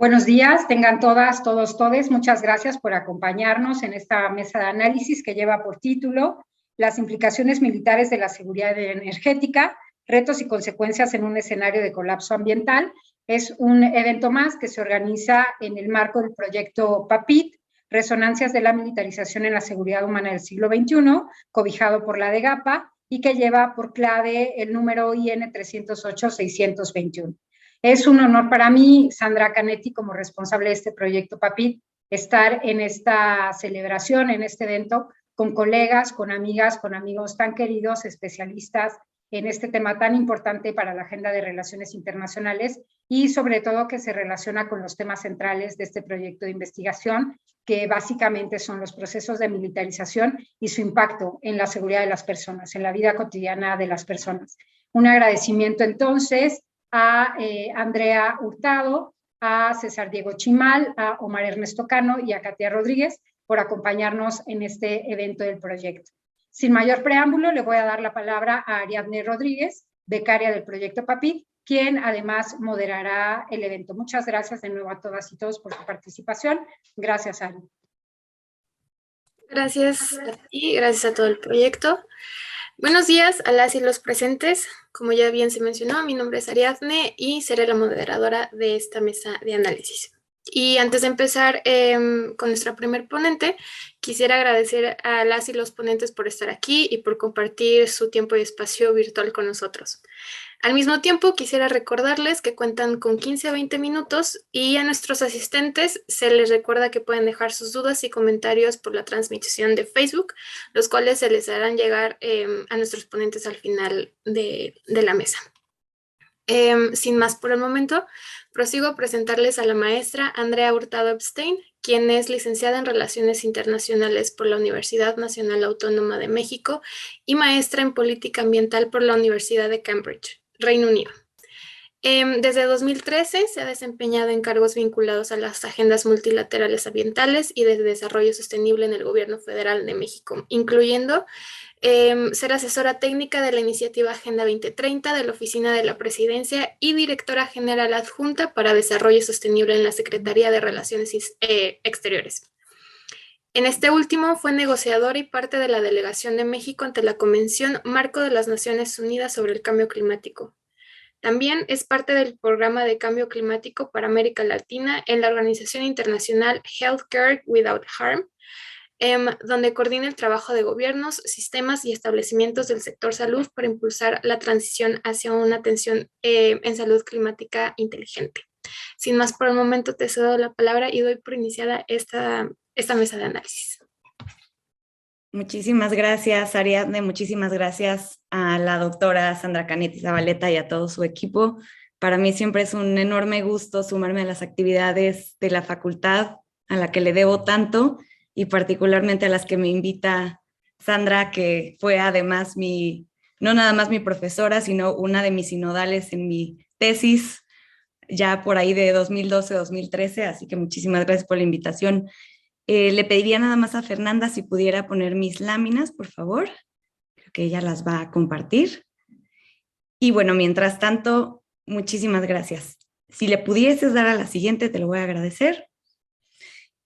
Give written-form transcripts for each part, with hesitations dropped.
Buenos días, tengan todas, todos, todes. Muchas gracias por acompañarnos en esta mesa de análisis que lleva por título Las implicaciones militares de la seguridad energética, retos y consecuencias en un escenario de colapso ambiental. Es un evento más que se organiza en el marco del proyecto PAPIT, Resonancias de la Militarización en la Seguridad Humana del Siglo XXI, cobijado por la DEGAPA y que lleva por clave el número IN 308-621. Es un honor para mí, Sandra Canetti, como responsable de este proyecto PAPIT, estar en esta celebración, en este evento, con colegas, con amigas, con amigos tan queridos, especialistas en este tema tan importante para la agenda de relaciones internacionales y sobre todo que se relaciona con los temas centrales de este proyecto de investigación, que básicamente son los procesos de militarización y su impacto en la seguridad de las personas, en la vida cotidiana de las personas. Un agradecimiento entonces a Andrea Hurtado, a César Diego Chimal, a Omar Ernesto Cano y a Katia Rodríguez por acompañarnos en este evento del proyecto. Sin mayor preámbulo, le voy a dar la palabra a Ariadne Rodríguez, becaria del proyecto PAPIT, quien además moderará el evento. Muchas gracias de nuevo a todas y todos por su participación. Gracias, Ari. Gracias a ti, gracias a todo el proyecto. Buenos días a las y los presentes. Como ya bien se mencionó, mi nombre es Ariadne y seré la moderadora de esta mesa de análisis. Y antes de empezar con nuestra primer ponente, quisiera agradecer a las y los ponentes por estar aquí y por compartir su tiempo y espacio virtual con nosotros. Al mismo tiempo, quisiera recordarles que cuentan con 15 a 20 minutos y a nuestros asistentes se les recuerda que pueden dejar sus dudas y comentarios por la transmisión de Facebook, los cuales se les harán llegar a nuestros ponentes al final de la mesa. Sin más por el momento, prosigo a presentarles a la maestra Andrea Hurtado Epstein, quien es licenciada en Relaciones Internacionales por la Universidad Nacional Autónoma de México y maestra en Política Ambiental por la Universidad de Cambridge, Reino Unido. Desde 2013 se ha desempeñado en cargos vinculados a las agendas multilaterales ambientales y de desarrollo sostenible en el Gobierno Federal de México, incluyendo ser asesora técnica de la iniciativa Agenda 2030 de la Oficina de la Presidencia y directora general adjunta para Desarrollo Sostenible en la Secretaría de Relaciones Exteriores. En este último fue negociadora y parte de la delegación de México ante la Convención Marco de las Naciones Unidas sobre el Cambio Climático. También es parte del Programa de Cambio Climático para América Latina en la organización internacional Healthcare Without Harm, donde coordina el trabajo de gobiernos, sistemas y establecimientos del sector salud para impulsar la transición hacia una atención en salud climática inteligente. Sin más por el momento, te cedo la palabra y doy por iniciada esta mesa de análisis. Muchísimas gracias, Ariadne. Muchísimas gracias a la doctora Sandra Canetti Zabaleta y a todo su equipo. Para mí siempre es un enorme gusto sumarme a las actividades de la facultad a la que le debo tanto y particularmente a las que me invita Sandra, que fue además no nada más mi profesora, sino una de mis sinodales en mi tesis, ya por ahí de 2012-2013, así que muchísimas gracias por la invitación. Le pediría nada más a Fernanda si pudiera poner mis láminas, por favor. Creo que ella las va a compartir. Y bueno, mientras tanto, muchísimas gracias. Si le pudieses dar a la siguiente, te lo voy a agradecer.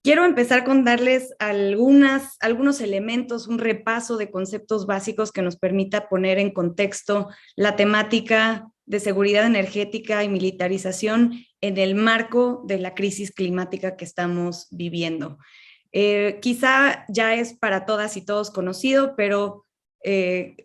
Quiero empezar con darles algunos elementos, un repaso de conceptos básicos que nos permita poner en contexto la temática de seguridad energética y militarización en el marco de la crisis climática que estamos viviendo. Quizá ya es para todas y todos conocido, pero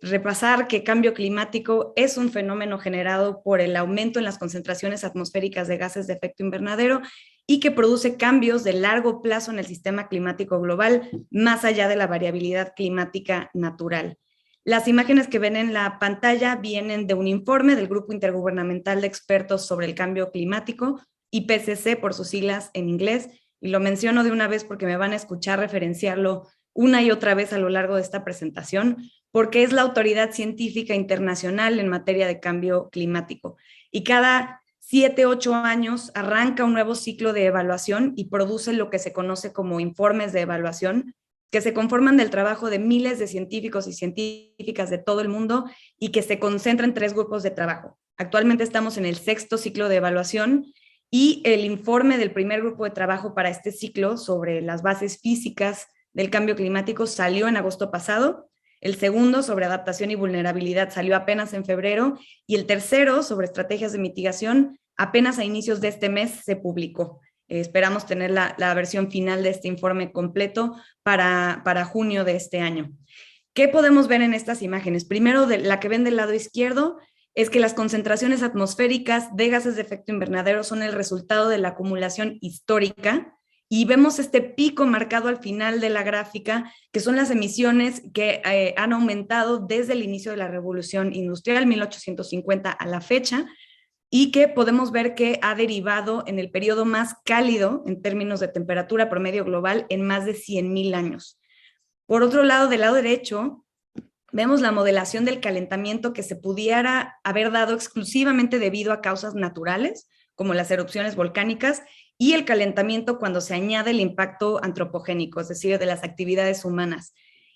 repasar que cambio climático es un fenómeno generado por el aumento en las concentraciones atmosféricas de gases de efecto invernadero y que produce cambios de largo plazo en el sistema climático global, más allá de la variabilidad climática natural. Las imágenes que ven en la pantalla vienen de un informe del Grupo Intergubernamental de Expertos sobre el Cambio Climático, IPCC por sus siglas en inglés, y lo menciono de una vez porque me van a escuchar referenciarlo una y otra vez a lo largo de esta presentación, porque es la autoridad científica internacional en materia de cambio climático. Y cada 7-8 años arranca un nuevo ciclo de evaluación y produce lo que se conoce como informes de evaluación, que se conforman del trabajo de miles de científicos y científicas de todo el mundo y que se concentran en 3 grupos de trabajo. Actualmente estamos en el 6º ciclo de evaluación y el informe del primer grupo de trabajo para este ciclo sobre las bases físicas del cambio climático salió en agosto pasado. El segundo, sobre adaptación y vulnerabilidad, salió apenas en febrero, y el tercero, sobre estrategias de mitigación, apenas a inicios de este mes se publicó. Esperamos tener la versión final de este informe completo para junio de este año. ¿Qué podemos ver en estas imágenes? Primero, la que ven del lado izquierdo, es que las concentraciones atmosféricas de gases de efecto invernadero son el resultado de la acumulación histórica, y vemos este pico marcado al final de la gráfica, que son las emisiones que han aumentado desde el inicio de la Revolución Industrial, 1850 a la fecha, y que podemos ver que ha derivado en el periodo más cálido en términos de temperatura promedio global en más de 100,000 años. Por otro lado, del lado derecho, vemos la modelación del calentamiento que se pudiera haber dado exclusivamente debido a causas naturales, como las erupciones volcánicas, y el calentamiento cuando se añade el impacto antropogénico, es decir, de las actividades humanas.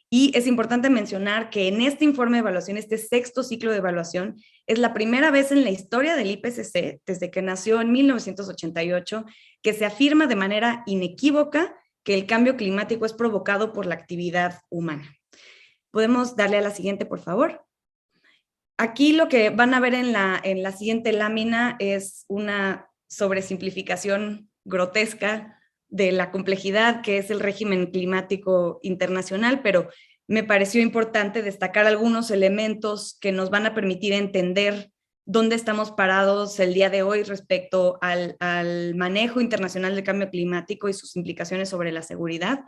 Y es importante mencionar que en este informe de evaluación, este sexto ciclo de evaluación, es la primera vez en la historia del IPCC, desde que nació en 1988, que se afirma de manera inequívoca que el cambio climático es provocado por la actividad humana. ¿Podemos darle a la siguiente, por favor? Aquí lo que van a ver en la siguiente lámina es una sobresimplificación grotesca de la complejidad que es el régimen climático internacional, pero me pareció importante destacar algunos elementos que nos van a permitir entender dónde estamos parados el día de hoy respecto al manejo internacional del cambio climático y sus implicaciones sobre la seguridad.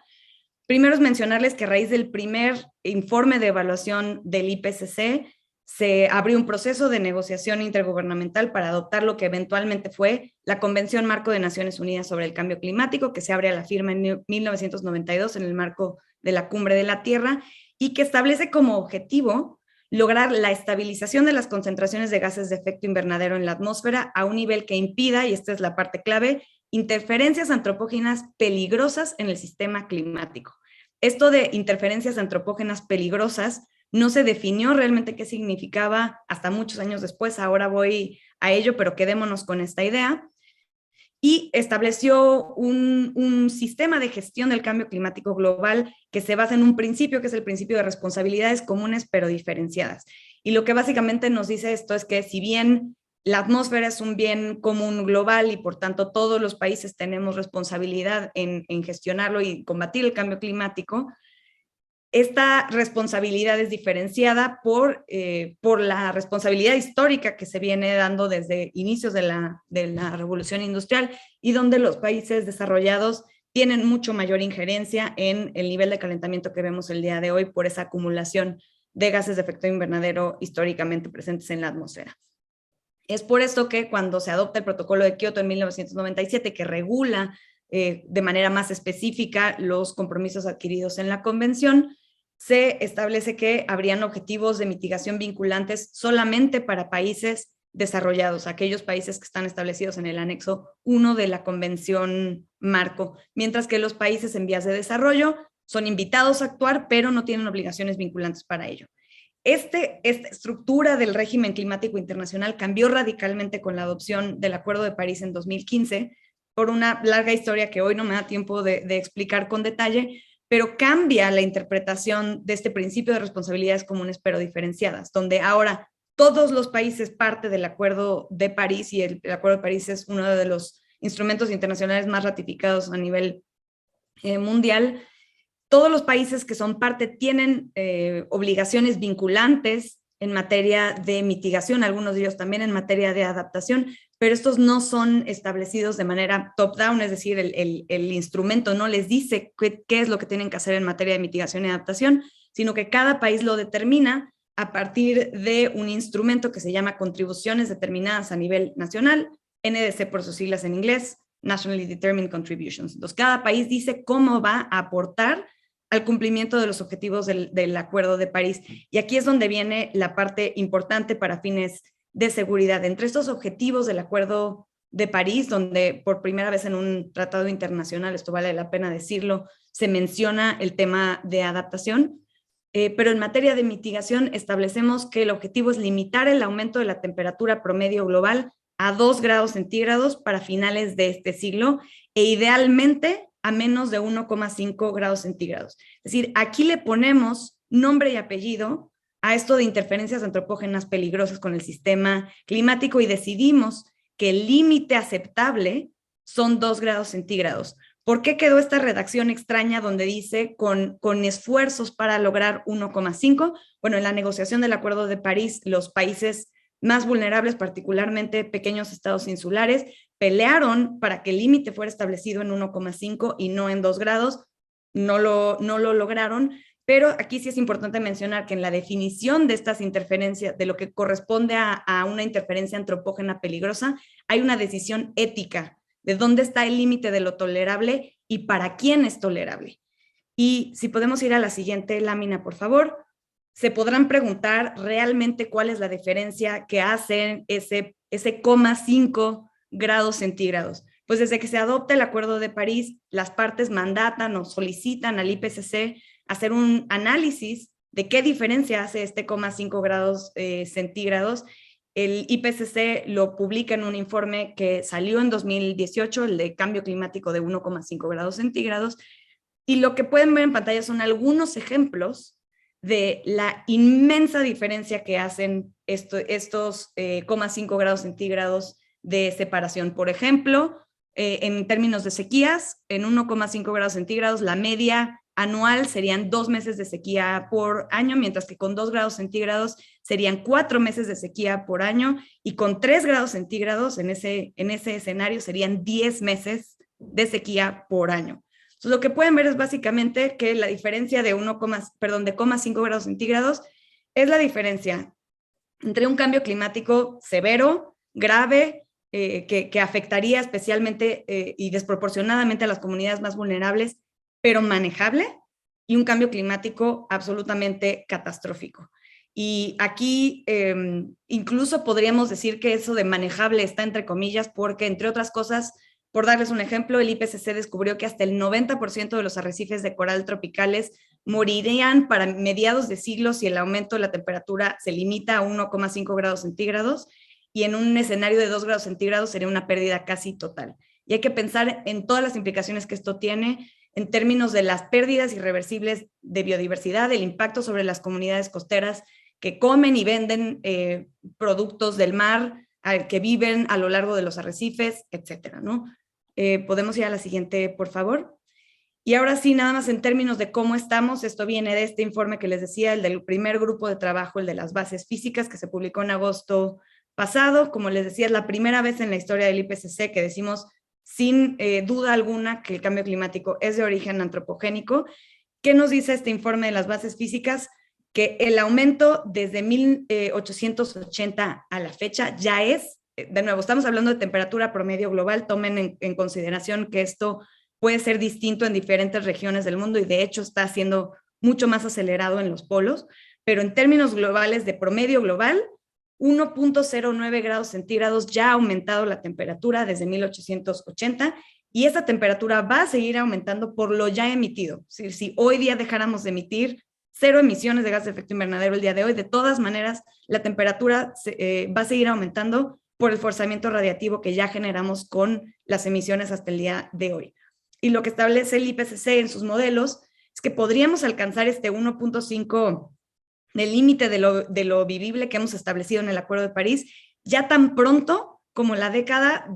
Primero es mencionarles que a raíz del primer informe de evaluación del IPCC, se abrió un proceso de negociación intergubernamental para adoptar lo que eventualmente fue la Convención Marco de Naciones Unidas sobre el Cambio Climático, que se abre a la firma en 1992 en el marco de la Cumbre de la Tierra, y que establece como objetivo lograr la estabilización de las concentraciones de gases de efecto invernadero en la atmósfera a un nivel que impida, y esta es la parte clave, interferencias antropógenas peligrosas en el sistema climático. Esto de interferencias antropógenas peligrosas no se definió realmente qué significaba hasta muchos años después. Ahora voy a ello, pero quedémonos con esta idea. Y estableció un sistema de gestión del cambio climático global que se basa en un principio, que es el principio de responsabilidades comunes pero diferenciadas. Y lo que básicamente nos dice esto es que si bien la atmósfera es un bien común global y por tanto todos los países tenemos responsabilidad en gestionarlo y combatir el cambio climático, esta responsabilidad es diferenciada por la responsabilidad histórica que se viene dando desde inicios de la Revolución Industrial, y donde los países desarrollados tienen mucho mayor injerencia en el nivel de calentamiento que vemos el día de hoy por esa acumulación de gases de efecto invernadero históricamente presentes en la atmósfera. Es por esto que cuando se adopta el Protocolo de Kioto en 1997, que regula de manera más específica los compromisos adquiridos en la convención, se establece que habrían objetivos de mitigación vinculantes solamente para países desarrollados, aquellos países que están establecidos en el anexo 1 de la Convención Marco, mientras que los países en vías de desarrollo son invitados a actuar, pero no tienen obligaciones vinculantes para ello. Esta estructura del régimen climático internacional cambió radicalmente con la adopción del Acuerdo de París en 2015, por una larga historia que hoy no me da tiempo de explicar con detalle, pero cambia la interpretación de este principio de responsabilidades comunes pero diferenciadas, donde ahora todos los países parte del Acuerdo de París, y el Acuerdo de París es uno de los instrumentos internacionales más ratificados a nivel mundial. Todos los países que son parte tienen obligaciones vinculantes en materia de mitigación, algunos de ellos también en materia de adaptación, pero estos no son establecidos de manera top-down, es decir, el instrumento no les dice qué es lo que tienen que hacer en materia de mitigación y adaptación, sino que cada país lo determina a partir de un instrumento que se llama contribuciones determinadas a nivel nacional, NDC por sus siglas en inglés, Nationally Determined Contributions. Entonces, cada país dice cómo va a aportar al cumplimiento de los objetivos del Acuerdo de París. Y aquí es donde viene la parte importante para fines de seguridad. Entre estos objetivos del Acuerdo de París, donde por primera vez en un tratado internacional, esto vale la pena decirlo, se menciona el tema de adaptación, pero en materia de mitigación establecemos que el objetivo es limitar el aumento de la temperatura promedio global a 2 grados centígrados para finales de este siglo e idealmente a menos de 1,5 grados centígrados. Es decir, aquí le ponemos nombre y apellido a esto de interferencias antropógenas peligrosas con el sistema climático y decidimos que el límite aceptable son 2 grados centígrados. ¿Por qué quedó esta redacción extraña donde dice con esfuerzos para lograr 1,5? Bueno, en la negociación del Acuerdo de París, los países más vulnerables, particularmente pequeños estados insulares, pelearon para que el límite fuera establecido en 1,5 y no en 2 grados. No lo lograron, pero aquí sí es importante mencionar que en la definición de estas interferencias, de lo que corresponde a una interferencia antropógena peligrosa, hay una decisión ética de dónde está el límite de lo tolerable y para quién es tolerable. Y si podemos ir a la siguiente lámina, por favor, se podrán preguntar realmente cuál es la diferencia que hacen ese 0,5 grados centígrados. Pues desde que se adopta el Acuerdo de París, las partes mandatan o solicitan al IPCC hacer un análisis de qué diferencia hace este 0,5 grados centígrados. El IPCC lo publica en un informe que salió en 2018, el de cambio climático de 1,5 grados centígrados, y lo que pueden ver en pantalla son algunos ejemplos de la inmensa diferencia que hacen estos 0,5 grados centígrados de separación. Por ejemplo, en términos de sequías, en 1,5 grados centígrados, la media anual serían 2 meses de sequía por año, mientras que con 2 grados centígrados serían 4 meses de sequía por año, y con 3 grados centígrados en ese escenario serían 10 meses de sequía por año. Entonces, lo que pueden ver es básicamente que la diferencia de 0,5 grados centígrados es la diferencia entre un cambio climático severo, grave, que afectaría especialmente y desproporcionadamente a las comunidades más vulnerables, pero manejable, y un cambio climático absolutamente catastrófico. Y aquí incluso podríamos decir que eso de manejable está entre comillas porque, entre otras cosas, por darles un ejemplo, el IPCC descubrió que hasta el 90% de los arrecifes de coral tropicales morirían para mediados de siglo si el aumento de la temperatura se limita a 1,5 grados centígrados, y en un escenario de 2 grados centígrados sería una pérdida casi total. Y hay que pensar en todas las implicaciones que esto tiene en términos de las pérdidas irreversibles de biodiversidad, el impacto sobre las comunidades costeras que comen y venden productos del mar, que viven a lo largo de los arrecifes, etcétera, ¿no? Podemos ir a la siguiente, por favor. Y ahora sí, nada más en términos de cómo estamos, esto viene de este informe que les decía, el del primer grupo de trabajo, el de las bases físicas, que se publicó en agosto pasado. Como les decía, es la primera vez en la historia del IPCC que decimos sin duda alguna que el cambio climático es de origen antropogénico. ¿Qué nos dice este informe de las bases físicas? Que el aumento desde 1880 a la fecha ya es, de nuevo, estamos hablando de temperatura promedio global, tomen en consideración que esto puede ser distinto en diferentes regiones del mundo y de hecho está siendo mucho más acelerado en los polos, pero en términos globales de promedio global, 1,09 grados centígrados ya ha aumentado la temperatura desde 1880 y esa temperatura va a seguir aumentando por lo ya emitido. Si hoy día dejáramos de emitir 0 emisiones de gas de efecto invernadero el día de hoy, de todas maneras la temperatura va a seguir aumentando por el forzamiento radiativo que ya generamos con las emisiones hasta el día de hoy. Y lo que establece el IPCC en sus modelos es que podríamos alcanzar este 1,5 del límite de lo vivible que hemos establecido en el Acuerdo de París ya tan pronto como la década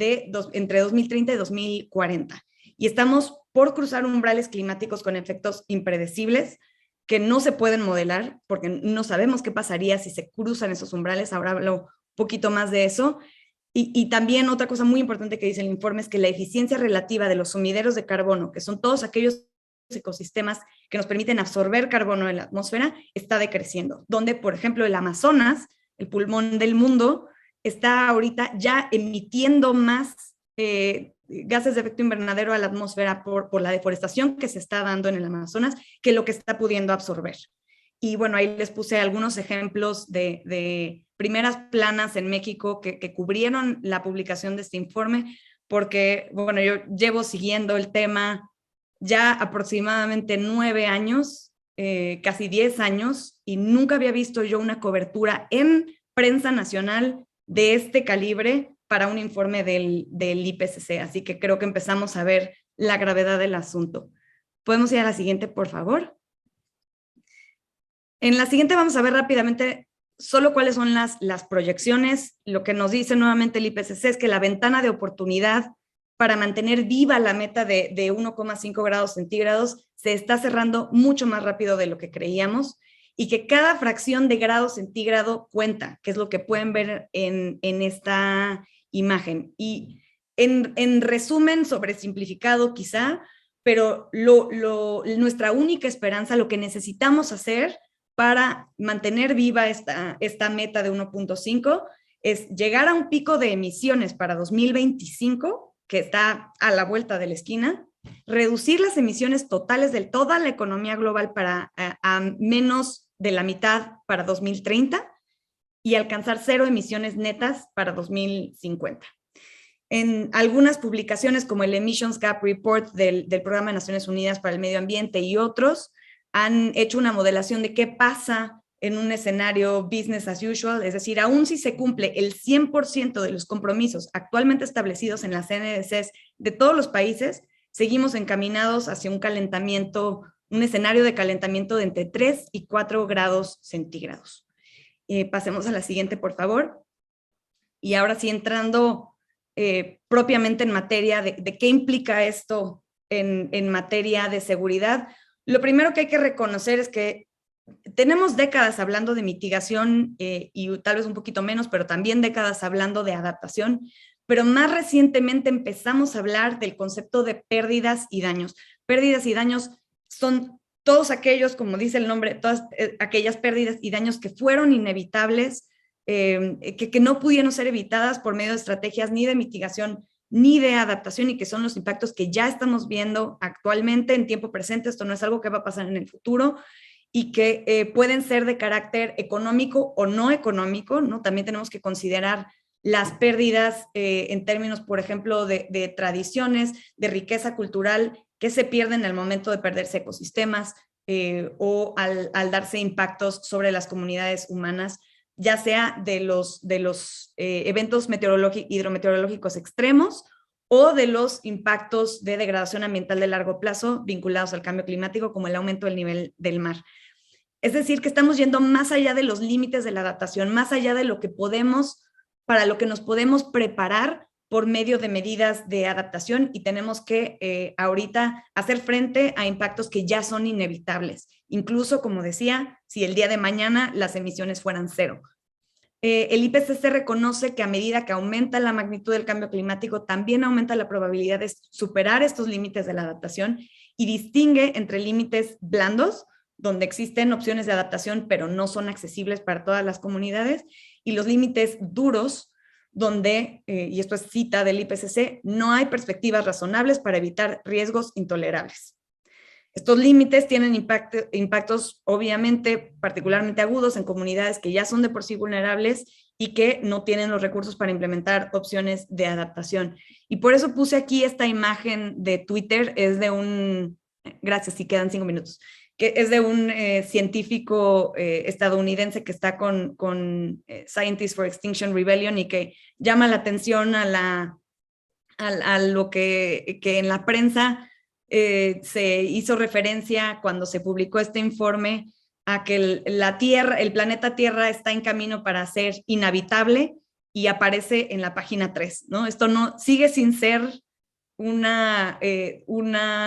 entre 2030 y 2040. Y estamos por cruzar umbrales climáticos con efectos impredecibles que no se pueden modelar porque no sabemos qué pasaría si se cruzan esos umbrales. Ahora hablo un poquito más de eso. Y también otra cosa muy importante que dice el informe es que la eficiencia relativa de los sumideros de carbono, que son todos aquellos ecosistemas que nos permiten absorber carbono en la atmósfera, está decreciendo. Donde, por ejemplo, el Amazonas, el pulmón del mundo, está ahorita ya emitiendo más gases de efecto invernadero a la atmósfera por la deforestación que se está dando en el Amazonas que lo que está pudiendo absorber. Y bueno, ahí les puse algunos ejemplos de primeras planas en México que cubrieron la publicación de este informe, porque bueno, yo llevo siguiendo el tema ya aproximadamente 9 años, casi 10 años, y nunca había visto yo una cobertura en prensa nacional de este calibre para un informe del IPCC, así que creo que empezamos a ver la gravedad del asunto. ¿Podemos ir a la siguiente, por favor? En la siguiente vamos a ver rápidamente solo cuáles son las proyecciones. Lo que nos dice nuevamente el IPCC es que la ventana de oportunidad para mantener viva la meta de 1,5 grados centígrados se está cerrando mucho más rápido de lo que creíamos, y que cada fracción de grado centígrado cuenta, que es lo que pueden ver en esta imagen. Y en resumen, sobresimplificado quizá, pero nuestra única esperanza, lo que necesitamos hacer para mantener viva esta meta de 1.5 es llegar a un pico de emisiones para 2025, que está a la vuelta de la esquina, reducir las emisiones totales de toda la economía global a menos de la mitad para 2030 y alcanzar 0 emisiones netas para 2050. En algunas publicaciones como el Emissions Gap Report del Programa de Naciones Unidas para el Medio Ambiente y otros han hecho una modelación de qué pasa en un escenario business as usual, es decir, aún si se cumple el 100% de los compromisos actualmente establecidos en las NDCs de todos los países, seguimos encaminados hacia un escenario de calentamiento de entre 3 y 4 grados centígrados. Pasemos a la siguiente, por favor. Y ahora sí, entrando propiamente en materia de qué implica esto en materia de seguridad, lo primero que hay que reconocer es que tenemos décadas hablando de mitigación y tal vez un poquito menos, pero también décadas hablando de adaptación, pero más recientemente empezamos a hablar del concepto de pérdidas y daños. Pérdidas y daños son todos aquellos, como dice el nombre, todas aquellas pérdidas y daños que fueron inevitables, que no pudieron ser evitadas por medio de estrategias ni de mitigación ni de adaptación, y que son los impactos que ya estamos viendo actualmente en tiempo presente. Esto no es algo que va a pasar en el futuro, y que pueden ser de carácter económico o no económico, ¿no? También tenemos que considerar las pérdidas en términos, por ejemplo, de tradiciones, de riqueza cultural, que se pierden al momento de perderse ecosistemas o al darse impactos sobre las comunidades humanas, ya sea de los eventos hidrometeorológicos extremos o de los impactos de degradación ambiental de largo plazo vinculados al cambio climático, como el aumento del nivel del mar. Es decir, que estamos yendo más allá de los límites de la adaptación, más allá de lo que para lo que nos podemos preparar por medio de medidas de adaptación, y tenemos que ahorita hacer frente a impactos que ya son inevitables, incluso, como decía, si el día de mañana las emisiones fueran 0. El IPCC reconoce que a medida que aumenta la magnitud del cambio climático, también aumenta la probabilidad de superar estos límites de la adaptación, y distingue entre límites blandos, donde existen opciones de adaptación pero no son accesibles para todas las comunidades, y los límites duros, donde, y esto es cita del IPCC, no hay perspectivas razonables para evitar riesgos intolerables. Estos límites tienen impactos obviamente particularmente agudos en comunidades que ya son de por sí vulnerables y que no tienen los recursos para implementar opciones de adaptación. Y por eso puse aquí esta imagen de Twitter, es de un, gracias, si quedan 5 minutos, que es de un científico estadounidense que está con Scientists for Extinction Rebellion, y que llama la atención a lo que en la prensa se hizo referencia cuando se publicó este informe a que el planeta Tierra está en camino para ser inhabitable, y aparece en la página 3, ¿no? Esto no sigue sin ser una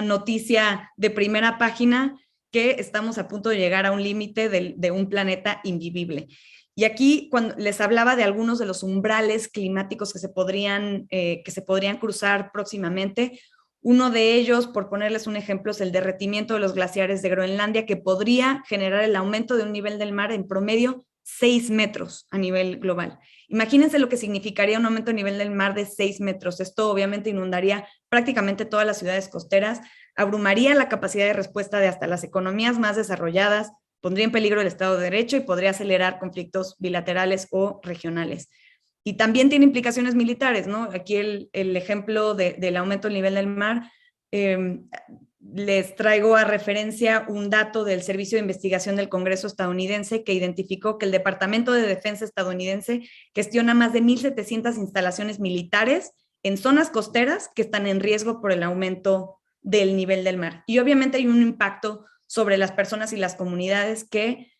noticia de primera página, que estamos a punto de llegar a un límite de un planeta invivible. Y aquí, cuando les hablaba de algunos de los umbrales climáticos que se podrían cruzar próximamente, uno de ellos, por ponerles un ejemplo, es el derretimiento de los glaciares de Groenlandia, que podría generar el aumento de un nivel del mar en promedio 6 metros a nivel global. Imagínense lo que significaría un aumento de nivel del mar de 6 metros. Esto obviamente inundaría prácticamente todas las ciudades costeras, abrumaría la capacidad de respuesta de hasta las economías más desarrolladas, pondría en peligro el Estado de Derecho y podría acelerar conflictos bilaterales o regionales. Y también tiene implicaciones militares, ¿no? Aquí el ejemplo del aumento del nivel del mar les traigo a referencia un dato del Servicio de Investigación del Congreso estadounidense que identificó que el Departamento de Defensa estadounidense gestiona más de 1,700 instalaciones militares en zonas costeras que están en riesgo por el aumento del nivel del mar. Y obviamente hay un impacto sobre las personas y las comunidades que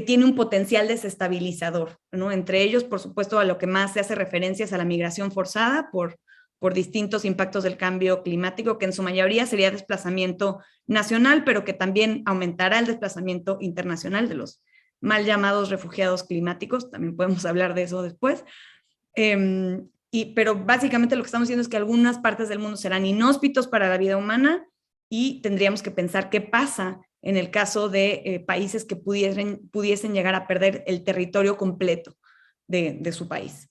tiene un potencial desestabilizador, ¿no? Entre ellos, por supuesto, a lo que más se hace referencia es a la migración forzada por distintos impactos del cambio climático, que en su mayoría sería desplazamiento nacional, pero que también aumentará el desplazamiento internacional de los mal llamados refugiados climáticos. También podemos hablar de eso después. Pero básicamente lo que estamos diciendo es que algunas partes del mundo serán inhóspitos para la vida humana y tendríamos que pensar qué pasa en el caso de países que pudiesen llegar a perder el territorio completo de su país.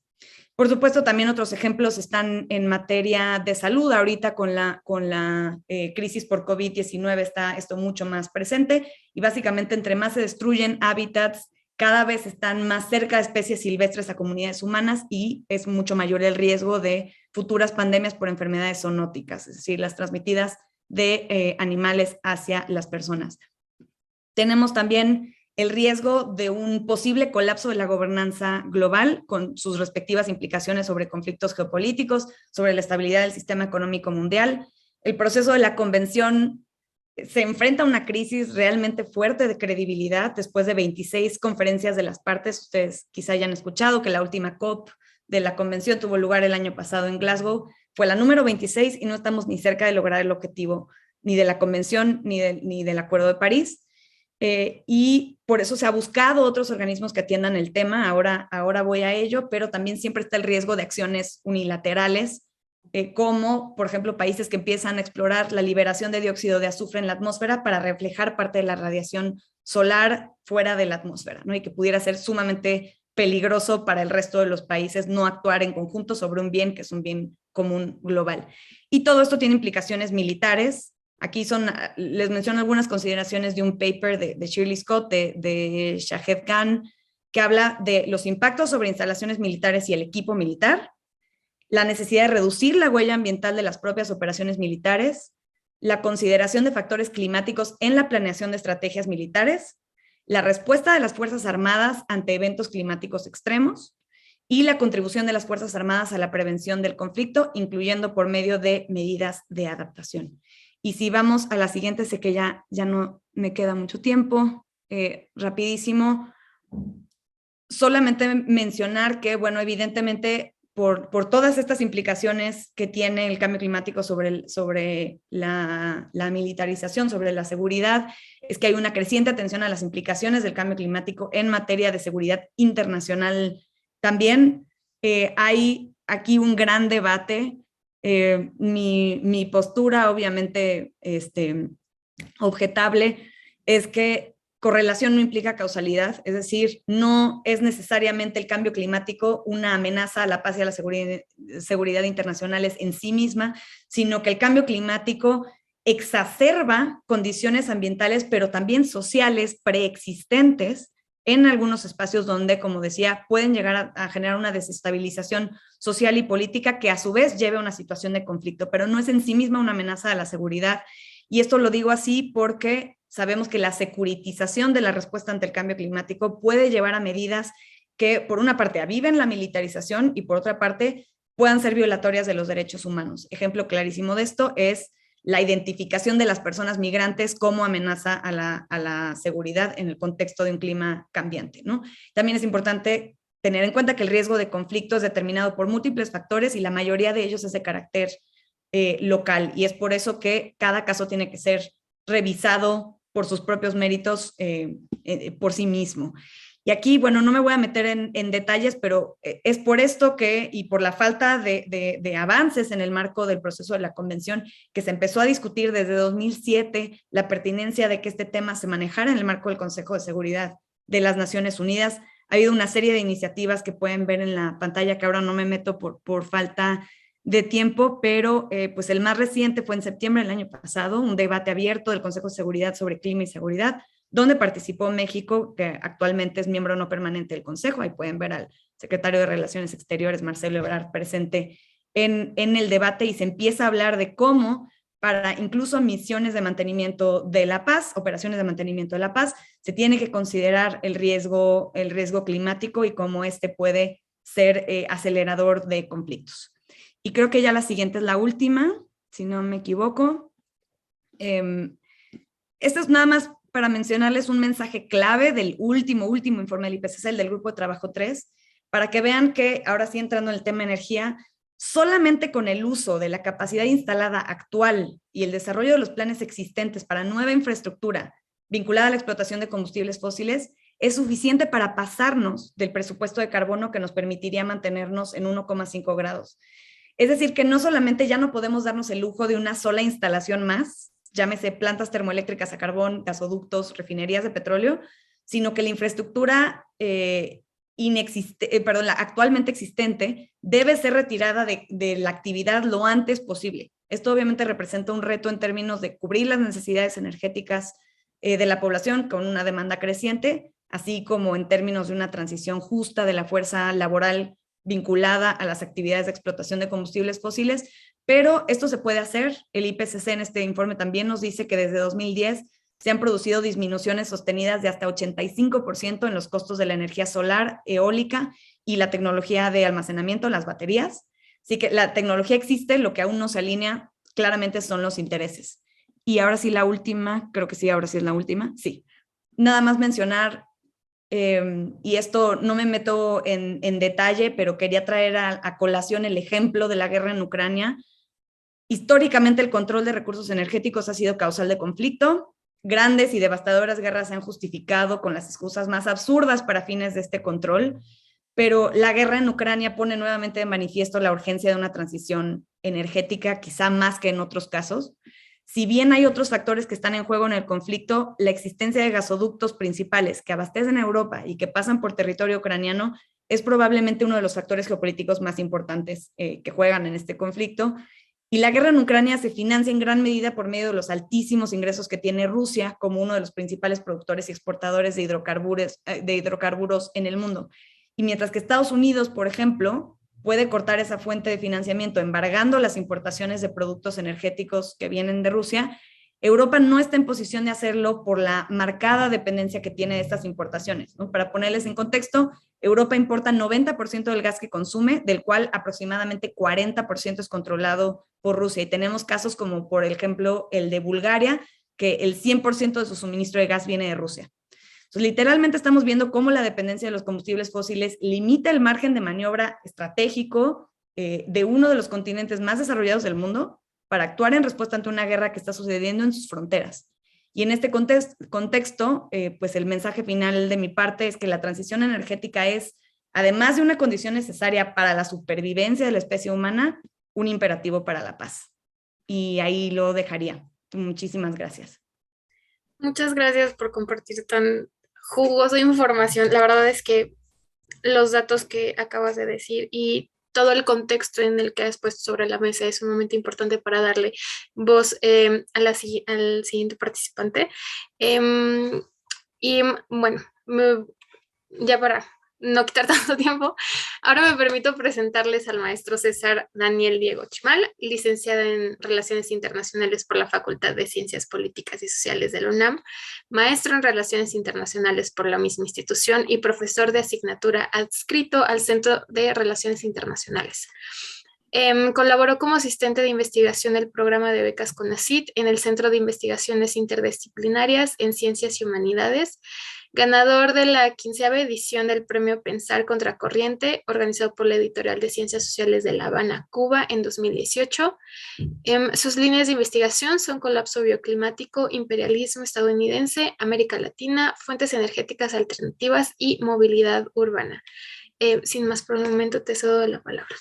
Por supuesto, también otros ejemplos están en materia de salud. Ahorita con la crisis por COVID-19 está esto mucho más presente y básicamente entre más se destruyen hábitats, cada vez están más cerca de especies silvestres a comunidades humanas y es mucho mayor el riesgo de futuras pandemias por enfermedades zoonóticas, es decir, las transmitidas de animales hacia las personas. Tenemos también el riesgo de un posible colapso de la gobernanza global con sus respectivas implicaciones sobre conflictos geopolíticos, sobre la estabilidad del sistema económico mundial. El proceso de la convención se enfrenta a una crisis realmente fuerte de credibilidad después de 26 conferencias de las partes. Ustedes quizá hayan escuchado que la última COP de la convención tuvo lugar el año pasado en Glasgow. Fue la número 26 y no estamos ni cerca de lograr el objetivo ni de la convención ni del Acuerdo de París. Y por eso se ha buscado otros organismos que atiendan el tema. Ahora voy a ello, pero también siempre está el riesgo de acciones unilaterales, como por ejemplo países que empiezan a explorar la liberación de dióxido de azufre en la atmósfera para reflejar parte de la radiación solar fuera de la atmósfera, ¿no? Y que pudiera ser sumamente peligroso para el resto de los países no actuar en conjunto sobre un bien que es un bien común global. Y todo esto tiene implicaciones militares. Aquí les menciono algunas consideraciones de un paper de Shirley Scott, de Shahed Khan, que habla de los impactos sobre instalaciones militares y el equipo militar, la necesidad de reducir la huella ambiental de las propias operaciones militares, la consideración de factores climáticos en la planeación de estrategias militares, la respuesta de las Fuerzas Armadas ante eventos climáticos extremos y la contribución de las Fuerzas Armadas a la prevención del conflicto, incluyendo por medio de medidas de adaptación. Y si vamos a la siguiente, sé que ya no me queda mucho tiempo, rapidísimo, solamente mencionar que, bueno, evidentemente por todas estas implicaciones que tiene el cambio climático sobre la militarización, sobre la seguridad, es que hay una creciente atención a las implicaciones del cambio climático en materia de seguridad internacional también. Hay aquí un gran debate. Mi postura, obviamente, objetable, es que correlación no implica causalidad, es decir, no es necesariamente el cambio climático una amenaza a la paz y a la seguridad internacionales en sí misma, sino que el cambio climático exacerba condiciones ambientales, pero también sociales preexistentes en algunos espacios donde, como decía, pueden llegar a generar una desestabilización social y política que a su vez lleve a una situación de conflicto, pero no es en sí misma una amenaza a la seguridad. Y esto lo digo así porque sabemos que la securitización de la respuesta ante el cambio climático puede llevar a medidas que, por una parte, aviven la militarización y, por otra parte, puedan ser violatorias de los derechos humanos. Ejemplo clarísimo de esto es la identificación de las personas migrantes como amenaza a la seguridad en el contexto de un clima cambiante, ¿no? También es importante tener en cuenta que el riesgo de conflicto es determinado por múltiples factores y la mayoría de ellos es de carácter local, y es por eso que cada caso tiene que ser revisado por sus propios méritos por sí mismo. Y aquí, bueno, no me voy a meter en detalles, pero es por esto que, y por la falta de avances en el marco del proceso de la convención, que se empezó a discutir desde 2007 la pertinencia de que este tema se manejara en el marco del Consejo de Seguridad de las Naciones Unidas. Ha habido una serie de iniciativas que pueden ver en la pantalla, que ahora no me meto por falta de tiempo, pero pues el más reciente fue en septiembre del año pasado, un debate abierto del Consejo de Seguridad sobre clima y seguridad, donde participó México, que actualmente es miembro no permanente del Consejo. Ahí pueden ver al secretario de Relaciones Exteriores, Marcelo Ebrard, presente en el debate, y se empieza a hablar de cómo para incluso misiones de mantenimiento de la paz, operaciones de mantenimiento de la paz, se tiene que considerar el riesgo climático y cómo este puede ser acelerador de conflictos. Y creo que ya la siguiente es la última, si no me equivoco. Esto es nada más para mencionarles un mensaje clave del último informe del IPCC, el del Grupo de Trabajo 3, para que vean que, ahora sí entrando en el tema energía, solamente con el uso de la capacidad instalada actual y el desarrollo de los planes existentes para nueva infraestructura vinculada a la explotación de combustibles fósiles es suficiente para pasarnos del presupuesto de carbono que nos permitiría mantenernos en 1,5 grados. Es decir, que no solamente ya no podemos darnos el lujo de una sola instalación más, llámese plantas termoeléctricas a carbón, gasoductos, refinerías de petróleo, sino que la infraestructura la actualmente existente debe ser retirada de la actividad lo antes posible. Esto obviamente representa un reto en términos de cubrir las necesidades energéticas de la población con una demanda creciente, así como en términos de una transición justa de la fuerza laboral vinculada a las actividades de explotación de combustibles fósiles, pero esto se puede hacer. El IPCC en este informe también nos dice que desde 2010 se han producido disminuciones sostenidas de hasta 85% en los costos de la energía solar, eólica y la tecnología de almacenamiento, las baterías. Así que la tecnología existe, lo que aún no se alinea claramente son los intereses. Y ahora sí la última, creo que sí, ahora sí es la última, sí. Nada más mencionar, y esto no me meto en detalle, pero quería traer a colación el ejemplo de la guerra en Ucrania. Históricamente el control de recursos energéticos ha sido causal de conflicto. Grandes y devastadoras guerras se han justificado con las excusas más absurdas para fines de este control, pero la guerra en Ucrania pone nuevamente de manifiesto la urgencia de una transición energética, quizá más que en otros casos. Si bien hay otros factores que están en juego en el conflicto, la existencia de gasoductos principales que abastecen a Europa y que pasan por territorio ucraniano es probablemente uno de los factores geopolíticos más importantes que juegan en este conflicto. Y la guerra en Ucrania se financia en gran medida por medio de los altísimos ingresos que tiene Rusia como uno de los principales productores y exportadores de hidrocarburos en el mundo. Y mientras que Estados Unidos, por ejemplo, puede cortar esa fuente de financiamiento embargando las importaciones de productos energéticos que vienen de Rusia, Europa no está en posición de hacerlo por la marcada dependencia que tiene de estas importaciones, ¿no? Para ponerles en contexto, Europa importa 90% del gas que consume, del cual aproximadamente 40% es controlado por Rusia. Y tenemos casos como, por ejemplo, el de Bulgaria, que el 100% de su suministro de gas viene de Rusia. Entonces, literalmente estamos viendo cómo la dependencia de los combustibles fósiles limita el margen de maniobra estratégico de uno de los continentes más desarrollados del mundo para actuar en respuesta ante una guerra que está sucediendo en sus fronteras. Y en este contexto, pues el mensaje final de mi parte es que la transición energética es, además de una condición necesaria para la supervivencia de la especie humana, un imperativo para la paz. Y ahí lo dejaría. Muchísimas gracias. Muchas gracias por compartir tan jugosa información. La verdad es que los datos que acabas de decir y todo el contexto en el que has puesto sobre la mesa es sumamente importante para darle voz al siguiente participante. Y bueno, ya para no quitar tanto tiempo, ahora me permito presentarles al maestro César Daniel Diego Chimal, licenciado en Relaciones Internacionales por la Facultad de Ciencias Políticas y Sociales de la UNAM, maestro en Relaciones Internacionales por la misma institución y profesor de asignatura adscrito al Centro de Relaciones Internacionales. Colaboró como asistente de investigación del programa de becas CONACYT en el Centro de Investigaciones Interdisciplinarias en Ciencias y Humanidades, ganador de la 15ª edición del Premio Pensar Contracorriente, organizado por la Editorial de Ciencias Sociales de La Habana, Cuba, en 2018. Sus líneas de investigación son colapso bioclimático, imperialismo estadounidense, América Latina, fuentes energéticas alternativas y movilidad urbana. Sin más por un momento, te cedo la palabra.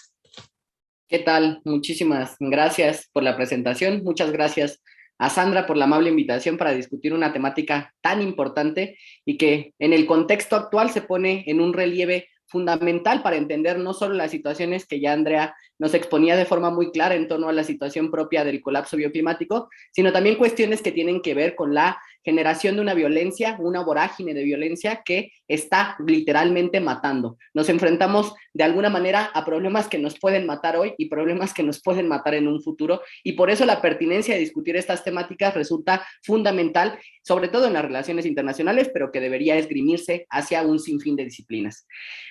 ¿Qué tal? Muchísimas gracias por la presentación. Muchas gracias a Sandra por la amable invitación para discutir una temática tan importante y que en el contexto actual se pone en un relieve fundamental para entender no solo las situaciones que ya Andrea nos exponía de forma muy clara en torno a la situación propia del colapso bioclimático, sino también cuestiones que tienen que ver con la generación de una violencia, una vorágine de violencia que está literalmente matando. Nos enfrentamos de alguna manera a problemas que nos pueden matar hoy y problemas que nos pueden matar en un futuro, y por eso la pertinencia de discutir estas temáticas resulta fundamental, sobre todo en las relaciones internacionales, pero que debería esgrimirse hacia un sinfín de disciplinas.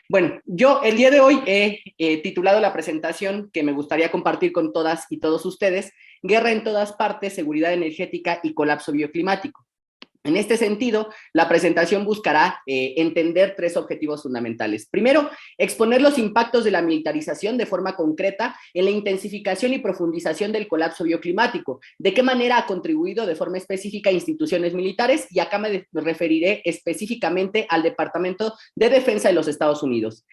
Bueno, yo el día de hoy he titulado la presentación que me gustaría compartir con todas y todos ustedes: Guerra en todas partes, seguridad energética y colapso bioclimático. En este sentido, la presentación buscará entender tres objetivos fundamentales. Primero, exponer los impactos de la militarización de forma concreta en la intensificación y profundización del colapso bioclimático. De qué manera ha contribuido de forma específica a instituciones militares, y acá me referiré específicamente al Departamento de Defensa de los Estados Unidos.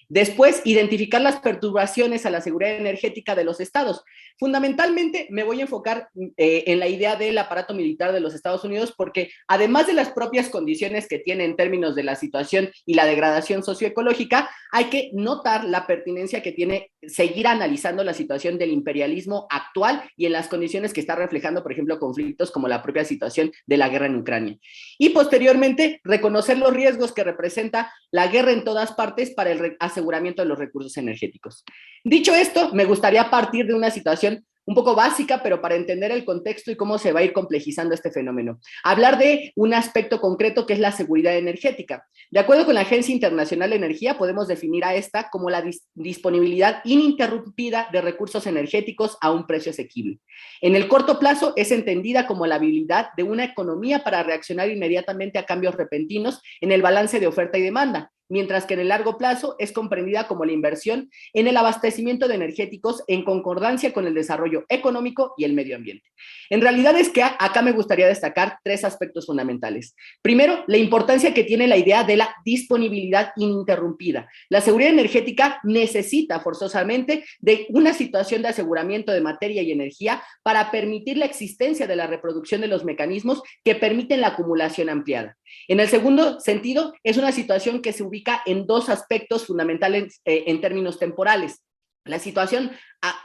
Después, identificar las perturbaciones a la seguridad energética de los estados. Fundamentalmente me voy a enfocar en la idea del aparato militar de los Estados Unidos, porque además de las propias condiciones que tiene en términos de la situación y la degradación socioecológica, hay que notar la pertinencia que tiene seguir analizando la situación del imperialismo actual y en las condiciones que está reflejando, por ejemplo, conflictos como la propia situación de la guerra en Ucrania. Y posteriormente, reconocer los riesgos que representa la guerra en todas partes para el aseguramiento de los recursos energéticos. Dicho esto, me gustaría partir de una situación un poco básica, pero para entender el contexto y cómo se va a ir complejizando este fenómeno. Hablar de un aspecto concreto que es la seguridad energética. De acuerdo con la Agencia Internacional de Energía, podemos definir a esta como la disponibilidad ininterrumpida de recursos energéticos a un precio asequible. En el corto plazo es entendida como la habilidad de una economía para reaccionar inmediatamente a cambios repentinos en el balance de oferta y demanda, mientras que en el largo plazo es comprendida como la inversión en el abastecimiento de energéticos en concordancia con el desarrollo económico y el medio ambiente. En realidad es que acá me gustaría destacar tres aspectos fundamentales. Primero, la importancia que tiene la idea de la disponibilidad ininterrumpida. La seguridad energética necesita forzosamente de una situación de aseguramiento de materia y energía para permitir la existencia de la reproducción de los mecanismos que permiten la acumulación ampliada. En el segundo sentido, es una situación que se ubica en dos aspectos fundamentales en términos temporales. La situación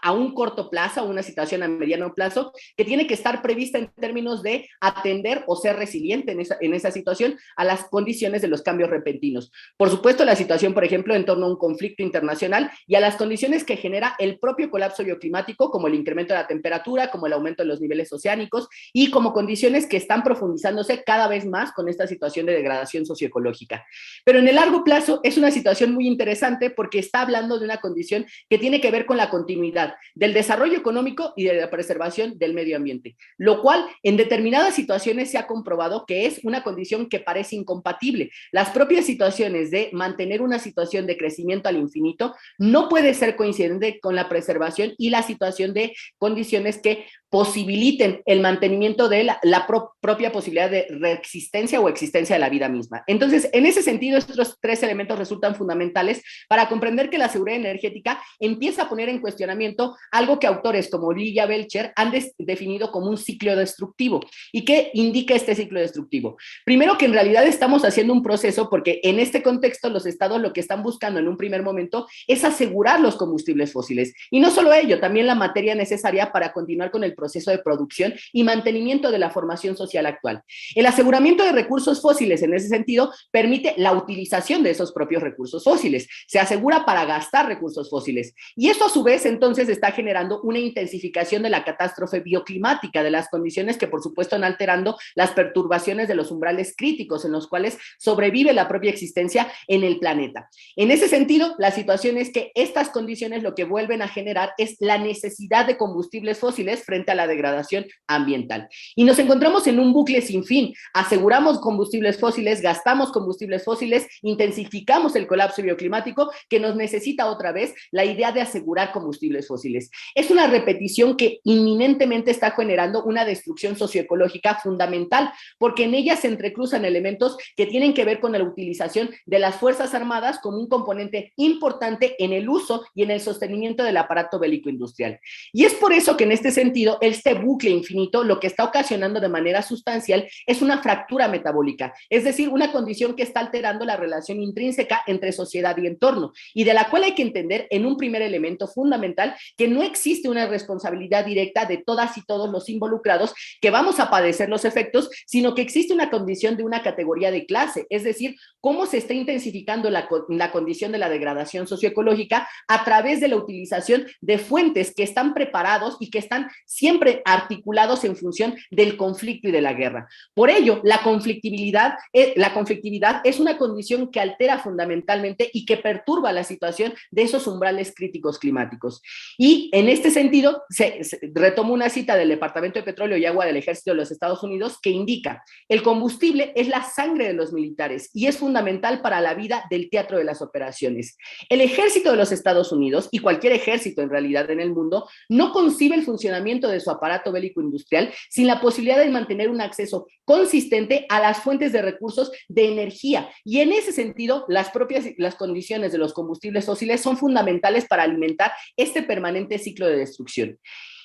a un corto plazo, una situación a mediano plazo, que tiene que estar prevista en términos de atender o ser resiliente en esa situación a las condiciones de los cambios repentinos. Por supuesto, la situación, por ejemplo, en torno a un conflicto internacional y a las condiciones que genera el propio colapso bioclimático, como el incremento de la temperatura, como el aumento de los niveles oceánicos y como condiciones que están profundizándose cada vez más con esta situación de degradación socioecológica. Pero en el largo plazo es una situación muy interesante porque está hablando de una condición que tiene que ver con la continuidad del desarrollo económico y de la preservación del medio ambiente, lo cual en determinadas situaciones se ha comprobado que es una condición que parece incompatible. Las propias situaciones de mantener una situación de crecimiento al infinito no puede ser coincidente con la preservación y la situación de condiciones que posibiliten el mantenimiento de la propia posibilidad de reexistencia o existencia de la vida misma. Entonces, en ese sentido, estos tres elementos resultan fundamentales para comprender que la seguridad energética empieza a poner en cuestionamiento algo que autores como Lilia Belcher han definido como un ciclo destructivo. ¿Y qué indica este ciclo destructivo? Primero, que en realidad estamos haciendo un proceso porque en este contexto los estados lo que están buscando en un primer momento es asegurar los combustibles fósiles. Y no solo ello, también la materia necesaria para continuar con el proceso de producción y mantenimiento de la formación social actual. El aseguramiento de recursos fósiles, en ese sentido, permite la utilización de esos propios recursos fósiles. Se asegura para gastar recursos fósiles. Y esto, a su vez, entonces, está generando una intensificación de la catástrofe bioclimática, de las condiciones que, por supuesto, están alterando las perturbaciones de los umbrales críticos en los cuales sobrevive la propia existencia en el planeta. En ese sentido, la situación es que estas condiciones lo que vuelven a generar es la necesidad de combustibles fósiles frente a la degradación ambiental. Y nos encontramos en un bucle sin fin. Aseguramos combustibles fósiles, gastamos combustibles fósiles, intensificamos el colapso bioclimático que nos necesita otra vez la idea de asegurar combustibles fósiles. Es una repetición que inminentemente está generando una destrucción socioecológica fundamental, porque en ella se entrecruzan elementos que tienen que ver con la utilización de las Fuerzas Armadas como un componente importante en el uso y en el sostenimiento del aparato bélico industrial. Y es por eso que en este sentido este bucle infinito, lo que está ocasionando de manera sustancial es una fractura metabólica, es decir, una condición que está alterando la relación intrínseca entre sociedad y entorno, y de la cual hay que entender en un primer elemento fundamental que no existe una responsabilidad directa de todas y todos los involucrados que vamos a padecer los efectos, sino que existe una condición de una categoría de clase, es decir, cómo se está intensificando la condición de la degradación socioecológica a través de la utilización de fuentes que están preparados y que están siempre articulados en función del conflicto y de la guerra. Por ello, la conflictividad es una condición que altera fundamentalmente y que perturba la situación de esos umbrales críticos climáticos. Y en este sentido, retomo una cita del Departamento de Petróleo y Agua del Ejército de los Estados Unidos que indica: el combustible es la sangre de los militares y es fundamental para la vida del teatro de las operaciones. El Ejército de los Estados Unidos, y cualquier ejército en realidad en el mundo, no concibe el funcionamiento de su aparato bélico industrial sin la posibilidad de mantener un acceso consistente a las fuentes de recursos de energía. Y en ese sentido, las condiciones de los combustibles fósiles son fundamentales para alimentar este permanente ciclo de destrucción.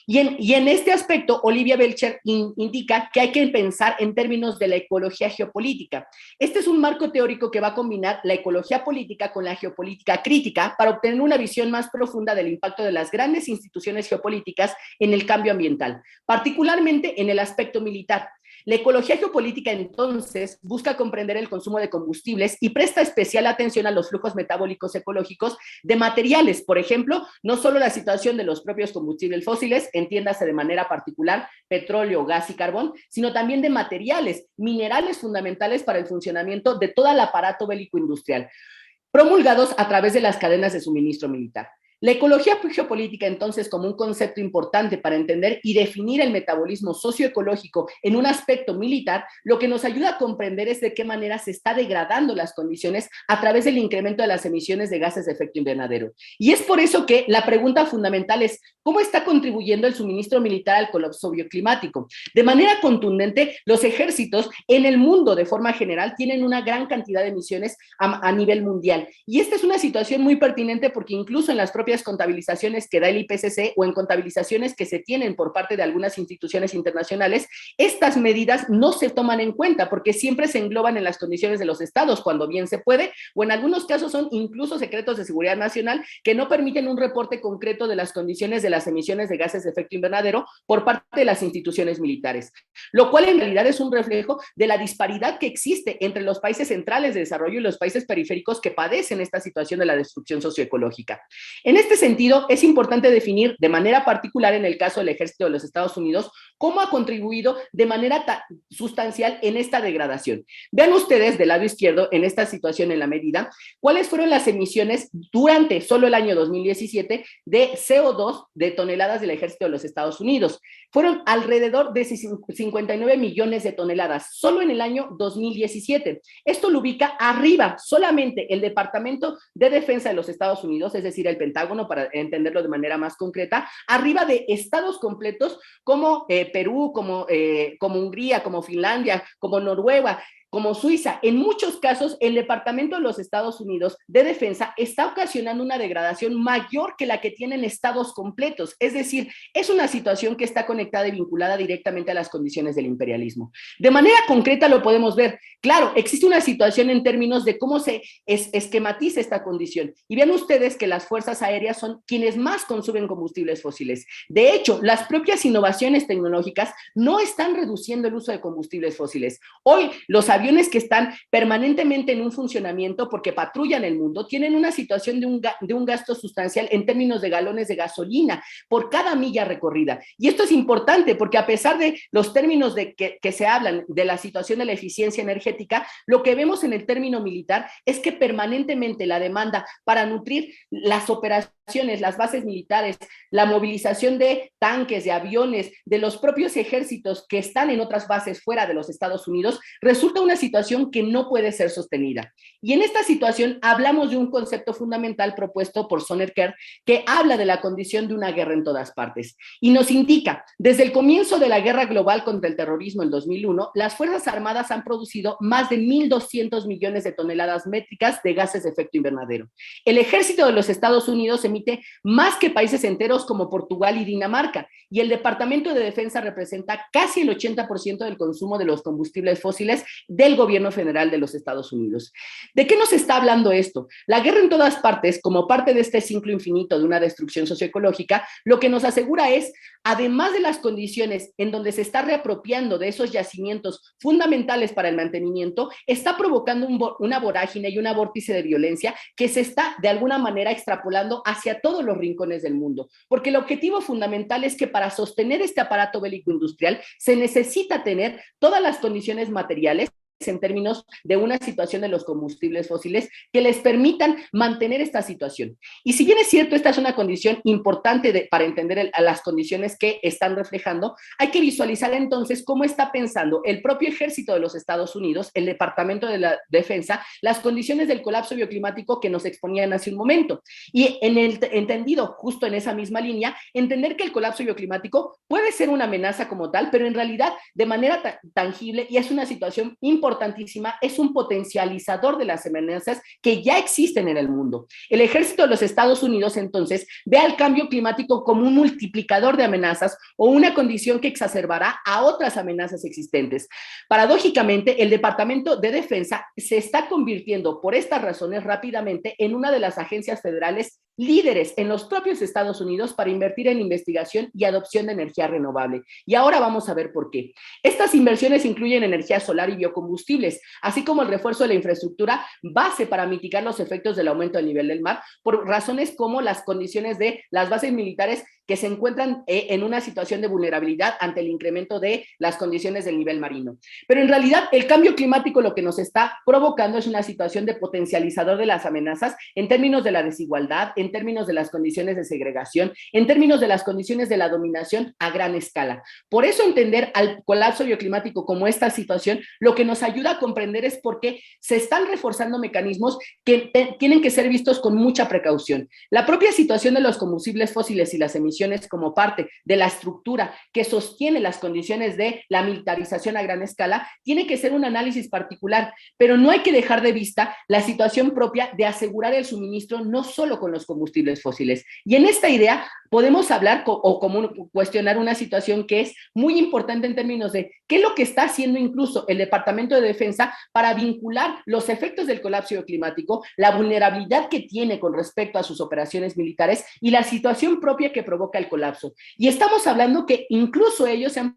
Y en este aspecto, Olivia Belcher indica que hay que pensar en términos de la ecología geopolítica. Este es un marco teórico que va a combinar la ecología política con la geopolítica crítica para obtener una visión más profunda del impacto de las grandes instituciones geopolíticas en el cambio ambiental, particularmente en el aspecto militar. La ecología geopolítica, entonces, busca comprender el consumo de combustibles y presta especial atención a los flujos metabólicos ecológicos de materiales. Por ejemplo, no solo la situación de los propios combustibles fósiles, entiéndase de manera particular petróleo, gas y carbón, sino también de materiales, minerales fundamentales para el funcionamiento de todo el aparato bélico industrial, promulgados a través de las cadenas de suministro militar. La ecología geopolítica, entonces, como un concepto importante para entender y definir el metabolismo socioecológico en un aspecto militar, lo que nos ayuda a comprender es de qué manera se está degradando las condiciones a través del incremento de las emisiones de gases de efecto invernadero. Y es por eso que la pregunta fundamental es: ¿cómo está contribuyendo el suministro militar al colapso bioclimático? De manera contundente, los ejércitos en el mundo, de forma general, tienen una gran cantidad de emisiones a nivel mundial. Y esta es una situación muy pertinente porque incluso en las propias contabilizaciones que da el IPCC o en contabilizaciones que se tienen por parte de algunas instituciones internacionales, estas medidas no se toman en cuenta porque siempre se engloban en las condiciones de los estados cuando bien se puede, o en algunos casos son incluso secretos de seguridad nacional que no permiten un reporte concreto de las condiciones de las emisiones de gases de efecto invernadero por parte de las instituciones militares, lo cual en realidad es un reflejo de la disparidad que existe entre los países centrales de desarrollo y los países periféricos que padecen esta situación de la destrucción socioecológica. En este sentido, es importante definir de manera particular en el caso del Ejército de los Estados Unidos cómo ha contribuido de manera sustancial en esta degradación. Vean ustedes del lado izquierdo en esta situación en la medida cuáles fueron las emisiones durante solo el año 2017 de CO2 de toneladas del Ejército de los Estados Unidos. Fueron alrededor de 59 millones de toneladas solo en el año 2017. Esto lo ubica arriba solamente el Departamento de Defensa de los Estados Unidos, es decir, el Pentágono, para entenderlo de manera más concreta, arriba de estados completos como Perú, como Hungría, como Finlandia, como Noruega, como Suiza. En muchos casos, el Departamento de los Estados Unidos de Defensa está ocasionando una degradación mayor que la que tienen estados completos. Es decir, es una situación que está conectada y vinculada directamente a las condiciones del imperialismo. De manera concreta lo podemos ver. Claro, existe una situación en términos de cómo se esquematiza esta condición. Y vean ustedes que las fuerzas aéreas son quienes más consumen combustibles fósiles. De hecho, las propias innovaciones tecnológicas no están reduciendo el uso de combustibles fósiles. Hoy, los aviones que están permanentemente en un funcionamiento porque patrullan el mundo tienen una situación de un gasto sustancial en términos de galones de gasolina por cada milla recorrida. Y esto es importante porque a pesar de los términos de que se hablan de la situación de la eficiencia energética, lo que vemos en el término militar es que permanentemente la demanda para nutrir las operaciones, las bases militares, la movilización de tanques, de aviones, de los propios ejércitos que están en otras bases fuera de los Estados Unidos, resulta una situación que no puede ser sostenida. Y en esta situación hablamos de un concepto fundamental propuesto por Sonnecker que habla de la condición de una guerra en todas partes y nos indica, desde el comienzo de la guerra global contra el terrorismo en 2001, las Fuerzas Armadas han producido más de 1.200 millones de toneladas métricas de gases de efecto invernadero. El Ejército de los Estados Unidos emite más que países enteros como Portugal y Dinamarca, y el Departamento de Defensa representa casi el 80% del consumo de los combustibles fósiles del gobierno federal de los Estados Unidos. ¿De qué nos está hablando esto? La guerra en todas partes, como parte de este ciclo infinito de una destrucción socioecológica, lo que nos asegura es, además de las condiciones en donde se está reapropiando de esos yacimientos fundamentales para el mantenimiento, está provocando una vorágine y una vórtice de violencia que se está de alguna manera extrapolando hacia todos los rincones del mundo, porque el objetivo fundamental es que para sostener este aparato bélico industrial se necesita tener todas las condiciones materiales en términos de una situación de los combustibles fósiles que les permitan mantener esta situación. Y si bien es cierto, esta es una condición importante para entender las condiciones que están reflejando, hay que visualizar entonces cómo está pensando el propio ejército de los Estados Unidos, el Departamento de la Defensa, las condiciones del colapso bioclimático que nos exponían hace un momento. Y en el entendido, justo en esa misma línea, entender que el colapso bioclimático puede ser una amenaza como tal, pero en realidad de manera tangible, y es una situación importantísima, es un potencializador de las amenazas que ya existen en el mundo. El ejército de los Estados Unidos, entonces, ve al cambio climático como un multiplicador de amenazas o una condición que exacerbará a otras amenazas existentes. Paradójicamente, el Departamento de Defensa se está convirtiendo, por estas razones, rápidamente en una de las agencias federales líderes en los propios Estados Unidos para invertir en investigación y adopción de energía renovable. Y ahora vamos a ver por qué. Estas inversiones incluyen energía solar y biocombustibles, así como el refuerzo de la infraestructura base para mitigar los efectos del aumento del nivel del mar, por razones como las condiciones de las bases militares que se encuentran en una situación de vulnerabilidad ante el incremento de las condiciones del nivel marino. Pero en realidad el cambio climático lo que nos está provocando es una situación de potencializador de las amenazas en términos de la desigualdad, en términos de las condiciones de segregación, en términos de las condiciones de la dominación a gran escala. Por eso entender al colapso bioclimático como esta situación, lo que nos ayuda a comprender es por qué se están reforzando mecanismos que tienen que ser vistos con mucha precaución. La propia situación de los combustibles fósiles y las emisiones como parte de la estructura que sostiene las condiciones de la militarización a gran escala, tiene que ser un análisis particular, pero no hay que dejar de vista la situación propia de asegurar el suministro no solo con los combustibles fósiles. Y en esta idea podemos hablar o cuestionar una situación que es muy importante en términos de qué es lo que está haciendo incluso el Departamento de Defensa para vincular los efectos del colapso climático, la vulnerabilidad que tiene con respecto a sus operaciones militares y la situación propia que provoca el colapso. Y estamos hablando que incluso ellos se han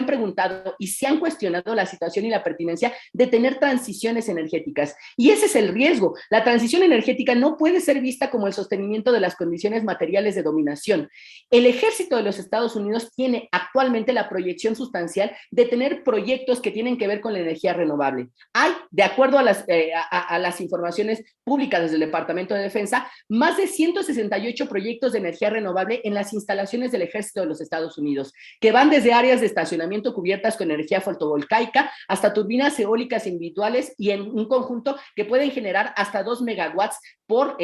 preguntado y se han cuestionado la situación y la pertinencia de tener transiciones energéticas. Y ese es el riesgo. La transición energética no puede ser vista como el sostenimiento de las condiciones materiales de dominación. El ejército de los Estados Unidos tiene actualmente la proyección sustancial de tener proyectos que tienen que ver con la energía renovable. Hay, de acuerdo a las informaciones públicas desde el Departamento de Defensa, más de 168 proyectos de energía renovable en las instalaciones del ejército de los Estados Unidos, que van desde áreas de estacionamiento cubiertas con energía fotovoltaica hasta turbinas eólicas individuales y en un conjunto que pueden generar hasta 2 megawatts por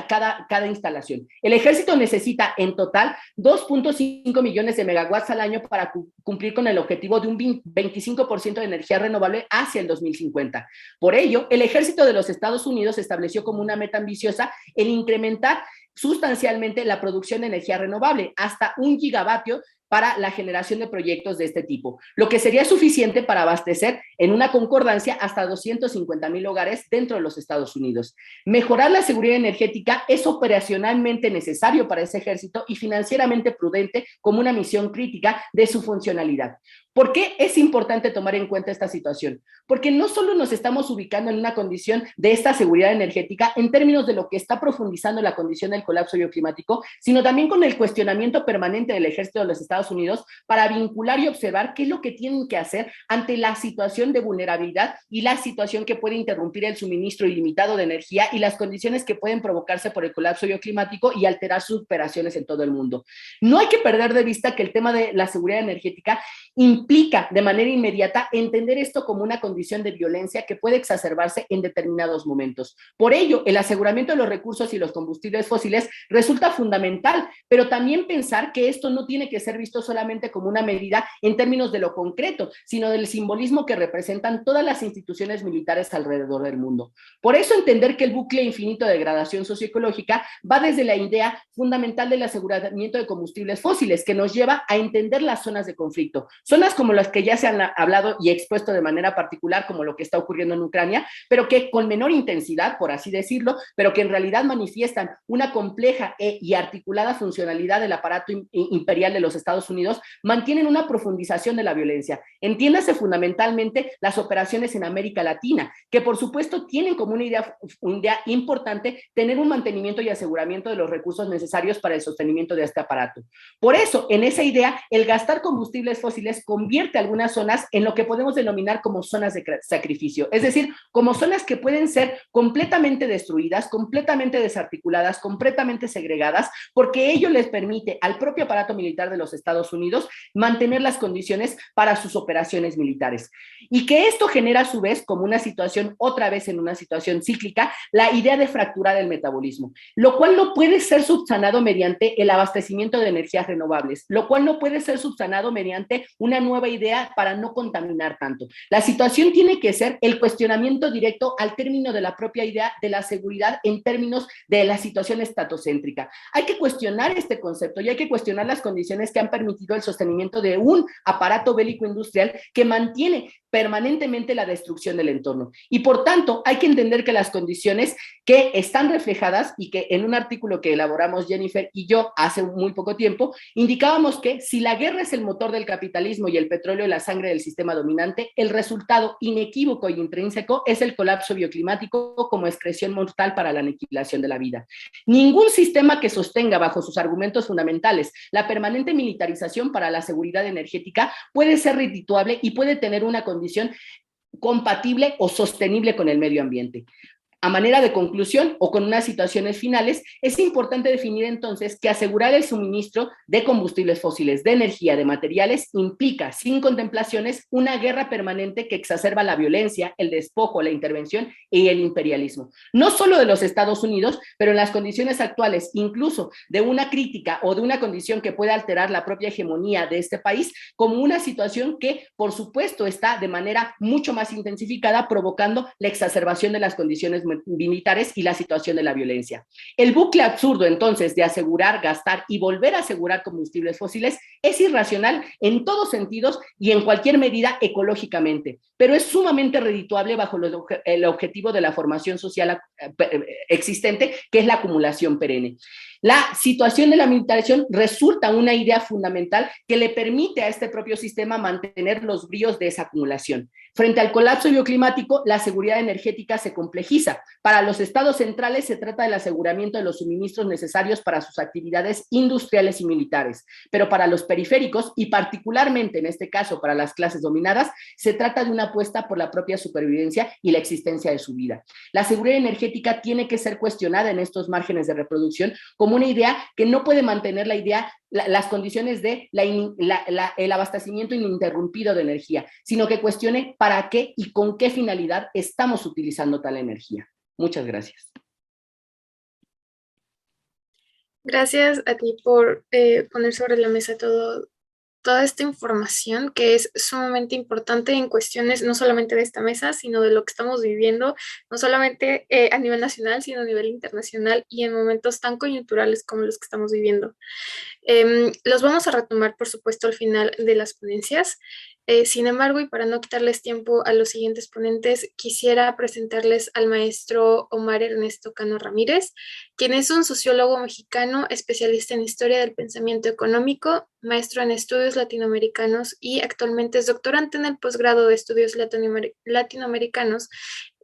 cada instalación. El ejército necesita en total 2.5 millones de megawatts al año para cumplir con el objetivo de un 25% de energía renovable hacia el 2050. Por ello, el ejército de los Estados Unidos estableció como una meta ambiciosa el incrementar sustancialmente la producción de energía renovable hasta 1 gigavatio para la generación de proyectos de este tipo, lo que sería suficiente para abastecer en una concordancia hasta 250,000 hogares dentro de los Estados Unidos. Mejorar la seguridad energética es operacionalmente necesario para ese ejército y financieramente prudente como una misión crítica de su funcionalidad. ¿Por qué es importante tomar en cuenta esta situación? Porque no solo nos estamos ubicando en una condición de esta seguridad energética en términos de lo que está profundizando la condición del colapso bioclimático, sino también con el cuestionamiento permanente del ejército de los Estados Unidos para vincular y observar qué es lo que tienen que hacer ante la situación de vulnerabilidad y la situación que puede interrumpir el suministro ilimitado de energía y las condiciones que pueden provocarse por el colapso bioclimático y alterar sus operaciones en todo el mundo. No hay que perder de vista que el tema de la seguridad energética implica de manera inmediata entender esto como una condición de violencia que puede exacerbarse en determinados momentos. Por ello, el aseguramiento de los recursos y los combustibles fósiles resulta fundamental, pero también pensar que esto no tiene que ser visto solamente como una medida en términos de lo concreto, sino del simbolismo que representan todas las instituciones militares alrededor del mundo. Por eso entender que el bucle infinito de degradación socioecológica va desde la idea fundamental del aseguramiento de combustibles fósiles, que nos lleva a entender las zonas de conflicto, zonas como las que ya se han hablado y expuesto de manera particular, como lo que está ocurriendo en Ucrania, pero que con menor intensidad, por así decirlo, pero que en realidad manifiestan una compleja y articulada funcionalidad del aparato imperial de los Estados Unidos, mantienen una profundización de la violencia. Entiéndase fundamentalmente las operaciones en América Latina, que por supuesto tienen como una idea importante tener un mantenimiento y aseguramiento de los recursos necesarios para el sostenimiento de este aparato. Por eso, en esa idea, el gastar combustibles fósiles convierte algunas zonas en lo que podemos denominar como zonas de sacrificio, es decir, como zonas que pueden ser completamente destruidas, completamente desarticuladas, completamente segregadas, porque ello les permite al propio aparato militar de los Estados Unidos mantener las condiciones para sus operaciones militares. Y que esto genera a su vez, como una situación, otra vez en una situación cíclica, la idea de fracturar el metabolismo, lo cual no puede ser subsanado mediante el abastecimiento de energías renovables, lo cual no puede ser subsanado mediante una nueva idea para no contaminar tanto. La situación tiene que ser el cuestionamiento directo al término de la propia idea de la seguridad en términos de la situación estatocéntrica. Hay que cuestionar este concepto y hay que cuestionar las condiciones que han permitido el sostenimiento de un aparato bélico industrial que mantiene permanentemente la destrucción del entorno. Y por tanto, hay que entender que las condiciones que están reflejadas y que en un artículo que elaboramos Jennifer y yo hace muy poco tiempo, indicábamos que si la guerra es el motor del capitalismo y el petróleo es la sangre del sistema dominante, el resultado inequívoco y intrínseco es el colapso bioclimático como excreción mortal para la aniquilación de la vida. Ningún sistema que sostenga bajo sus argumentos fundamentales la permanente militarización para la seguridad energética puede ser redituable y puede tener una condición compatible o sostenible con el medio ambiente. A manera de conclusión o con unas situaciones finales, es importante definir entonces que asegurar el suministro de combustibles fósiles, de energía, de materiales, implica, sin contemplaciones, una guerra permanente que exacerba la violencia, el despojo, la intervención y el imperialismo. No solo de los Estados Unidos, pero en las condiciones actuales, incluso de una crítica o de una condición que puede alterar la propia hegemonía de este país, como una situación que, por supuesto, está de manera mucho más intensificada, provocando la exacerbación de las condiciones militares y la situación de la violencia. El bucle absurdo, entonces, de asegurar, gastar y volver a asegurar combustibles fósiles es irracional en todos sentidos y en cualquier medida ecológicamente, pero es sumamente redituable bajo el objetivo de la formación social existente, que es la acumulación perenne. La situación de la militarización resulta una idea fundamental que le permite a este propio sistema mantener los bríos de esa acumulación. Frente al colapso bioclimático, la seguridad energética se complejiza. Para los estados centrales se trata del aseguramiento de los suministros necesarios para sus actividades industriales y militares, pero para los periféricos, y particularmente en este caso para las clases dominadas, se trata de una apuesta por la propia supervivencia y la existencia de su vida. La seguridad energética tiene que ser cuestionada en estos márgenes de reproducción como una idea que no puede mantener las condiciones de el abastecimiento ininterrumpido de energía, sino que cuestione para qué y con qué finalidad estamos utilizando tal energía. Muchas gracias. Gracias a ti por poner sobre la mesa toda esta información que es sumamente importante en cuestiones no solamente de esta mesa, sino de lo que estamos viviendo, no solamente a nivel nacional, sino a nivel internacional y en momentos tan coyunturales como los que estamos viviendo. Los vamos a retomar, por supuesto, al final de las ponencias. Sin embargo, y para no quitarles tiempo a los siguientes ponentes, quisiera presentarles al maestro Omar Ernesto Cano Ramírez, quien es un sociólogo mexicano, especialista en historia del pensamiento económico, maestro en estudios latinoamericanos y actualmente es doctorante en el posgrado de estudios latinoamericanos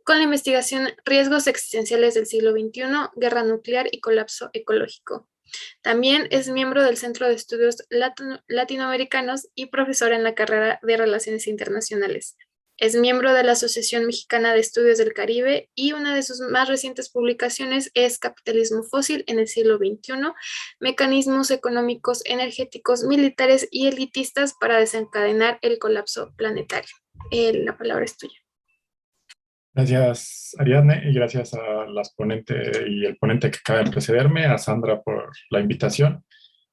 con la investigación Riesgos existenciales del siglo XXI, guerra nuclear y colapso ecológico. También es miembro del Centro de Estudios Latinoamericanos y profesor en la carrera de Relaciones Internacionales. Es miembro de la Asociación Mexicana de Estudios del Caribe y una de sus más recientes publicaciones es Capitalismo Fósil en el siglo XXI, mecanismos económicos, energéticos, militares y elitistas para desencadenar el colapso planetario. La palabra es tuya. Gracias, Ariadne, y gracias a las ponentes y el ponente que acaba de precederme, a Sandra por la invitación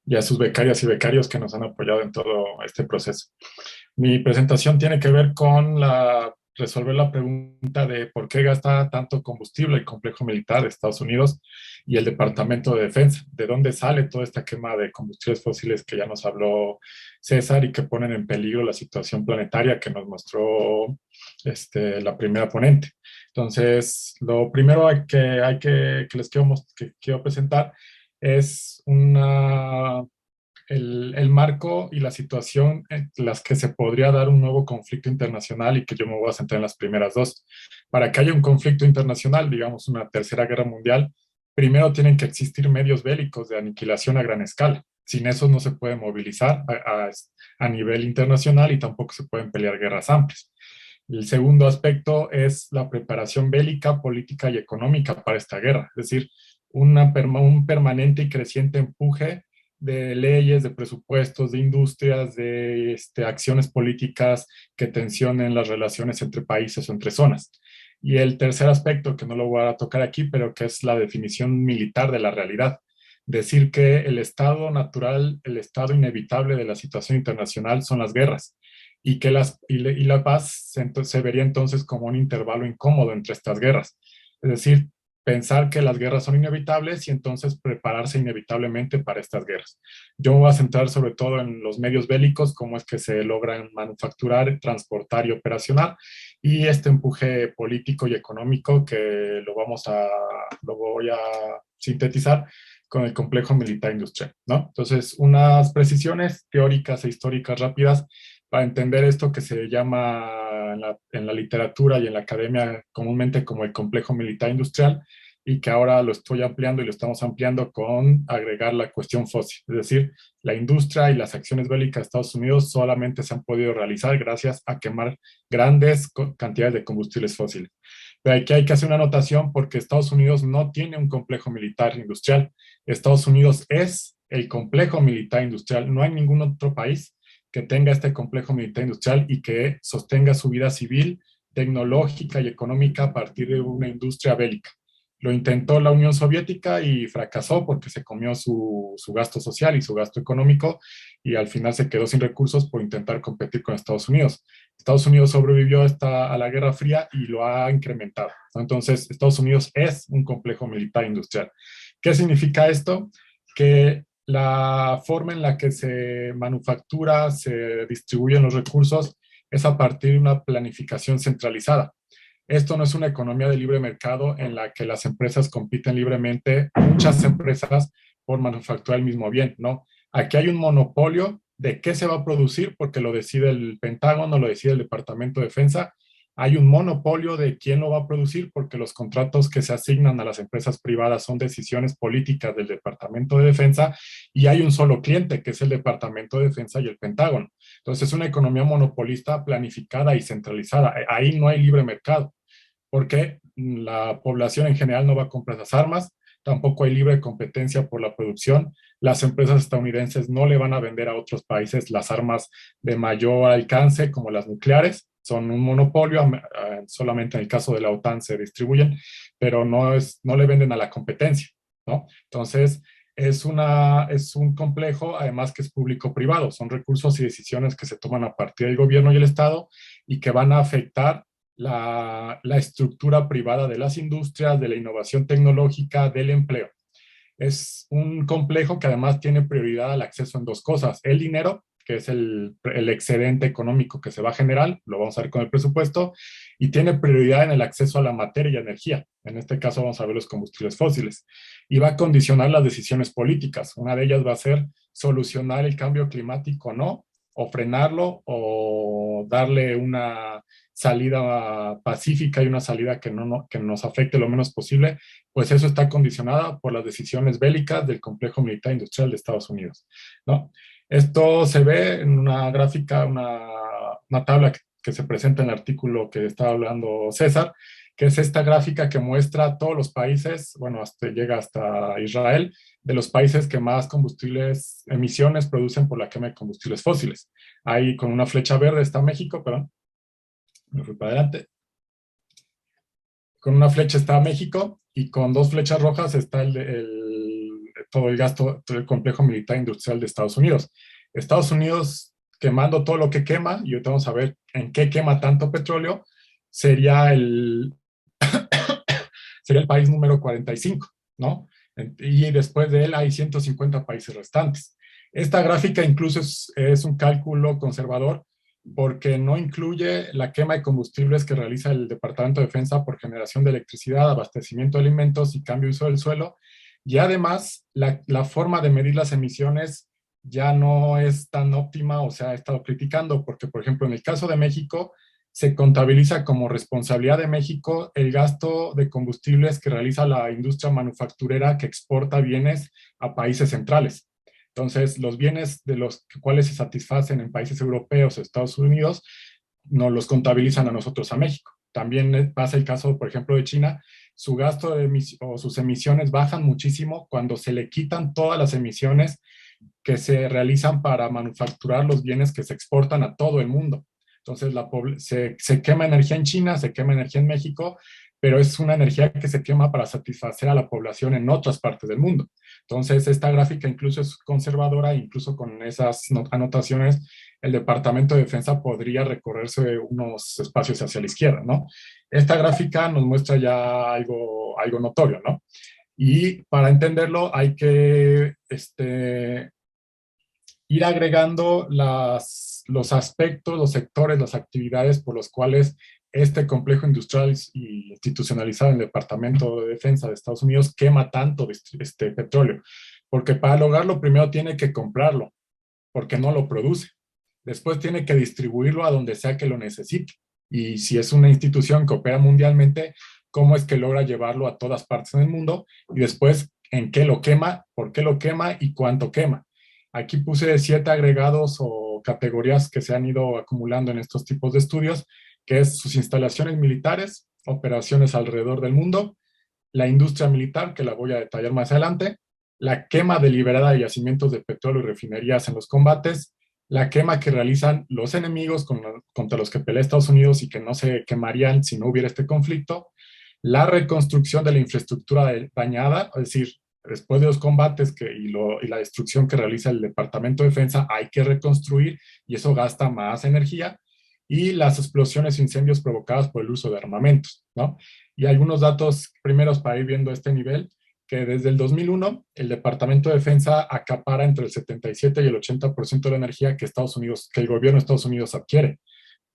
y a sus becarias y becarios que nos han apoyado en todo este proceso. Mi presentación tiene que ver con resolver la pregunta de por qué gasta tanto combustible el complejo militar de Estados Unidos y el Departamento de Defensa. ¿De dónde sale toda esta quema de combustibles fósiles que ya nos habló César y que ponen en peligro la situación planetaria que nos mostró la primera ponente? Entonces, lo primero que les quiero presentar es el marco y la situación en las que se podría dar un nuevo conflicto internacional, y que yo me voy a centrar en las primeras dos. Para que haya un conflicto internacional, digamos una tercera guerra mundial, primero tienen que existir medios bélicos de aniquilación a gran escala. Sin eso no se puede movilizar a nivel internacional y tampoco se pueden pelear guerras amplias. El segundo aspecto es la preparación bélica, política y económica para esta guerra, es decir, un permanente y creciente empuje de leyes, de presupuestos, de industrias, de acciones políticas que tensionen las relaciones entre países o entre zonas. Y el tercer aspecto, que no lo voy a tocar aquí, pero que es la definición militar de la realidad. Decir que el estado natural, el estado inevitable de la situación internacional son las guerras, y que la paz se vería entonces como un intervalo incómodo entre estas guerras. Es decir, pensar que las guerras son inevitables y entonces prepararse inevitablemente para estas guerras. Yo me voy a centrar sobre todo en los medios bélicos, cómo es que se logran manufacturar, transportar y operacionar, y este empuje político y económico que lo voy a sintetizar con el complejo militar industrial, ¿no? Entonces, unas precisiones teóricas e históricas rápidas para entender esto que se llama en la literatura y en la academia comúnmente como el complejo militar industrial, y que ahora lo estoy ampliando y lo estamos ampliando con agregar la cuestión fósil. Es decir, la industria y las acciones bélicas de Estados Unidos solamente se han podido realizar gracias a quemar grandes cantidades de combustibles fósiles. Pero aquí hay que hacer una anotación porque Estados Unidos no tiene un complejo militar industrial. Estados Unidos es el complejo militar industrial. No hay ningún otro país que tenga este complejo militar industrial y que sostenga su vida civil, tecnológica y económica a partir de una industria bélica. Lo intentó la Unión Soviética y fracasó porque se comió su gasto social y su gasto económico, y al final se quedó sin recursos por intentar competir con Estados Unidos. Estados Unidos sobrevivió a la Guerra Fría y lo ha incrementado, ¿no? Entonces, Estados Unidos es un complejo militar industrial. ¿Qué significa esto? Que la forma en la que se manufactura, se distribuyen los recursos, es a partir de una planificación centralizada. Esto no es una economía de libre mercado en la que las empresas compiten libremente, muchas empresas, por manufacturar el mismo bien, ¿no? Aquí hay un monopolio de qué se va a producir porque lo decide el Pentágono, lo decide el Departamento de Defensa. Hay un monopolio de quién lo va a producir porque los contratos que se asignan a las empresas privadas son decisiones políticas del Departamento de Defensa, y hay un solo cliente que es el Departamento de Defensa y el Pentágono. Entonces es una economía monopolista planificada y centralizada. Ahí no hay libre mercado porque la población en general no va a comprar esas armas, tampoco hay libre competencia por la producción. Las empresas estadounidenses no le van a vender a otros países las armas de mayor alcance como las nucleares. Son un monopolio, solamente en el caso de la OTAN se distribuyen, pero no le venden a la competencia, ¿no? Entonces, es un complejo, además que es público-privado, son recursos y decisiones que se toman a partir del gobierno y el Estado y que van a afectar la estructura privada de las industrias, de la innovación tecnológica, del empleo. Es un complejo que además tiene prioridad al acceso en dos cosas: el dinero, que es el excedente económico que se va a generar, lo vamos a ver con el presupuesto, y tiene prioridad en el acceso a la materia y energía. En este caso vamos a ver los combustibles fósiles. Y va a condicionar las decisiones políticas. Una de ellas va a ser solucionar el cambio climático o no, o frenarlo, o darle una salida pacífica y una salida que nos afecte lo menos posible. Pues eso está condicionada por las decisiones bélicas del complejo militar industrial de Estados Unidos, ¿no? Esto se ve en una gráfica, una tabla que se presenta en el artículo que estaba hablando César, que es esta gráfica que muestra todos los países, bueno, llega hasta Israel, de los países que más emisiones producen por la quema de combustibles fósiles. Ahí con una flecha verde está México, perdón, me fui para adelante. Con una flecha está México y con dos flechas rojas está todo el gasto, todo el complejo militar industrial de Estados Unidos. Estados Unidos quemando todo lo que quema, y ahorita vamos a ver en qué quema tanto petróleo, sería el país número 45, ¿no? Y después de él hay 150 países restantes. Esta gráfica incluso es un cálculo conservador porque no incluye la quema de combustibles que realiza el Departamento de Defensa por generación de electricidad, abastecimiento de alimentos y cambio de uso del suelo. Y además, la forma de medir las emisiones ya no es tan óptima, o sea, ha estado criticando, porque, por ejemplo, en el caso de México, se contabiliza como responsabilidad de México el gasto de combustibles que realiza la industria manufacturera que exporta bienes a países centrales. Entonces, los bienes de los cuales se satisfacen en países europeos o Estados Unidos, nos los contabilizan a nosotros, a México. También pasa el caso, por ejemplo, de China. Su gasto o sus emisiones bajan muchísimo cuando se le quitan todas las emisiones que se realizan para manufacturar los bienes que se exportan a todo el mundo. Entonces, se quema energía en China, se quema energía en México, pero es una energía que se quema para satisfacer a la población en otras partes del mundo. Entonces, esta gráfica incluso es conservadora, incluso con esas anotaciones, el Departamento de Defensa podría recorrerse unos espacios hacia la izquierda, ¿no? Esta gráfica nos muestra ya algo notorio, ¿no? Y para entenderlo hay que ir agregando los aspectos, los sectores, las actividades por los cuales este complejo industrial y institucionalizado en el Departamento de Defensa de Estados Unidos quema tanto petróleo. Porque para lograrlo primero tiene que comprarlo, porque no lo produce. Después tiene que distribuirlo a donde sea que lo necesite. Y si es una institución que opera mundialmente, ¿cómo es que logra llevarlo a todas partes del mundo? Y después, ¿en qué lo quema? ¿Por qué lo quema? ¿Y cuánto quema? Aquí puse 7 agregados o categorías que se han ido acumulando en estos tipos de estudios, que es sus instalaciones militares, operaciones alrededor del mundo, la industria militar, que la voy a detallar más adelante, la quema deliberada de yacimientos de petróleo y refinerías en los combates, la quema que realizan los enemigos contra los que pelea Estados Unidos y que no se quemarían si no hubiera este conflicto, la reconstrucción de la infraestructura dañada, es decir, después de los combates y la destrucción que realiza el Departamento de Defensa, hay que reconstruir y eso gasta más energía, y las explosiones e incendios provocadas por el uso de armamentos, ¿no? Y algunos datos primeros para ir viendo este nivel, que desde el 2001 el Departamento de Defensa acapara entre el 77 y el 80% de la energía que el gobierno de Estados Unidos adquiere.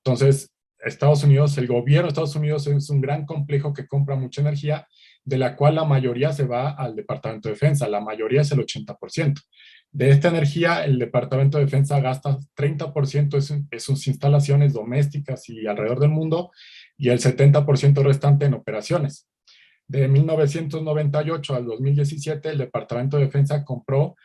Entonces, el gobierno de Estados Unidos es un gran complejo que compra mucha energía, de la cual la mayoría se va al Departamento de Defensa, la mayoría es el 80%. De esta energía, el Departamento de Defensa gasta 30% en sus instalaciones domésticas y alrededor del mundo, y el 70% restante en operaciones. De 1998 al 2017, el Departamento de Defensa compró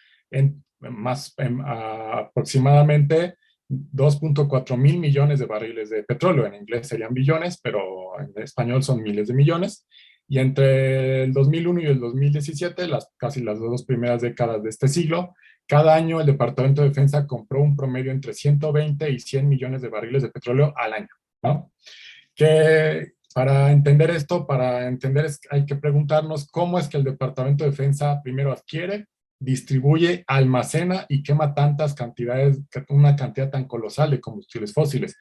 aproximadamente 2.4 mil millones de barriles de petróleo. En inglés serían billones, pero en español son miles de millones. Y entre el 2001 y el 2017, casi las 2 primeras décadas de este siglo, cada año el Departamento de Defensa compró un promedio entre 120 y 100 millones de barriles de petróleo al año, ¿no? Que para entender esto, hay que preguntarnos cómo es que el Departamento de Defensa primero adquiere, distribuye, almacena y quema una cantidad tan colosal de combustibles fósiles.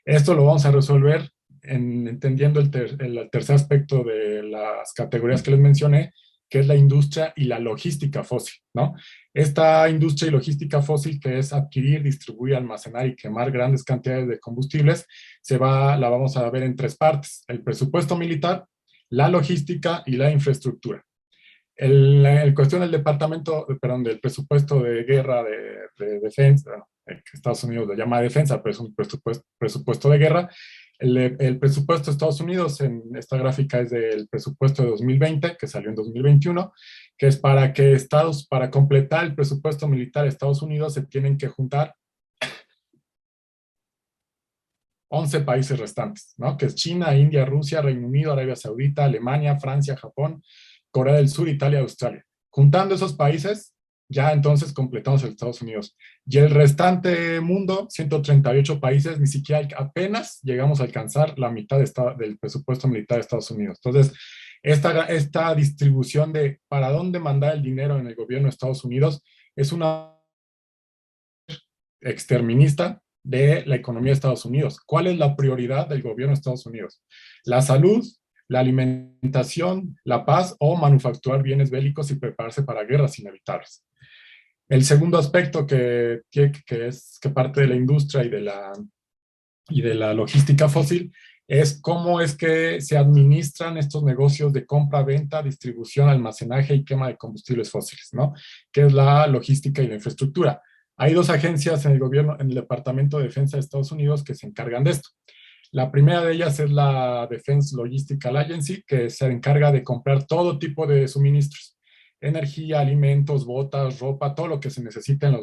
Esto lo vamos a resolver entendiendo el tercer aspecto de las categorías que les mencioné, que es la industria y la logística fósil, ¿no? Esta industria y logística fósil, que es adquirir, distribuir, almacenar y quemar grandes cantidades de combustibles, la vamos a ver en 3 partes: el presupuesto militar, la logística y la infraestructura. El cuestión del presupuesto de guerra, de defensa, bueno, Estados Unidos lo llama defensa, pero es un presupuesto de guerra. El presupuesto de Estados Unidos en esta gráfica es del presupuesto de 2020, que salió en 2021, que es para completar el presupuesto militar de Estados Unidos se tienen que juntar 11 países restantes, ¿no? Que es China, India, Rusia, Reino Unido, Arabia Saudita, Alemania, Francia, Japón, Corea del Sur, Italia, Australia. Juntando esos países, ya entonces completamos el Estados Unidos. Y el restante mundo, 138 países, ni siquiera apenas llegamos a alcanzar la mitad del presupuesto militar de Estados Unidos. Entonces, esta distribución de para dónde mandar el dinero en el gobierno de Estados Unidos es una exterminista de la economía de Estados Unidos. ¿Cuál es la prioridad del gobierno de Estados Unidos? La salud, la alimentación, la paz o manufacturar bienes bélicos y prepararse para guerras inevitables. El segundo aspecto que parte de la industria y de la logística fósil es cómo es que se administran estos negocios de compra, venta, distribución, almacenaje y quema de combustibles fósiles, ¿no? Que es la logística y la infraestructura. Hay dos agencias en el gobierno, en el Departamento de Defensa de Estados Unidos que se encargan de esto. La primera de ellas es la Defense Logistical Agency, que se encarga de comprar todo tipo de suministros. Energía, alimentos, botas, ropa, todo lo que se necesita en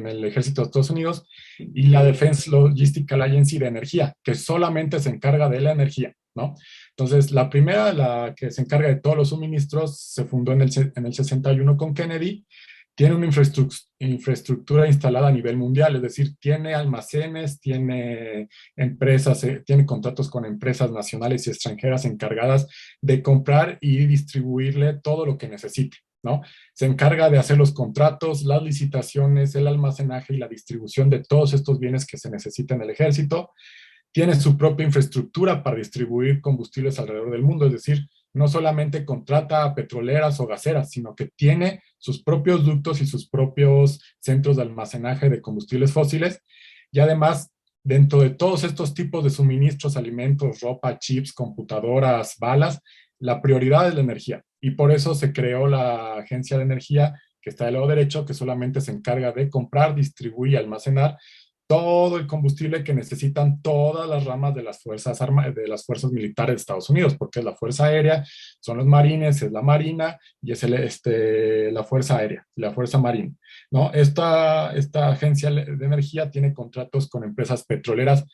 el ejército de Estados Unidos, y la Defense Logistical Agency de energía, que solamente se encarga de la energía, ¿no? Entonces, la primera, la que se encarga de todos los suministros, se fundó en el 61 con Kennedy, tiene una infraestructura instalada a nivel mundial, es decir, tiene almacenes, tiene empresas, tiene contratos con empresas nacionales y extranjeras encargadas de comprar y distribuirle todo lo que necesite, ¿no? Se encarga de hacer los contratos, las licitaciones, el almacenaje y la distribución de todos estos bienes que se necesitan en el ejército. Tiene su propia infraestructura para distribuir combustibles alrededor del mundo, es decir, no solamente contrata a petroleras o gaseras, sino que tiene sus propios ductos y sus propios centros de almacenaje de combustibles fósiles. Y además, dentro de todos estos tipos de suministros, alimentos, ropa, chips, computadoras, balas, la prioridad es la energía. Y por eso se creó la Agencia de Energía, que está del lado derecho, que solamente se encarga de comprar, distribuir y almacenar todo el combustible que necesitan todas las ramas de las fuerzas fuerzas militares de Estados Unidos, porque es la Fuerza Aérea, son los marines, es la Marina y es la Fuerza Aérea, la Fuerza Marina, ¿no? Esta agencia de energía tiene contratos con empresas petroleras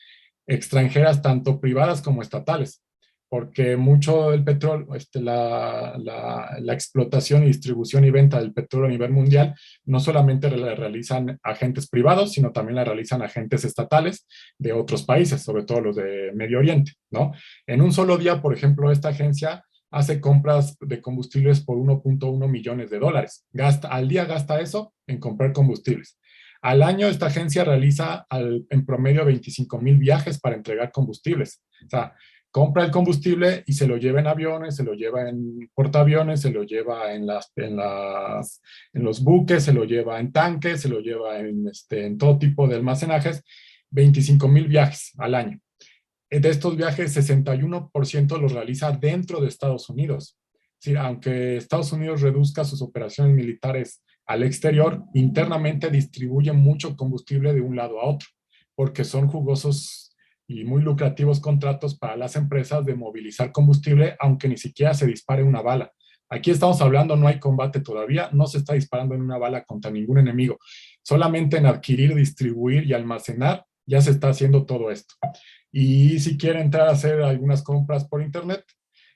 extranjeras, tanto privadas como estatales, porque mucho del petróleo, la explotación y distribución y venta del petróleo a nivel mundial, no solamente la realizan agentes privados, sino también la realizan agentes estatales de otros países, sobre todo los de Medio Oriente, ¿no? En un solo día, por ejemplo, esta agencia hace compras de combustibles por 1.1 millones de dólares. Al día gasta eso en comprar combustibles. Al año, esta agencia realiza en promedio 25,000 viajes para entregar combustibles. O sea, compra el combustible y se lo lleva en aviones, se lo lleva en portaaviones, se lo lleva en los buques, se lo lleva en tanques, se lo lleva en todo tipo de almacenajes, 25,000 viajes al año. De estos viajes, 61% los realiza dentro de Estados Unidos. Es decir, aunque Estados Unidos reduzca sus operaciones militares al exterior, internamente distribuye mucho combustible de un lado a otro, porque son jugosos y muy lucrativos contratos para las empresas de movilizar combustible, aunque ni siquiera se dispare una bala. Aquí estamos hablando, no hay combate todavía, no se está disparando en una bala contra ningún enemigo. Solamente en adquirir, distribuir y almacenar ya se está haciendo todo esto. Y si quiere entrar a hacer algunas compras por internet,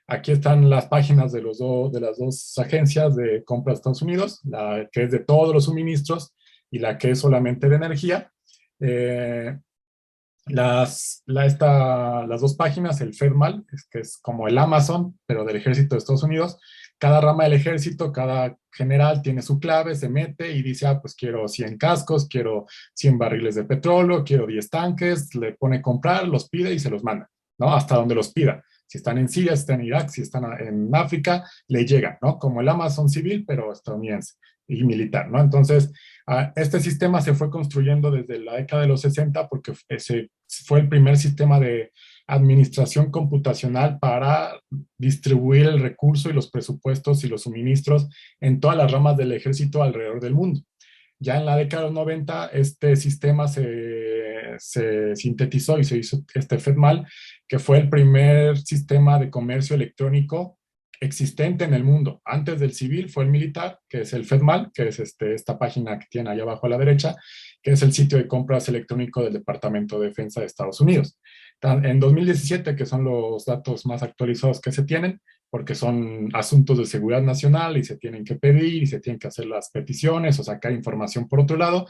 aquí están las páginas de las dos agencias de compras de Estados Unidos, la que es de todos los suministros y la que es solamente de energía. Las dos páginas, el FedMal, que es como el Amazon, pero del ejército de Estados Unidos. Cada rama del ejército, cada general tiene su clave, se mete y dice, pues quiero 100 cascos, quiero 100 barriles de petróleo, quiero 10 tanques, le pone comprar, los pide y se los manda, ¿no? Hasta donde los pida. Si están en Siria, si están en Irak, si están en África, le llegan, ¿no? Como el Amazon civil, pero estadounidense y militar, ¿no? Entonces, este sistema se fue construyendo desde la década de los 60 porque ese fue el primer sistema de administración computacional para distribuir el recurso y los presupuestos y los suministros en todas las ramas del ejército alrededor del mundo. Ya en la década de los 90, este sistema se sintetizó y se hizo FedMal, que fue el primer sistema de comercio electrónico existente en el mundo. Antes del civil fue el militar, que es el FedMal, que es esta página que tiene allá abajo a la derecha, que es el sitio de compras electrónico del Departamento de Defensa de Estados Unidos. En 2017, que son los datos más actualizados que se tienen, porque son asuntos de seguridad nacional y se tienen que pedir y se tienen que hacer las peticiones o sacar información por otro lado.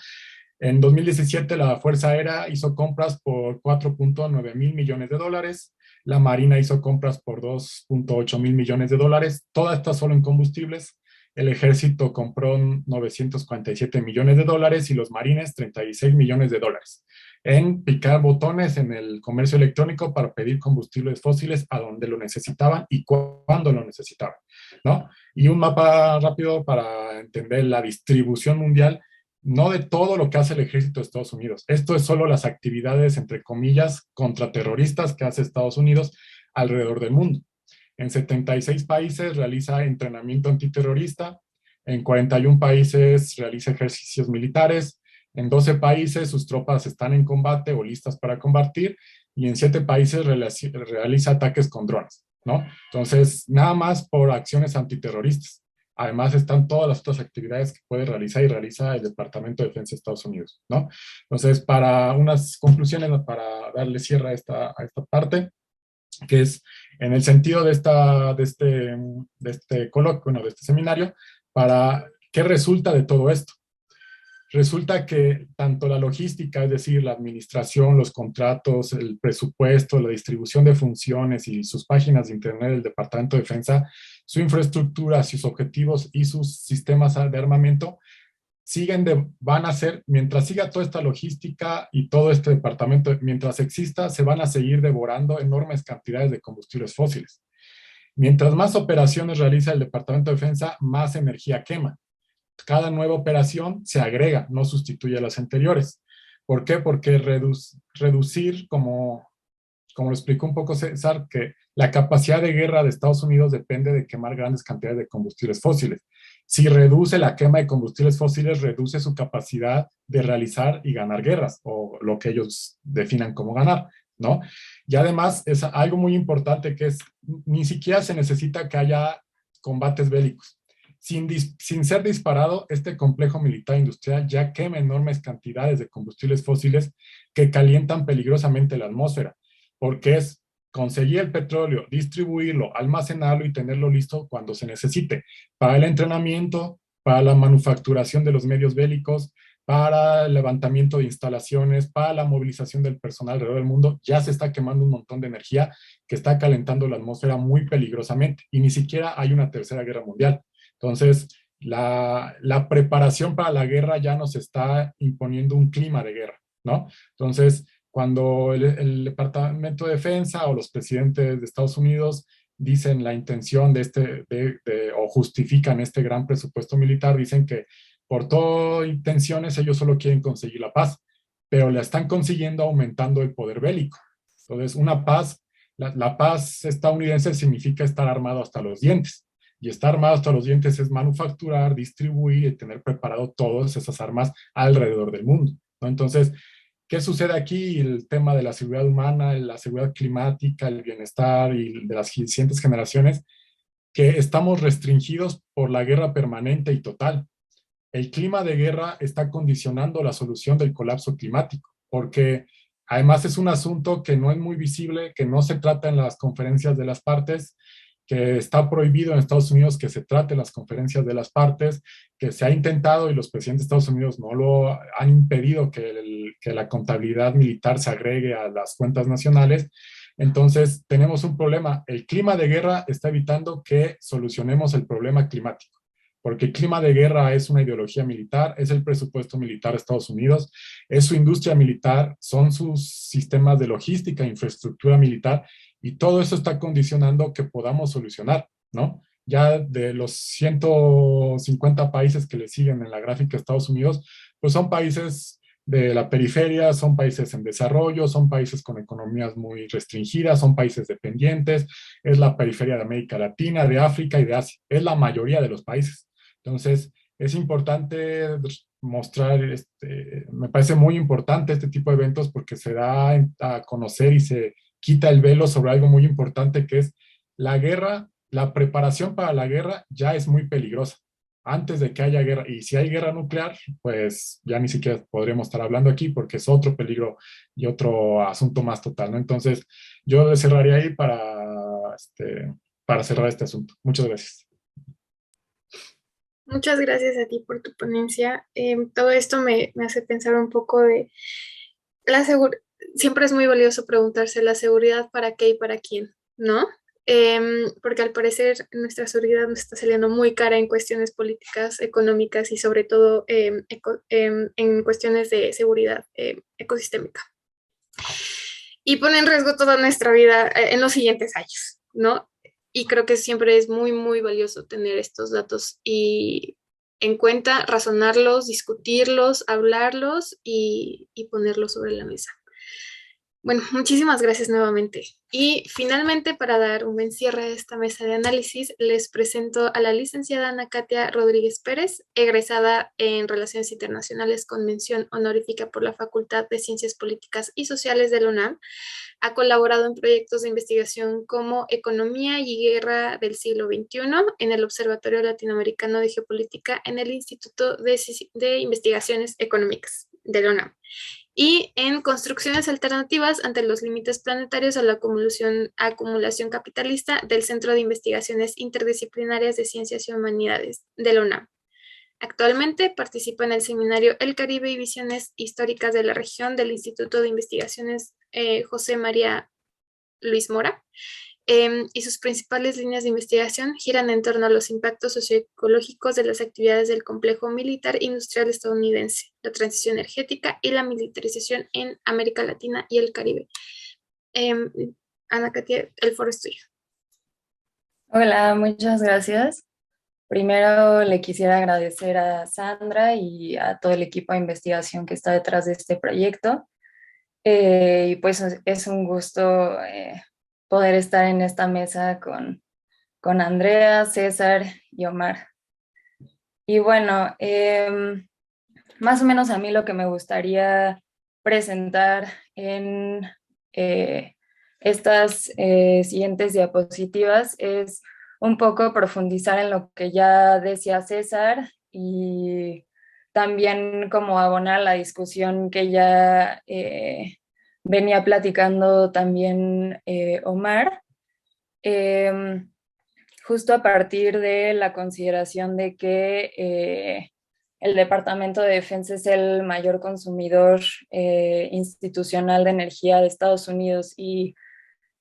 En 2017 la Fuerza Aérea hizo compras por 4.9 mil millones de dólares, la Marina hizo compras por 2.8 mil millones de dólares, todas estas solo en combustibles. El Ejército compró 947 millones de dólares y los Marines 36 millones de dólares en picar botones en el comercio electrónico para pedir combustibles fósiles a donde lo necesitaban y cuándo lo necesitaban, ¿no? Y un mapa rápido para entender la distribución mundial, no de todo lo que hace el Ejército de Estados Unidos. Esto es solo las actividades, entre comillas, contraterroristas que hace Estados Unidos alrededor del mundo. En 76 países realiza entrenamiento antiterrorista, en 41 países realiza ejercicios militares, en 12 países sus tropas están en combate o listas para combatir, y en 7 países realiza ataques con drones, ¿no? Entonces, nada más por acciones antiterroristas. Además, están todas las otras actividades que puede realizar y realiza el Departamento de Defensa de Estados Unidos, ¿no? Entonces, para unas conclusiones, para darle cierre a esta parte, que es en el sentido de este coloquio, bueno, de este seminario, para qué resulta de todo esto. Resulta que tanto la logística, es decir, la administración, los contratos, el presupuesto, la distribución de funciones y sus páginas de internet del Departamento de Defensa, su infraestructura, sus objetivos y sus sistemas de armamento van a ser, mientras siga toda esta logística y todo este departamento, mientras exista, se van a seguir devorando enormes cantidades de combustibles fósiles. Mientras más operaciones realiza el Departamento de Defensa, más energía quema. Cada nueva operación se agrega, no sustituye a las anteriores. ¿Por qué? Porque reducir, como lo explicó un poco César, que la capacidad de guerra de Estados Unidos depende de quemar grandes cantidades de combustibles fósiles. Si reduce la quema de combustibles fósiles, reduce su capacidad de realizar y ganar guerras, o lo que ellos definan como ganar, ¿no? Y además es algo muy importante que es, ni siquiera se necesita que haya combates bélicos. Sin ser disparado, este complejo militar industrial ya quema enormes cantidades de combustibles fósiles que calientan peligrosamente la atmósfera, porque es conseguir el petróleo, distribuirlo, almacenarlo y tenerlo listo cuando se necesite, para el entrenamiento, para la manufacturación de los medios bélicos, para el levantamiento de instalaciones, para la movilización del personal alrededor del mundo. Ya se está quemando un montón de energía que está calentando la atmósfera muy peligrosamente, y ni siquiera hay una tercera guerra mundial. Entonces, la preparación para la guerra ya nos está imponiendo un clima de guerra, ¿no? Entonces, cuando el Departamento de Defensa o los presidentes de Estados Unidos dicen la intención o justifican este gran presupuesto militar, dicen que por todas intenciones ellos solo quieren conseguir la paz, pero la están consiguiendo aumentando el poder bélico. Entonces, una paz, la paz estadounidense significa estar armado hasta los dientes. Y estar armado hasta los dientes es manufacturar, distribuir y tener preparado todas esas armas alrededor del mundo, ¿no? Entonces, ¿qué sucede aquí? El tema de la seguridad humana, la seguridad climática, el bienestar y de las siguientes generaciones, que estamos restringidos por la guerra permanente y total. El clima de guerra está condicionando la solución del colapso climático, porque además es un asunto que no es muy visible, que no se trata en las conferencias de las partes, que está prohibido en Estados Unidos que se trate las conferencias de las partes, que se ha intentado y los presidentes de Estados Unidos no lo han impedido que la contabilidad militar se agregue a las cuentas nacionales. Entonces tenemos un problema. El clima de guerra está evitando que solucionemos el problema climático, porque el clima de guerra es una ideología militar, es el presupuesto militar de Estados Unidos, es su industria militar, son sus sistemas de logística, infraestructura militar, y todo eso está condicionando que podamos solucionar, ¿no? Ya de los 150 países que le siguen en la gráfica de Estados Unidos, pues son países de la periferia, son países en desarrollo, son países con economías muy restringidas, son países dependientes, es la periferia de América Latina, de África y de Asia, es la mayoría de los países. Entonces, es importante mostrar, me parece muy importante este tipo de eventos porque se da a conocer y se quita el velo sobre algo muy importante que es la guerra, la preparación para la guerra ya es muy peligrosa. antes de que haya guerra, y si hay guerra nuclear, pues ya ni siquiera podríamos estar hablando aquí porque es otro peligro y otro asunto más total, ¿no? Entonces, yo cerraría ahí para cerrar este asunto. Muchas gracias. Muchas gracias a ti por tu ponencia. Todo esto me hace pensar un poco de la seguridad. Siempre es muy valioso preguntarse la seguridad para qué y para quién, ¿no? Porque al parecer nuestra seguridad nos está saliendo muy cara en cuestiones políticas, económicas y sobre todo en cuestiones de seguridad ecosistémica. Y pone en riesgo toda nuestra vida en los siguientes años, ¿no? Y creo que siempre es muy, muy valioso tener estos datos y en cuenta, razonarlos, discutirlos, hablarlos y ponerlos sobre la mesa. Bueno, muchísimas gracias nuevamente. Y finalmente, para dar un buen cierre a esta mesa de análisis, les presento a la licenciada Ana Katia Rodríguez Pérez, egresada en Relaciones Internacionales con mención honorífica por la Facultad de Ciencias Políticas y Sociales de la UNAM. Ha colaborado en proyectos de investigación como Economía y Guerra del siglo XXI en el Observatorio Latinoamericano de Geopolítica en el Instituto de Investigaciones Económicas de la UNAM y en construcciones alternativas ante los límites planetarios a la acumulación capitalista del Centro de Investigaciones Interdisciplinarias de Ciencias y Humanidades de la UNAM. Actualmente participa en el seminario El Caribe y Visiones Históricas de la Región del Instituto de Investigaciones José María Luis Mora, y sus principales líneas de investigación giran en torno a los impactos socioecológicos de las actividades del complejo militar industrial estadounidense, la transición energética y la militarización en América Latina y el Caribe. Ana Katia, el foro es tuyo. Hola, muchas gracias. Primero le quisiera agradecer a Sandra y a todo el equipo de investigación que está detrás de este proyecto. Y pues es un gusto poder estar en esta mesa con Andrea, César y Omar. Y bueno, más o menos a mí lo que me gustaría presentar en estas siguientes diapositivas es un poco profundizar en lo que ya decía César y también como abonar la discusión que ya venía platicando también Omar, justo a partir de la consideración de que el Departamento de Defensa es el mayor consumidor institucional de energía de Estados Unidos y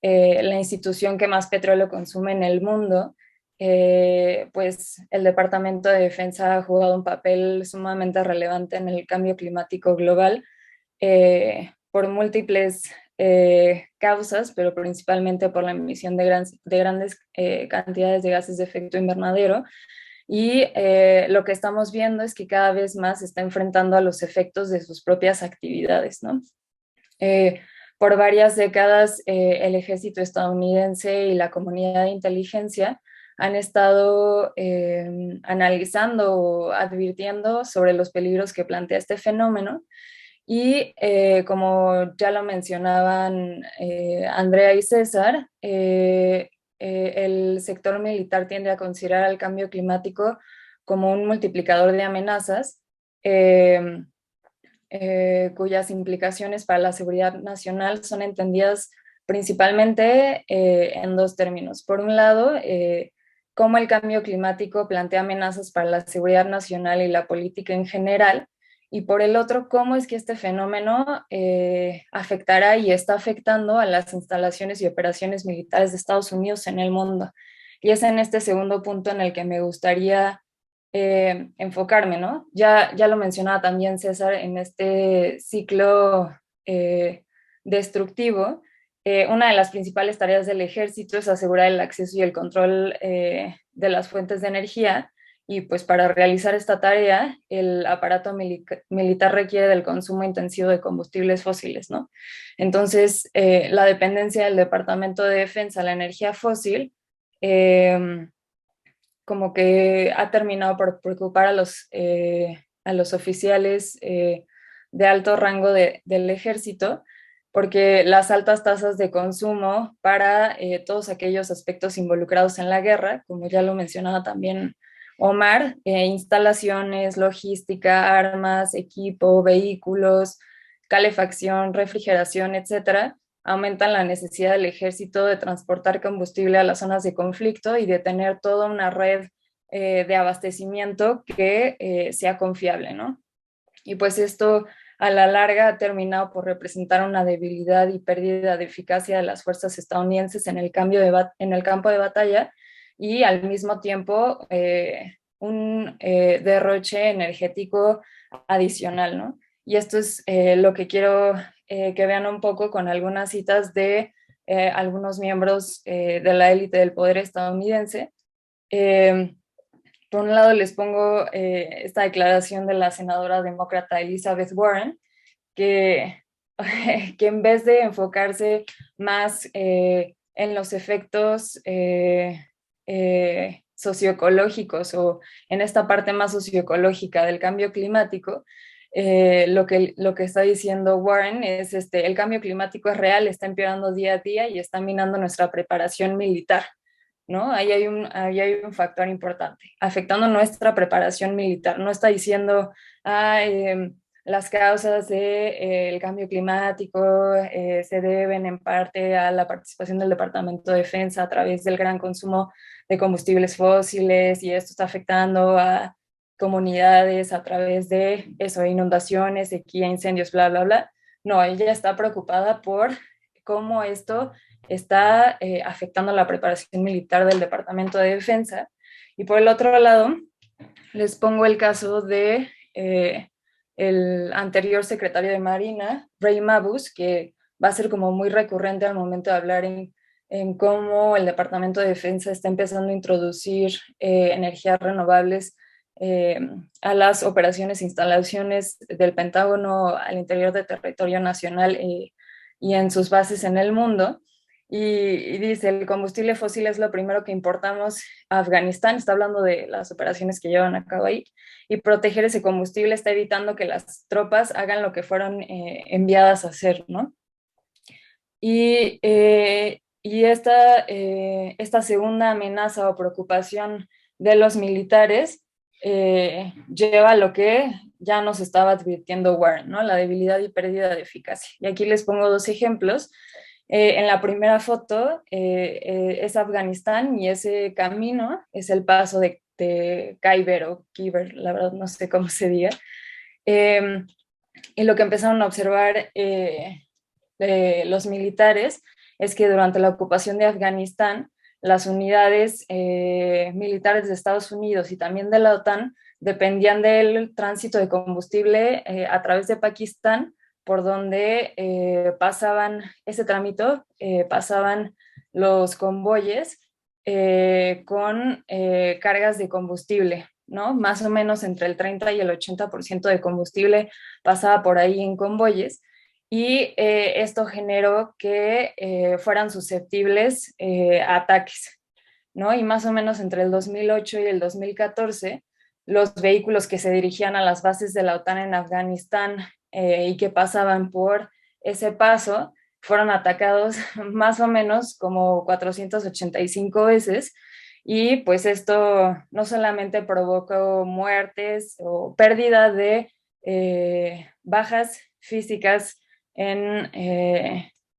la institución que más petróleo consume en el mundo. Pues el Departamento de Defensa ha jugado un papel sumamente relevante en el cambio climático global por múltiples causas, pero principalmente por la emisión de grandes cantidades de gases de efecto invernadero. Y lo que estamos viendo es que cada vez más se está enfrentando a los efectos de sus propias actividades, ¿no? Por varias décadas, el ejército estadounidense y la comunidad de inteligencia han estado analizando o advirtiendo sobre los peligros que plantea este fenómeno. Y como ya lo mencionaban Andrea y César, el sector militar tiende a considerar al cambio climático como un multiplicador de amenazas cuyas implicaciones para la seguridad nacional son entendidas principalmente en dos términos. Por un lado, cómo el cambio climático plantea amenazas para la seguridad nacional y la política en general, y por el otro, cómo es que este fenómeno afectará y está afectando a las instalaciones y operaciones militares de Estados Unidos en el mundo. Y es en este segundo punto en el que me gustaría enfocarme, ¿no? Ya lo mencionaba también César en este ciclo destructivo. Una de las principales tareas del ejército es asegurar el acceso y el control de las fuentes de energía. Y pues para realizar esta tarea, el aparato militar requiere del consumo intensivo de combustibles fósiles, ¿no? Entonces, la dependencia del Departamento de Defensa a la energía fósil como que ha terminado por preocupar a los oficiales de alto rango del ejército, porque las altas tasas de consumo para todos aquellos aspectos involucrados en la guerra, como ya lo mencionaba también Omar, instalaciones, logística, armas, equipo, vehículos, calefacción, refrigeración, etcétera, aumentan la necesidad del ejército de transportar combustible a las zonas de conflicto y de tener toda una red de abastecimiento que sea confiable, ¿no? Y pues esto a la larga ha terminado por representar una debilidad y pérdida de eficacia de las fuerzas estadounidenses en el campo de batalla y al mismo tiempo un derroche energético adicional, ¿no? Y esto es lo que quiero que vean un poco con algunas citas de algunos miembros de la élite del poder estadounidense. Por un lado les pongo esta declaración de la senadora demócrata Elizabeth Warren, que, que en vez de enfocarse más en los efectos socioecológicos o en esta parte más socioecológica del cambio climático, lo que está diciendo Warren es el cambio climático es real, está empeorando día a día y está minando nuestra preparación militar, ¿no? Ahí hay un factor importante, afectando nuestra preparación militar. No está diciendo, las causas del cambio climático se deben en parte a la participación del Departamento de Defensa a través del gran consumo de combustibles fósiles y esto está afectando a comunidades a través de eso, inundaciones, sequía, incendios, bla, bla, bla. No, ella está preocupada por cómo esto está afectando la preparación militar del Departamento de Defensa. Y por el otro lado, les pongo el caso de el anterior secretario de Marina, Ray Mabus, que va a ser como muy recurrente al momento de hablar en cómo el Departamento de Defensa está empezando a introducir energías renovables a las operaciones e instalaciones del Pentágono al interior del territorio nacional y en sus bases en el mundo. Y dice, el combustible fósil es lo primero que importamos a Afganistán, está hablando de las operaciones que llevan a cabo ahí, y proteger ese combustible está evitando que las tropas hagan lo que fueron enviadas a hacer, ¿no? Y esta segunda amenaza o preocupación de los militares lleva a lo que ya nos estaba advirtiendo Warren, ¿no? La debilidad y pérdida de eficacia. Y aquí les pongo dos ejemplos. En la primera foto es Afganistán y ese camino es el paso de Khyber o Khyber, la verdad no sé cómo se diga. Y lo que empezaron a observar los militares es que durante la ocupación de Afganistán, las unidades militares de Estados Unidos y también de la OTAN dependían del tránsito de combustible a través de Pakistán, por donde pasaban ese trámite, pasaban los convoyes con cargas de combustible, ¿no? Más o menos entre el 30 y el 80% de combustible pasaba por ahí en convoyes y esto generó que fueran susceptibles a ataques, ¿no? Y más o menos entre el 2008 y el 2014, los vehículos que se dirigían a las bases de la OTAN en Afganistán y que pasaban por ese paso fueron atacados más o menos como 485 veces y pues esto no solamente provocó muertes o pérdida de bajas físicas en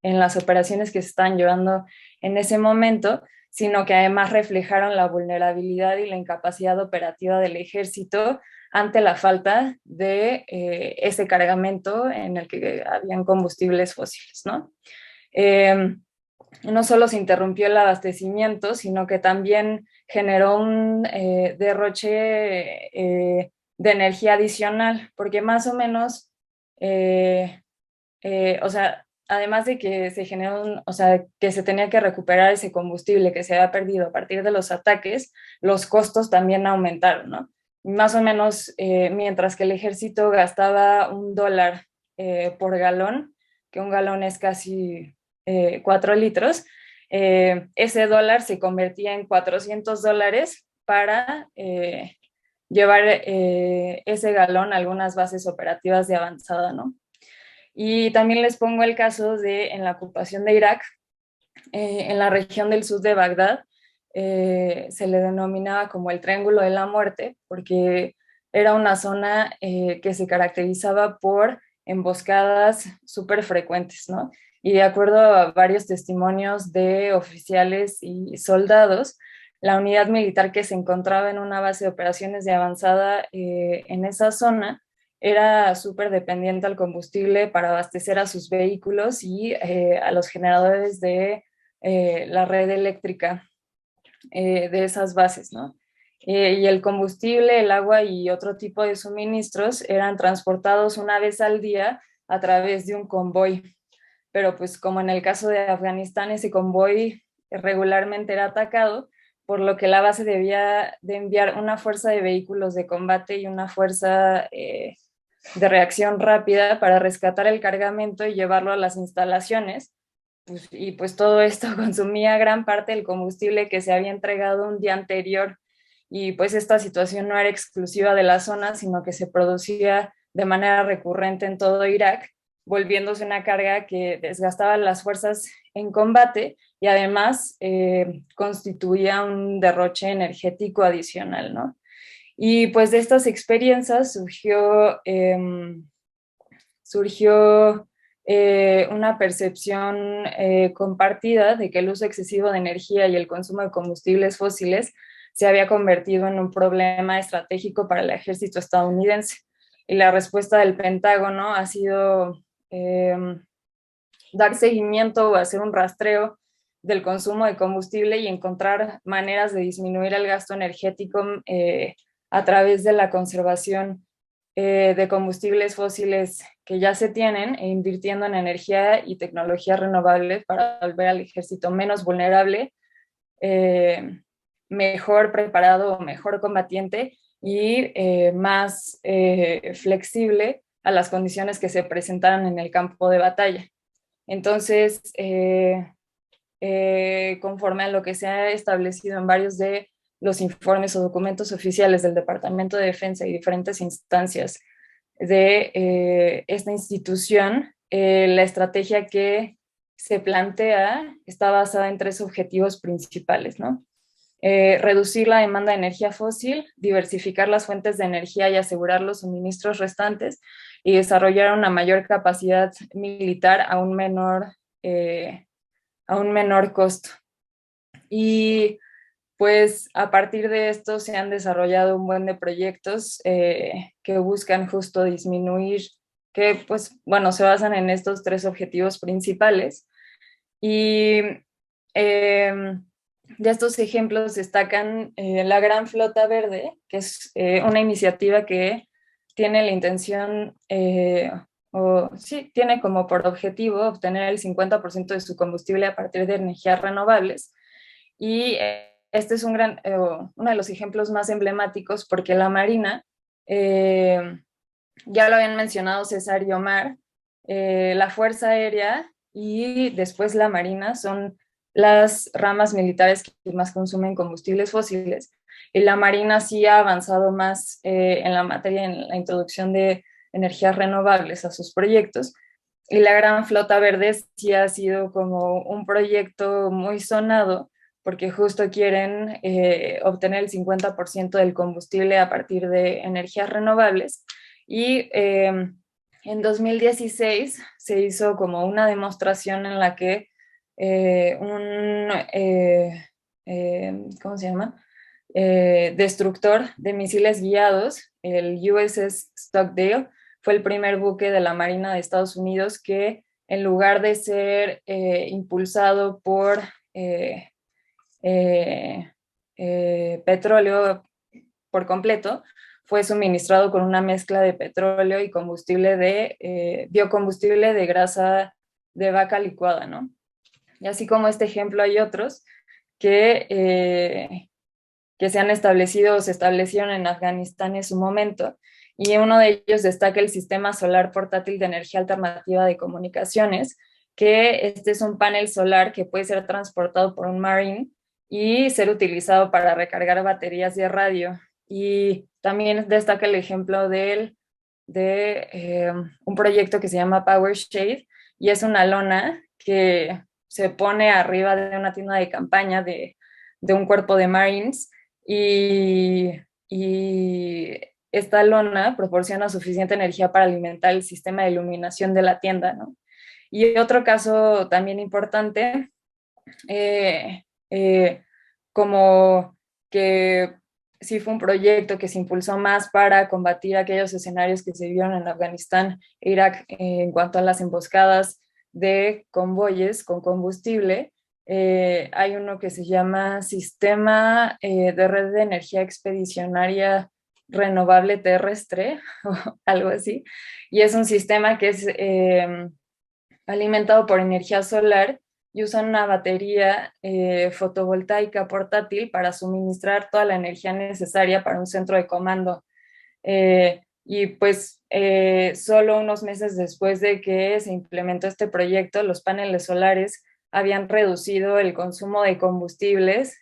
las operaciones que se están llevando en ese momento, sino que además reflejaron la vulnerabilidad y la incapacidad operativa del ejército ante la falta de ese cargamento en el que habían combustibles fósiles, ¿no? No solo se interrumpió el abastecimiento, sino que también generó un derroche de energía adicional, porque más o menos, o sea, además de que se generó, o sea, que se tenía que recuperar ese combustible que se había perdido a partir de los ataques, los costos también aumentaron, ¿no? Más o menos, mientras que el ejército gastaba $1 por galón, que un galón es casi 4 litros, ese dólar se convertía en $400 para llevar ese galón a algunas bases operativas de avanzada, ¿no? Y también les pongo el caso de en la ocupación de Irak, en la región del sur de Bagdad, se le denominaba como el Triángulo de la Muerte, porque era una zona que se caracterizaba por emboscadas súper frecuentes, ¿no? Y de acuerdo a varios testimonios de oficiales y soldados, la unidad militar que se encontraba en una base de operaciones de avanzada en esa zona era súper dependiente al combustible para abastecer a sus vehículos y a los generadores de la red eléctrica de esas bases, ¿no? Y el combustible, el agua y otro tipo de suministros eran transportados una vez al día a través de un convoy. Pero pues como en el caso de Afganistán, ese convoy regularmente era atacado, por lo que la base debía de enviar una fuerza de vehículos de combate y una fuerza de reacción rápida para rescatar el cargamento y llevarlo a las instalaciones. Y pues todo esto consumía gran parte del combustible que se había entregado un día anterior. Y pues esta situación no era exclusiva de la zona, sino que se producía de manera recurrente en todo Irak, volviéndose una carga que desgastaba las fuerzas en combate y además constituía un derroche energético adicional, ¿no? Y pues de estas experiencias surgió una percepción compartida de que el uso excesivo de energía y el consumo de combustibles fósiles se había convertido en un problema estratégico para el ejército estadounidense. Y la respuesta del Pentágono ha sido dar seguimiento o hacer un rastreo del consumo de combustible y encontrar maneras de disminuir el gasto energético a través de la conservación de combustibles fósiles que ya se tienen e invirtiendo en energía y tecnologías renovables para volver al ejército menos vulnerable, mejor preparado, mejor combatiente y más flexible a las condiciones que se presentaran en el campo de batalla. Entonces, conforme a lo que se ha establecido en varios de los informes o documentos oficiales del Departamento de Defensa y diferentes instancias de esta institución, la estrategia que se plantea está basada en 3 objetivos principales, ¿no? Reducir la demanda de energía fósil, diversificar las fuentes de energía y asegurar los suministros restantes y desarrollar una mayor capacidad militar a un menor costo. Y pues a partir de esto se han desarrollado un buen de proyectos que buscan justo disminuir, que pues bueno, se basan en estos 3 objetivos principales. Y de estos ejemplos destacan la Gran Flota Verde, que es una iniciativa que tiene la intención, tiene como por objetivo obtener el 50% de su combustible a partir de energías renovables. Y este es uno de los ejemplos más emblemáticos porque la Marina, ya lo habían mencionado César y Omar, la Fuerza Aérea y después la Marina son las ramas militares que más consumen combustibles fósiles. Y la Marina sí ha avanzado más en la materia, en la introducción de energías renovables a sus proyectos. Y la Gran Flota Verde sí ha sido como un proyecto muy sonado porque justo quieren obtener el 50% del combustible a partir de energías renovables. Y en 2016 se hizo como una demostración en la que ¿cómo se llama? Destructor de misiles guiados, el USS Stockdale, fue el primer buque de la Marina de Estados Unidos que en lugar de ser impulsado por petróleo por completo, fue suministrado con una mezcla de petróleo y combustible biocombustible de grasa de vaca licuada, ¿no? Y así como este ejemplo hay otros que se han establecido o se establecieron en Afganistán en su momento, y uno de ellos destaca el sistema solar portátil de energía alternativa de comunicaciones, que este es un panel solar que puede ser transportado por un Marine y ser utilizado para recargar baterías de radio. Y también destaca el ejemplo de un proyecto que se llama Power Shade, y es una lona que se pone arriba de una tienda de campaña de de un cuerpo de Marines y esta lona proporciona suficiente energía para alimentar el sistema de iluminación de la tienda, ¿no? Y otro caso también importante, como que sí fue un proyecto que se impulsó más para combatir aquellos escenarios que se vieron en Afganistán e Irak en cuanto a las emboscadas de convoyes con combustible. Hay uno que se llama Sistema de Red de Energía Expedicionaria Renovable Terrestre, o algo así, y es un sistema que es alimentado por energía solar y usan una batería fotovoltaica portátil para suministrar toda la energía necesaria para un centro de comando. Y pues solo unos meses después de que se implementó este proyecto, los paneles solares habían reducido el consumo de combustibles,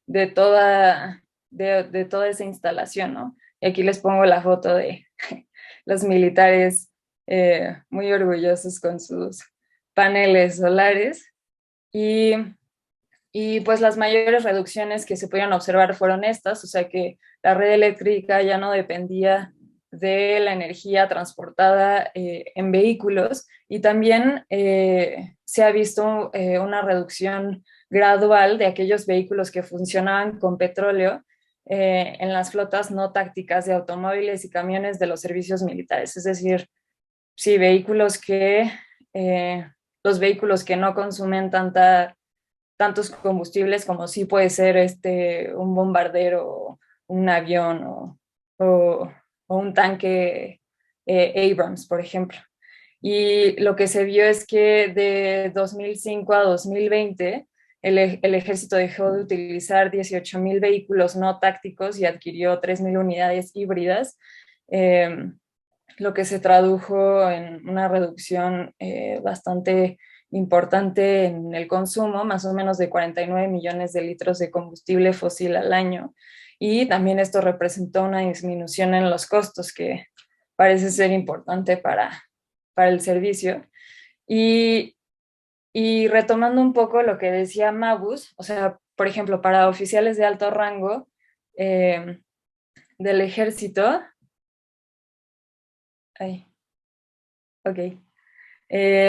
de toda esa instalación, ¿no? Y aquí les pongo la foto de los militares muy orgullosos con sus paneles solares y pues las mayores reducciones que se pudieron observar fueron estas, o sea que la red eléctrica ya no dependía de la energía transportada en vehículos y también se ha visto una reducción gradual de aquellos vehículos que funcionaban con petróleo en las flotas no tácticas de automóviles y camiones de los servicios militares, es decir, sí, los vehículos que no consumen tantos combustibles como sí puede ser un bombardero, un avión o un tanque Abrams, por ejemplo. Y lo que se vio es que de 2005 a 2020 el ejército dejó de utilizar 18,000 vehículos no tácticos y adquirió 3,000 unidades híbridas, lo que se tradujo en una reducción bastante importante en el consumo, más o menos de 49 millones de litros de combustible fósil al año. Y también esto representó una disminución en los costos que parece ser importante para el servicio. Y retomando un poco lo que decía Mabus, o sea, por ejemplo, para oficiales de alto rango del ejército,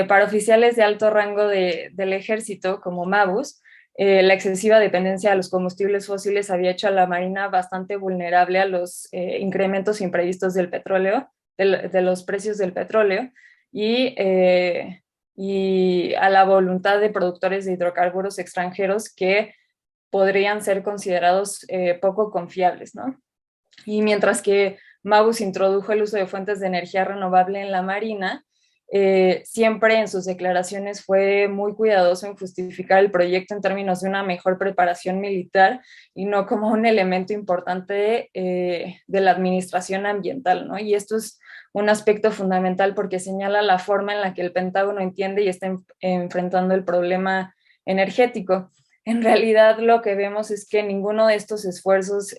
para oficiales de alto rango del ejército, como Mabus, la excesiva dependencia de los combustibles fósiles había hecho a la Marina bastante vulnerable a los incrementos imprevistos del petróleo, de los precios del petróleo, y a la voluntad de productores de hidrocarburos extranjeros que podrían ser considerados poco confiables, ¿no? Y mientras que Mabus introdujo el uso de fuentes de energía renovable en la Marina, siempre en sus declaraciones fue muy cuidadoso en justificar el proyecto en términos de una mejor preparación militar y no como un elemento importante de la administración ambiental, ¿no? Y esto es un aspecto fundamental porque señala la forma en la que el Pentágono entiende y está enfrentando el problema energético. En realidad lo que vemos es que ninguno de estos esfuerzos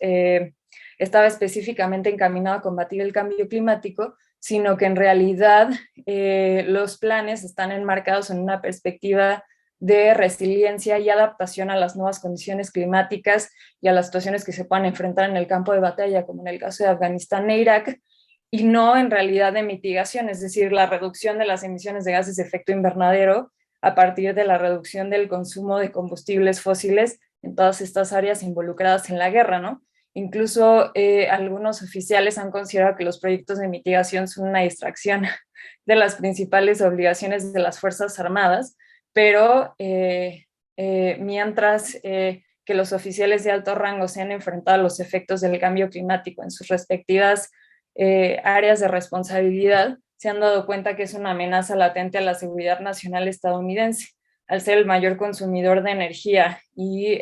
estaba específicamente encaminado a combatir el cambio climático, sino que en realidad los planes están enmarcados en una perspectiva de resiliencia y adaptación a las nuevas condiciones climáticas y a las situaciones que se puedan enfrentar en el campo de batalla, como en el caso de Afganistán e Irak, y no en realidad de mitigación, es decir, la reducción de las emisiones de gases de efecto invernadero a partir de la reducción del consumo de combustibles fósiles en todas estas áreas involucradas en la guerra, ¿no? Incluso algunos oficiales han considerado que los proyectos de mitigación son una distracción de las principales obligaciones de las Fuerzas Armadas, pero mientras que los oficiales de alto rango se han enfrentado a los efectos del cambio climático en sus respectivas áreas de responsabilidad, se han dado cuenta que es una amenaza latente a la seguridad nacional estadounidense, al ser el mayor consumidor de energía y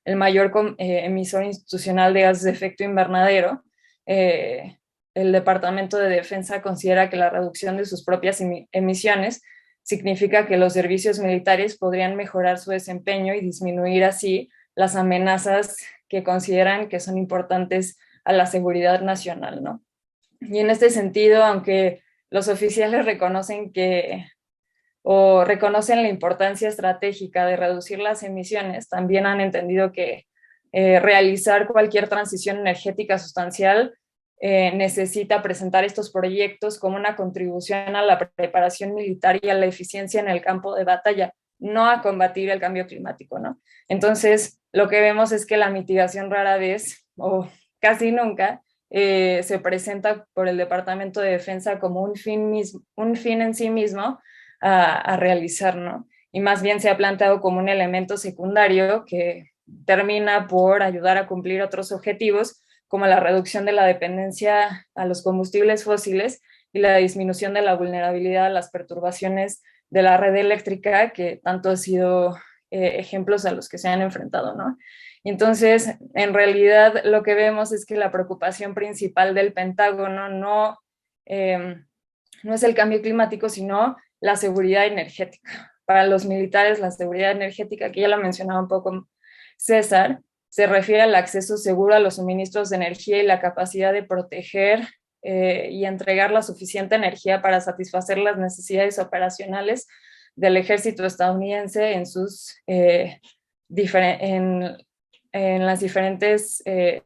el mayor emisor institucional de gases de efecto invernadero. El Departamento de Defensa considera que la reducción de sus propias emisiones significa que los servicios militares podrían mejorar su desempeño y disminuir así las amenazas que consideran que son importantes a la seguridad nacional, ¿no? Y en este sentido, aunque los oficiales reconocen que o reconocen la importancia estratégica de reducir las emisiones, también han entendido que realizar cualquier transición energética sustancial necesita presentar estos proyectos como una contribución a la preparación militar y a la eficiencia en el campo de batalla, no a combatir el cambio climático, ¿no? Entonces, lo que vemos es que la mitigación rara vez, o casi nunca, se presenta por el Departamento de Defensa como un fin en sí mismo a realizar, ¿no? Y más bien se ha planteado como un elemento secundario que termina por ayudar a cumplir otros objetivos, como la reducción de la dependencia a los combustibles fósiles y la disminución de la vulnerabilidad a las perturbaciones de la red eléctrica, que tanto han sido ejemplos a los que se han enfrentado, ¿no? Entonces, en realidad, lo que vemos es que la preocupación principal del Pentágono no es el cambio climático, sino la seguridad energética. Para los militares, la seguridad energética, que ya lo mencionaba un poco César, se refiere al acceso seguro a los suministros de energía y la capacidad de proteger y entregar la suficiente energía para satisfacer las necesidades operacionales del ejército estadounidense en las diferentes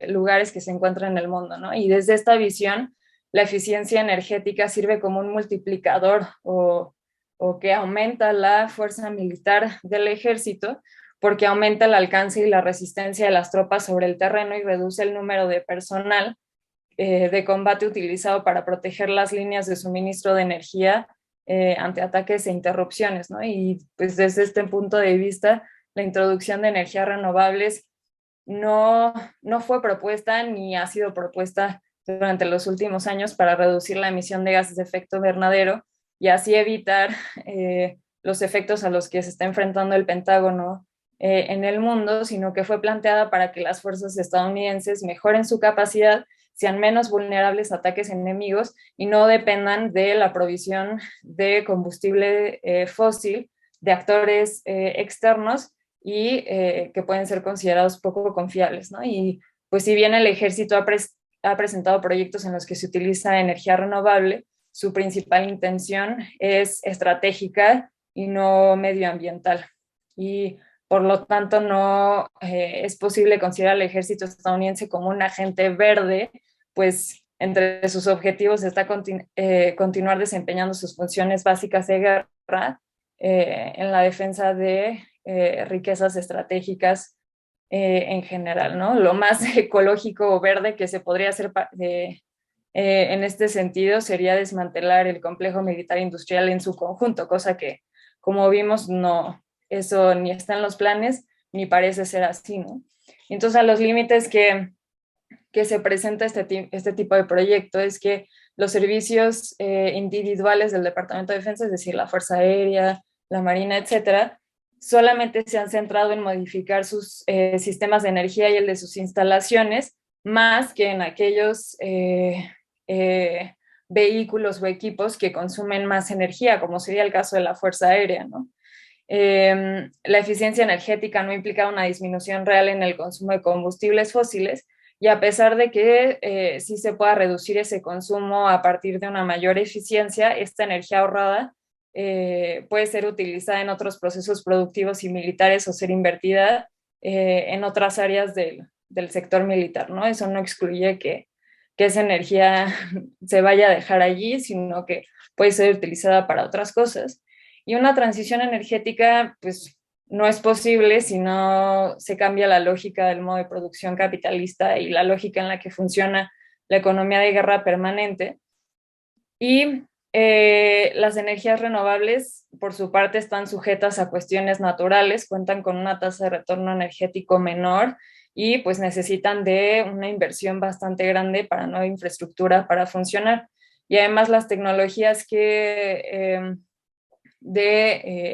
lugares que se encuentran en el mundo, ¿no? Y desde esta visión, la eficiencia energética sirve como un multiplicador o que aumenta la fuerza militar del ejército, porque aumenta el alcance y la resistencia de las tropas sobre el terreno y reduce el número de personal de combate utilizado para proteger las líneas de suministro de energía ante ataques e interrupciones, ¿no? Y pues desde este punto de vista, la introducción de energías renovables no fue propuesta ni ha sido propuesta durante los últimos años para reducir la emisión de gases de efecto invernadero y así evitar los efectos a los que se está enfrentando el Pentágono en el mundo, sino que fue planteada para que las fuerzas estadounidenses mejoren su capacidad, sean menos vulnerables a ataques enemigos y no dependan de la provisión de combustible fósil de actores externos y que pueden ser considerados poco confiables, ¿no? Y pues si bien el ejército ha presentado proyectos en los que se utiliza energía renovable, su principal intención es estratégica y no medioambiental. Y por lo tanto, no es posible considerar al ejército estadounidense como un agente verde, pues entre sus objetivos está continuar desempeñando sus funciones básicas de guerra en la defensa de riquezas estratégicas en general, ¿no? Lo más ecológico o verde que se podría hacer en este sentido sería desmantelar el complejo militar industrial en su conjunto, cosa que, como vimos, eso ni está en los planes, ni parece ser así, ¿no? Entonces, a los límites que se presenta este tipo de proyecto es que los servicios individuales del Departamento de Defensa, es decir, la Fuerza Aérea, la Marina, etcétera, solamente se han centrado en modificar sus sistemas de energía y el de sus instalaciones, más que en aquellos vehículos o equipos que consumen más energía, como sería el caso de la Fuerza Aérea, ¿no? La eficiencia energética no implica una disminución real en el consumo de combustibles fósiles y a pesar de que sí se pueda reducir ese consumo a partir de una mayor eficiencia, esta energía ahorrada puede ser utilizada en otros procesos productivos y militares o ser invertida en otras áreas del sector militar, ¿no? Eso no excluye que esa energía se vaya a dejar allí, sino que puede ser utilizada para otras cosas. Y una transición energética, pues, no es posible si no se cambia la lógica del modo de producción capitalista y la lógica en la que funciona la economía de guerra permanente. Y las energías renovables, por su parte, están sujetas a cuestiones naturales, cuentan con una tasa de retorno energético menor y pues necesitan de una inversión bastante grande para nueva infraestructura para funcionar. Y además las tecnologías de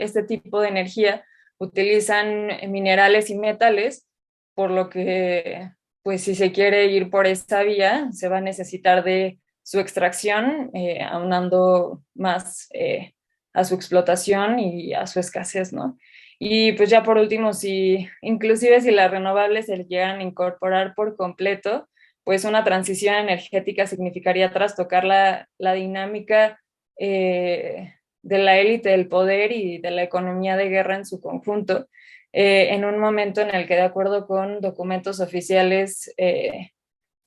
este tipo de energía utilizan minerales y metales, por lo que, pues si se quiere ir por esta vía, se va a necesitar de su extracción, aunando más a su explotación y a su escasez, ¿no? Y pues ya por último, inclusive si las renovables se llegan a incorporar por completo, pues una transición energética significaría trastocar la dinámica la élite del poder y de la economía de guerra en su conjunto, en un momento en el que, de acuerdo con documentos oficiales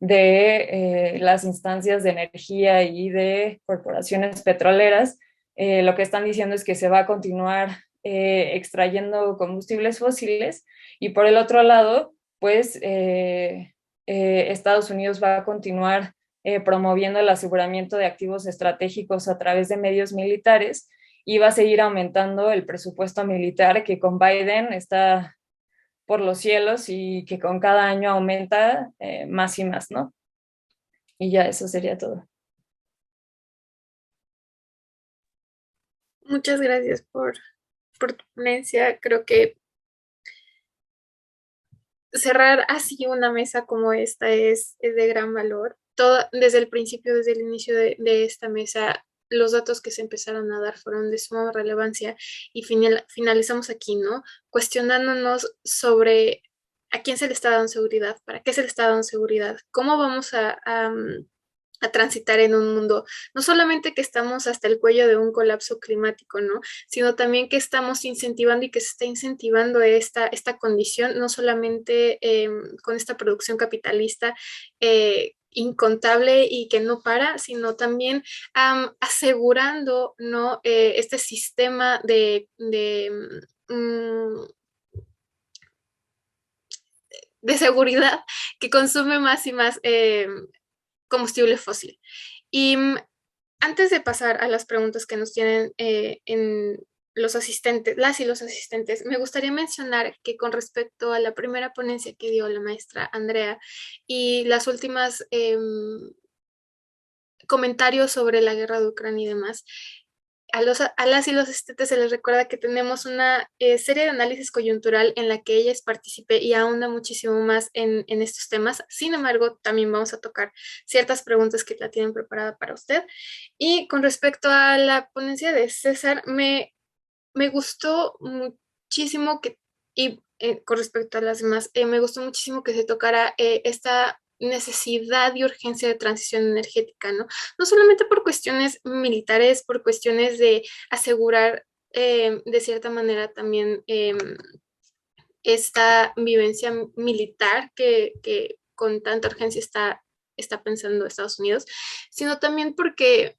de las instancias de energía y de corporaciones petroleras, lo que están diciendo es que se va a continuar extrayendo combustibles fósiles, y por el otro lado, pues Estados Unidos va a continuar promoviendo el aseguramiento de activos estratégicos a través de medios militares, y va a seguir aumentando el presupuesto militar, que con Biden está por los cielos y que con cada año aumenta más y más, ¿no? Y ya, eso sería todo. Muchas gracias por tu ponencia. Creo que cerrar así una mesa como esta es de gran valor. Desde el principio, desde el inicio de esta mesa, los datos que se empezaron a dar fueron de suma relevancia, y finalizamos aquí, ¿no? Cuestionándonos sobre a quién se le está dando seguridad, para qué se le está dando seguridad, cómo vamos a transitar en un mundo, no solamente que estamos hasta el cuello de un colapso climático, ¿no? Sino también que estamos incentivando y que se está incentivando esta condición, no solamente con esta producción capitalista incontable y que no para, sino también asegurando, ¿no? Este sistema de seguridad que consume más y más combustible fósil. Y antes de pasar a las preguntas que nos tienen en los asistentes, las y los asistentes, me gustaría mencionar que con respecto a la primera ponencia que dio la maestra Andrea y las últimas comentarios sobre la guerra de Ucrania y demás, a las y los asistentes se les recuerda que tenemos una serie de análisis coyuntural en la que ellas participe y ahonda muchísimo más en estos temas. Sin embargo, también vamos a tocar ciertas preguntas que la tienen preparada para usted. Y con respecto a la ponencia de César, me gustó muchísimo con respecto a las demás, me gustó muchísimo que se tocara esta necesidad y urgencia de transición energética, ¿no? No solamente por cuestiones militares, por cuestiones de asegurar de cierta manera también esta vivencia militar que con tanta urgencia está pensando Estados Unidos, sino también porque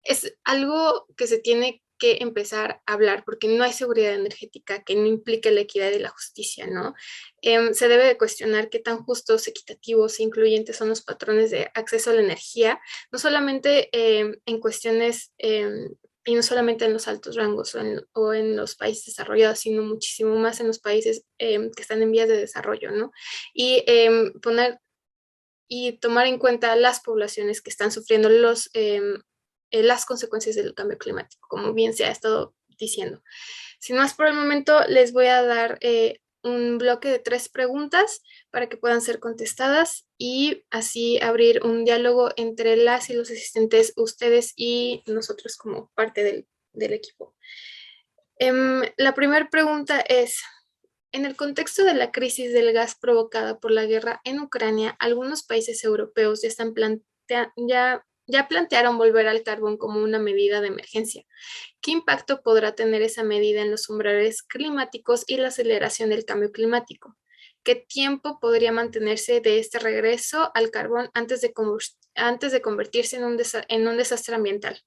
es algo que se tiene que empezar a hablar, porque no hay seguridad energética que no implique la equidad y la justicia, ¿no? Se debe de cuestionar qué tan justos, equitativos e incluyentes son los patrones de acceso a la energía, no solamente en cuestiones y no solamente en los altos rangos o en los países desarrollados, sino muchísimo más en los países que están en vías de desarrollo, ¿no? Y poner y tomar en cuenta las poblaciones que están sufriendo las consecuencias del cambio climático, como bien se ha estado diciendo. Sin más por el momento, les voy a dar un bloque de 3 preguntas para que puedan ser contestadas y así abrir un diálogo entre las y los asistentes, ustedes y nosotros como parte del equipo. La primera pregunta es: en el contexto de la crisis del gas provocada por la guerra en Ucrania, algunos países europeos ya plantearon volver al carbón como una medida de emergencia. ¿Qué impacto podrá tener esa medida en los umbrales climáticos y la aceleración del cambio climático? ¿Qué tiempo podría mantenerse de este regreso al carbón antes de convertirse en un desastre ambiental?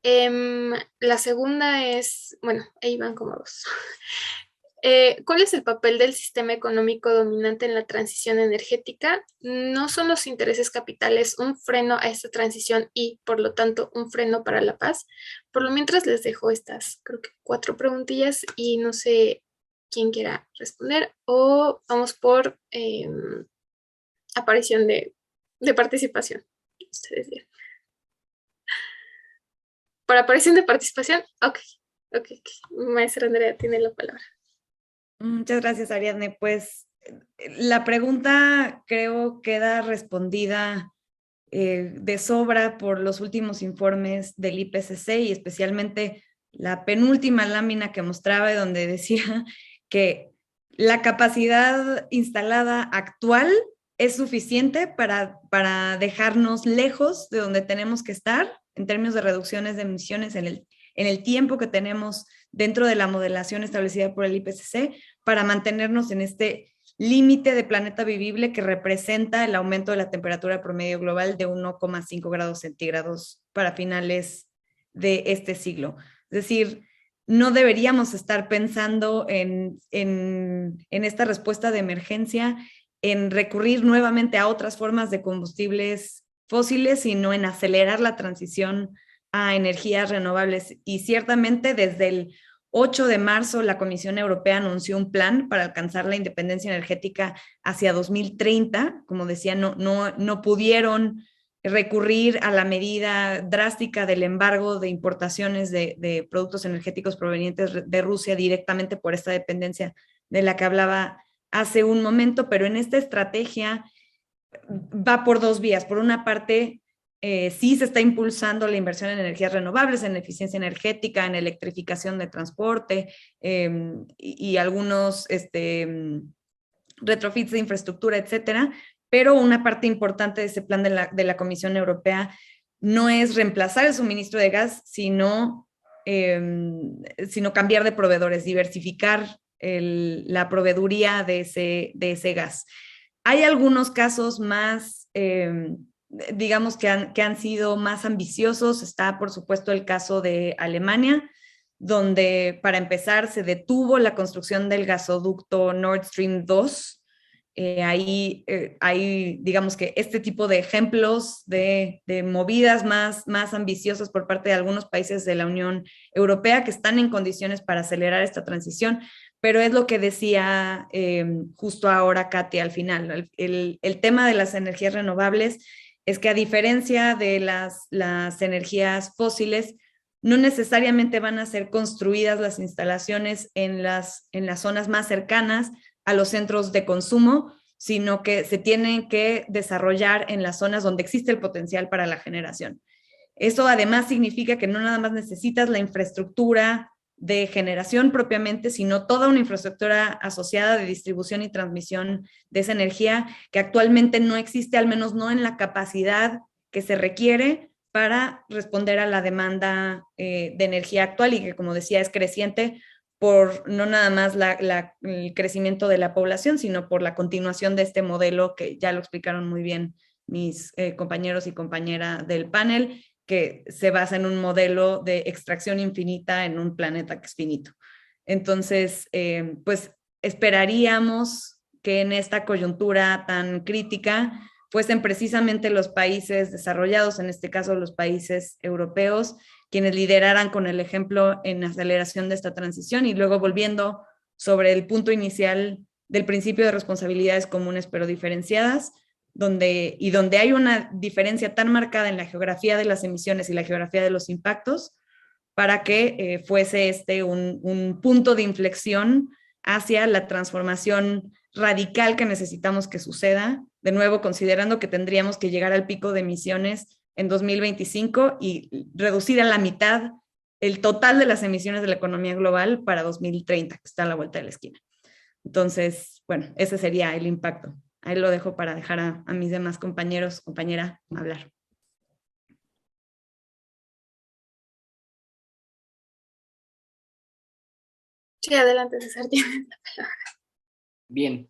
La segunda es, bueno, ahí van como 2. ¿Cuál es el papel del sistema económico dominante en la transición energética? ¿No son los intereses capitales un freno a esta transición y, por lo tanto, un freno para la paz? Por lo mientras les dejo estas, creo que 4 preguntillas y no sé quién quiera responder, o vamos por aparición de participación. Ustedes bien. ¿Por aparición de participación? Ok. Maestra Andrea tiene la palabra. Muchas gracias, Ariadne. Pues la pregunta creo queda respondida de sobra por los últimos informes del IPCC y especialmente la penúltima lámina que mostraba, donde decía que la capacidad instalada actual es suficiente para dejarnos lejos de donde tenemos que estar en términos de reducciones de emisiones en el tiempo que tenemos dentro de la modelación establecida por el IPCC para mantenernos en este límite de planeta vivible que representa el aumento de la temperatura promedio global de 1,5 grados centígrados para finales de este siglo. Es decir, no deberíamos estar pensando en esta respuesta de emergencia, en recurrir nuevamente a otras formas de combustibles fósiles, sino en acelerar la transición a energías renovables. Y ciertamente desde el 8 de marzo la Comisión Europea anunció un plan para alcanzar la independencia energética hacia 2030. Como decía, no pudieron recurrir a la medida drástica del embargo de importaciones de productos energéticos provenientes de Rusia directamente por esta dependencia de la que hablaba hace un momento, pero en esta estrategia va por dos vías. Por una parte, sí se está impulsando la inversión en energías renovables, en eficiencia energética, en electrificación de transporte y algunos retrofits de infraestructura, etcétera, pero una parte importante de ese plan de la Comisión Europea no es reemplazar el suministro de gas, sino cambiar de proveedores, diversificar la proveeduría de ese gas. Hay algunos casos más, digamos, que han sido más ambiciosos. Está, por supuesto, el caso de Alemania, donde, para empezar, se detuvo la construcción del gasoducto Nord Stream 2. Hay, digamos que este tipo de ejemplos de movidas más ambiciosas por parte de algunos países de la Unión Europea que están en condiciones para acelerar esta transición. Pero es lo que decía justo ahora Katia al final. El tema de las energías renovables es que, a diferencia de las energías fósiles, no necesariamente van a ser construidas las instalaciones en las zonas más cercanas a los centros de consumo, sino que se tienen que desarrollar en las zonas donde existe el potencial para la generación. Eso además significa que no nada más necesitas la infraestructura de generación propiamente, sino toda una infraestructura asociada de distribución y transmisión de esa energía que actualmente no existe, al menos no en la capacidad que se requiere para responder a la demanda de energía actual y que, como decía, es creciente por no nada más el crecimiento de la población, sino por la continuación de este modelo que ya lo explicaron muy bien mis compañeros y compañera del panel, que se basa en un modelo de extracción infinita en un planeta que es finito. Entonces, pues esperaríamos que en esta coyuntura tan crítica fuesen precisamente los países desarrollados, en este caso los países europeos, quienes lideraran con el ejemplo en aceleración de esta transición. Y luego, volviendo sobre el punto inicial del principio de responsabilidades comunes pero diferenciadas, donde hay una diferencia tan marcada en la geografía de las emisiones y la geografía de los impactos, para que fuese un punto de inflexión hacia la transformación radical que necesitamos que suceda, de nuevo considerando que tendríamos que llegar al pico de emisiones en 2025 y reducir a la mitad el total de las emisiones de la economía global para 2030, que está a la vuelta de la esquina. Entonces, bueno, ese sería el impacto. Ahí lo dejo para dejar a mis demás compañeros, compañera, hablar. Sí, adelante, César, tienes la palabra. Bien.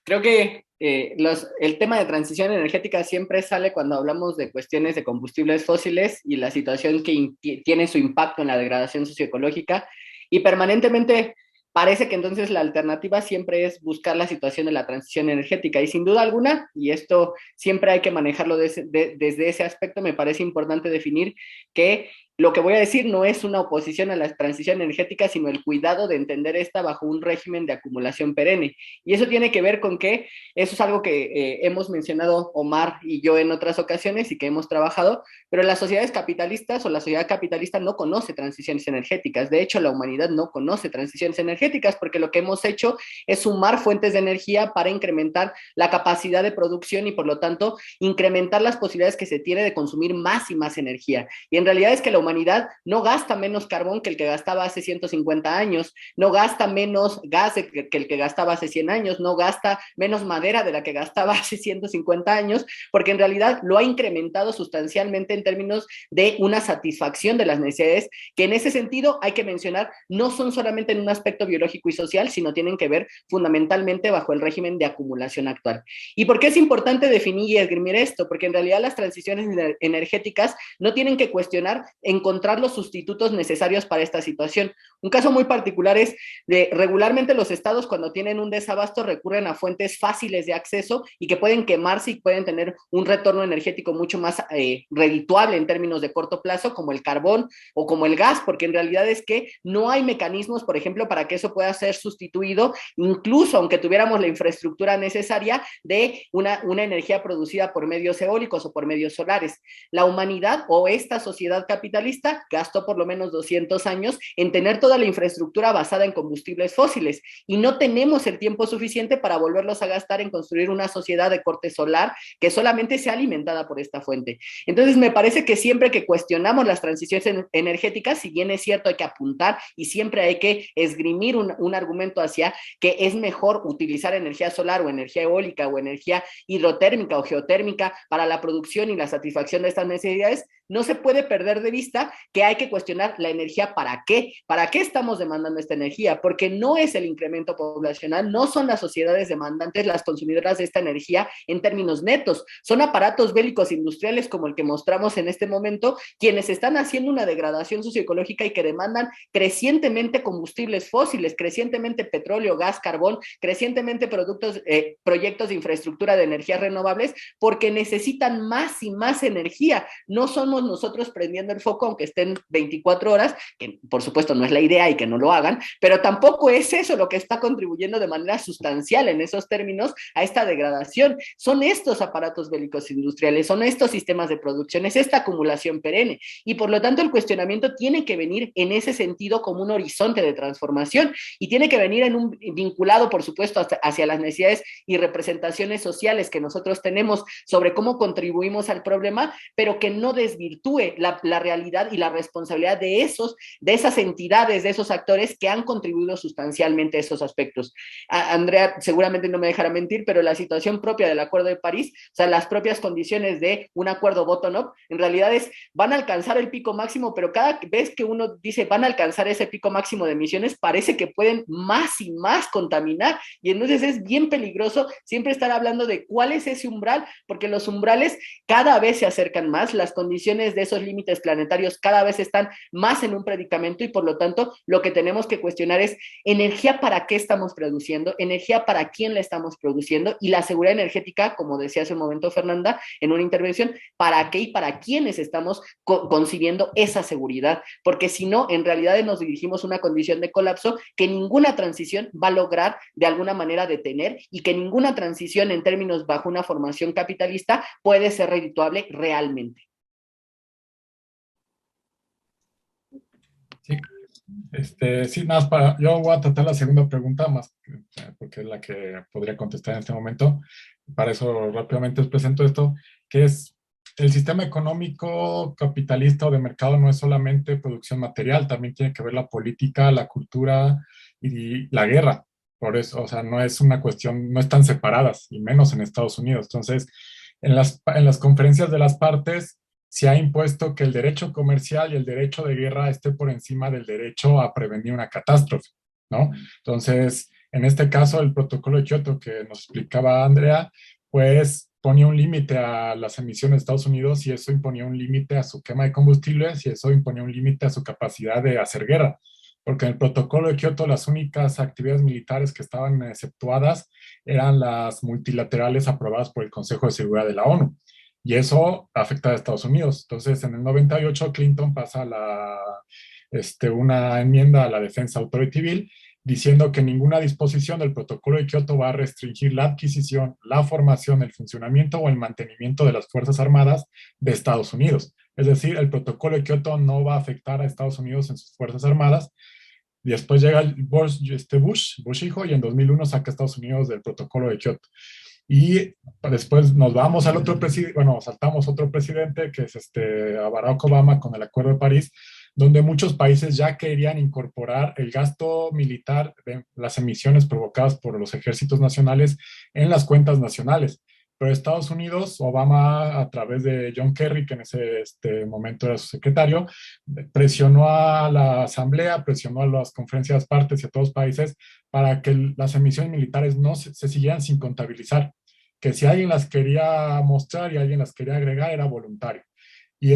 Creo que el tema de transición energética siempre sale cuando hablamos de cuestiones de combustibles fósiles y la situación que tiene su impacto en la degradación socioecológica, y permanentemente parece que entonces la alternativa siempre es buscar la situación de la transición energética, y sin duda alguna, y esto siempre hay que manejarlo desde ese aspecto, me parece importante definir que lo que voy a decir no es una oposición a la transición energética, sino el cuidado de entender esta bajo un régimen de acumulación perenne. Y eso tiene que ver con que, eso es algo que hemos mencionado Omar y yo en otras ocasiones y que hemos trabajado, pero las sociedades capitalistas o la sociedad capitalista no conoce transiciones energéticas. De hecho, la humanidad no conoce transiciones energéticas porque lo que hemos hecho es sumar fuentes de energía para incrementar la capacidad de producción y, por lo tanto, incrementar las posibilidades que se tiene de consumir más y más energía. Y en realidad es que la humanidad no gasta menos carbón que el que gastaba hace 150 años, no gasta menos gas que el que gastaba hace 100 años, no gasta menos madera de la que gastaba hace 150 años, porque en realidad lo ha incrementado sustancialmente en términos de una satisfacción de las necesidades, que en ese sentido hay que mencionar, no son solamente en un aspecto biológico y social, sino tienen que ver fundamentalmente bajo el régimen de acumulación actual. ¿Y por qué es importante definir y esgrimir esto? Porque en realidad las transiciones energéticas no tienen que cuestionar encontrar los sustitutos necesarios para esta situación. Un caso muy particular es de regularmente los estados cuando tienen un desabasto recurren a fuentes fáciles de acceso y que pueden quemarse y pueden tener un retorno energético mucho más redituable en términos de corto plazo, como el carbón o como el gas, porque en realidad es que no hay mecanismos, por ejemplo, para que eso pueda ser sustituido, incluso aunque tuviéramos la infraestructura necesaria de una energía producida por medios eólicos o por medios solares. La humanidad o esta sociedad capitalista gastó por lo menos 200 años en tener toda la infraestructura basada en combustibles fósiles y no tenemos el tiempo suficiente para volverlos a gastar en construir una sociedad de corte solar que solamente sea alimentada por esta fuente. Entonces me parece que siempre que cuestionamos las transiciones energéticas, si bien es cierto hay que apuntar y siempre hay que esgrimir un argumento hacia que es mejor utilizar energía solar o energía eólica o energía hidrotérmica o geotérmica para la producción y la satisfacción de estas necesidades, no se puede perder de vista que hay que cuestionar la energía para qué estamos demandando esta energía, porque no es el incremento poblacional, no son las sociedades demandantes las consumidoras de esta energía en términos netos, son aparatos bélicos industriales como el que mostramos en este momento, quienes están haciendo una degradación socioecológica y que demandan crecientemente combustibles fósiles, crecientemente petróleo, gas, carbón, crecientemente proyectos de infraestructura de energías renovables, porque necesitan más y más energía. No somos nosotros prendiendo el foco aunque estén 24 horas, que por supuesto no es la idea y que no lo hagan, pero tampoco es eso lo que está contribuyendo de manera sustancial en esos términos a esta degradación. Son estos aparatos bélicos industriales, son estos sistemas de producción, es esta acumulación perenne y por lo tanto el cuestionamiento tiene que venir en ese sentido como un horizonte de transformación y tiene que venir vinculado por supuesto hacia las necesidades y representaciones sociales que nosotros tenemos sobre cómo contribuimos al problema, pero que no desvirtúe la realidad y la responsabilidad de esas entidades, de esos actores que han contribuido sustancialmente a esos aspectos. Andrea seguramente no me dejará mentir, pero la situación propia del Acuerdo de París, o sea, las propias condiciones de un acuerdo bottom-up, en realidad van a alcanzar el pico máximo, pero cada vez que uno dice van a alcanzar ese pico máximo de emisiones, parece que pueden más y más contaminar, y entonces es bien peligroso siempre estar hablando de cuál es ese umbral, porque los umbrales cada vez se acercan más, las condiciones de esos límites planetarios cada vez están más en un predicamento y por lo tanto lo que tenemos que cuestionar es energía para qué estamos produciendo, energía para quién la estamos produciendo y la seguridad energética, como decía hace un momento Fernanda en una intervención, para qué y para quiénes estamos concibiendo esa seguridad, porque si no, en realidad nos dirigimos a una condición de colapso que ninguna transición va a lograr de alguna manera detener y que ninguna transición en términos bajo una formación capitalista puede ser redituable realmente. Sí, nada más yo voy a tratar la segunda pregunta más, porque es la que podría contestar en este momento. Para eso rápidamente les presento esto, que es el sistema económico capitalista o de mercado no es solamente producción material, también tiene que ver la política, la cultura y la guerra. Por eso, o sea, no es una cuestión, no están separadas, y menos en Estados Unidos. Entonces, en las conferencias de las partes, se ha impuesto que el derecho comercial y el derecho de guerra esté por encima del derecho a prevenir una catástrofe, ¿no? Entonces, en este caso, el protocolo de Kioto que nos explicaba Andrea, pues ponía un límite a las emisiones de Estados Unidos y eso imponía un límite a su quema de combustibles y eso imponía un límite a su capacidad de hacer guerra. Porque en el protocolo de Kioto las únicas actividades militares que estaban exceptuadas eran las multilaterales aprobadas por el Consejo de Seguridad de la ONU. Y eso afecta a Estados Unidos. Entonces, en el 98, Clinton pasa una enmienda a la Defense Authority Bill diciendo que ninguna disposición del protocolo de Kioto va a restringir la adquisición, la formación, el funcionamiento o el mantenimiento de las Fuerzas Armadas de Estados Unidos. Es decir, el protocolo de Kioto no va a afectar a Estados Unidos en sus Fuerzas Armadas. Y después llega Bush hijo y en 2001 saca a Estados Unidos del protocolo de Kioto. Y después nos vamos al otro presidente, bueno, saltamos otro presidente, que es a Barack Obama con el Acuerdo de París, donde muchos países ya querían incorporar el gasto militar de las emisiones provocadas por los ejércitos nacionales en las cuentas nacionales. Pero Estados Unidos, Obama, a través de John Kerry, que en ese momento era su secretario, presionó a la Asamblea, presionó a las conferencias partes y a todos los países para que las emisiones militares no se siguieran sin contabilizar, que si alguien las quería mostrar y alguien las quería agregar era voluntario. Y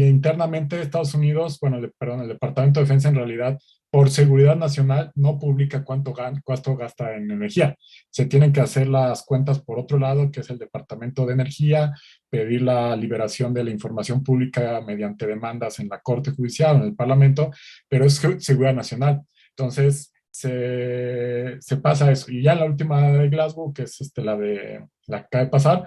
internamente Estados Unidos, bueno, perdón, el Departamento de Defensa en realidad, por seguridad nacional, no publica cuánto gasta en energía. Se tienen que hacer las cuentas por otro lado, que es el Departamento de Energía, pedir la liberación de la información pública mediante demandas en la Corte Judicial o en el Parlamento, pero es seguridad nacional. Entonces, se pasa eso. Y ya en la última de Glasgow, que es la que acaba de pasar,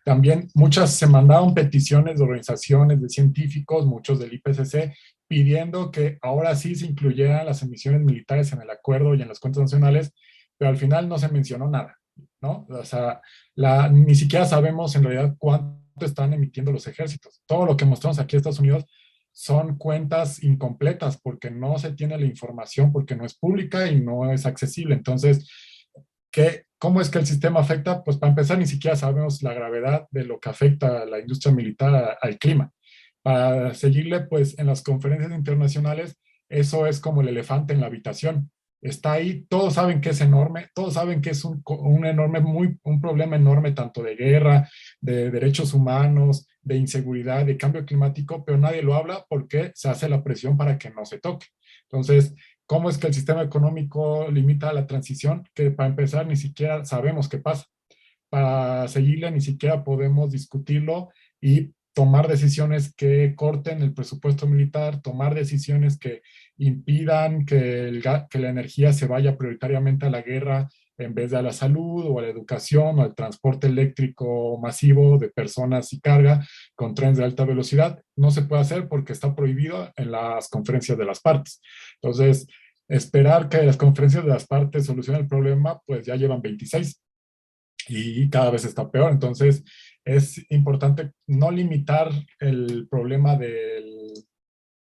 también muchas se mandaron peticiones de organizaciones, de científicos, muchos del IPCC, pidiendo que ahora sí se incluyeran las emisiones militares en el acuerdo y en las cuentas nacionales, pero al final no se mencionó nada, ¿no? O sea, ni siquiera sabemos en realidad cuánto están emitiendo los ejércitos. Todo lo que mostramos aquí en Estados Unidos son cuentas incompletas porque no se tiene la información, porque no es pública y no es accesible. Entonces, ¿cómo es que el sistema afecta? Pues para empezar, ni siquiera sabemos la gravedad de lo que afecta a la industria militar al clima. Para seguirle, pues en las conferencias internacionales, eso es como el elefante en la habitación. Está ahí, todos saben que es enorme, todos saben que es un problema enorme tanto de guerra, de derechos humanos, de inseguridad, de cambio climático, pero nadie lo habla porque se hace la presión para que no se toque. Entonces, ¿cómo es que el sistema económico limita la transición? Que para empezar ni siquiera sabemos qué pasa. Para seguirle ni siquiera podemos discutirlo y tomar decisiones que corten el presupuesto militar, tomar decisiones que impidan que la energía se vaya prioritariamente a la guerra en vez de a la salud o a la educación o al transporte eléctrico masivo de personas y carga con trenes de alta velocidad. No se puede hacer porque está prohibido en las conferencias de las partes. Entonces, esperar que las conferencias de las partes solucionen el problema, pues ya llevan 26 y cada vez está peor. Entonces, es importante no limitar el problema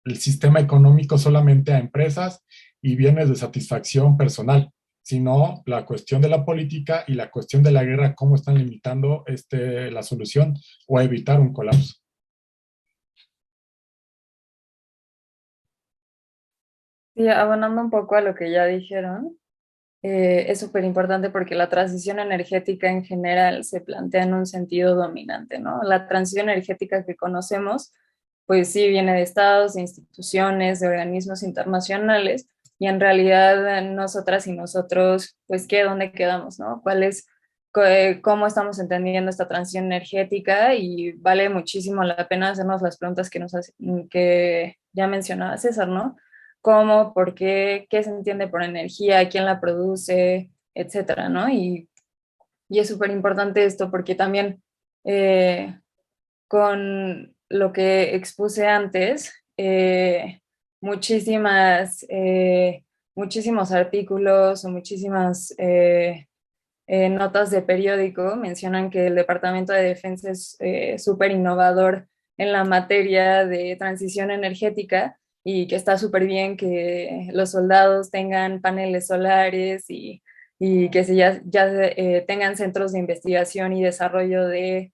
el sistema económico solamente a empresas y bienes de satisfacción personal, sino la cuestión de la política y la cuestión de la guerra, cómo están limitando la solución o evitar un colapso. Sí, abonando un poco a lo que ya dijeron, es súper importante porque la transición energética en general se plantea en un sentido dominante, ¿no? La transición energética que conocemos, pues sí, viene de estados, de instituciones, de organismos internacionales, y en realidad nosotras y nosotros, pues, ¿dónde quedamos, no? ¿Cómo estamos entendiendo esta transición energética? Y vale muchísimo la pena hacernos las preguntas que ya mencionaba César, ¿no? Cómo, por qué, qué se entiende por energía, quién la produce, etcétera, ¿no? Y es súper importante esto porque también con lo que expuse antes, muchísimos artículos o muchísimas notas de periódico mencionan que el Departamento de Defensa es súper innovador en la materia de transición energética y que está súper bien que los soldados tengan paneles solares y que ya tengan centros de investigación y desarrollo de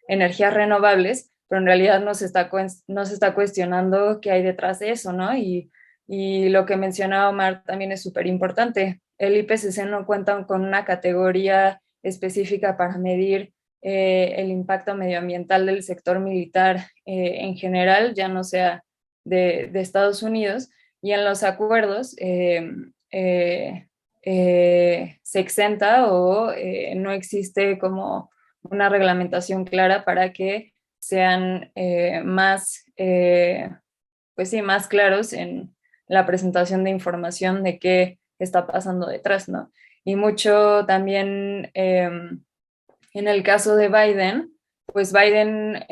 energías renovables, pero en realidad no se está cuestionando qué hay detrás de eso, ¿no? Y lo que mencionaba Omar también es súper importante. El IPCC no cuenta con una categoría específica para medir el impacto medioambiental del sector militar en general, ya no sea de Estados Unidos, y en los acuerdos se exenta o no existe como una reglamentación clara para que sean pues sí, más claros en la presentación de información de qué está pasando detrás, ¿no? Y mucho también en el caso de Biden, pues Biden,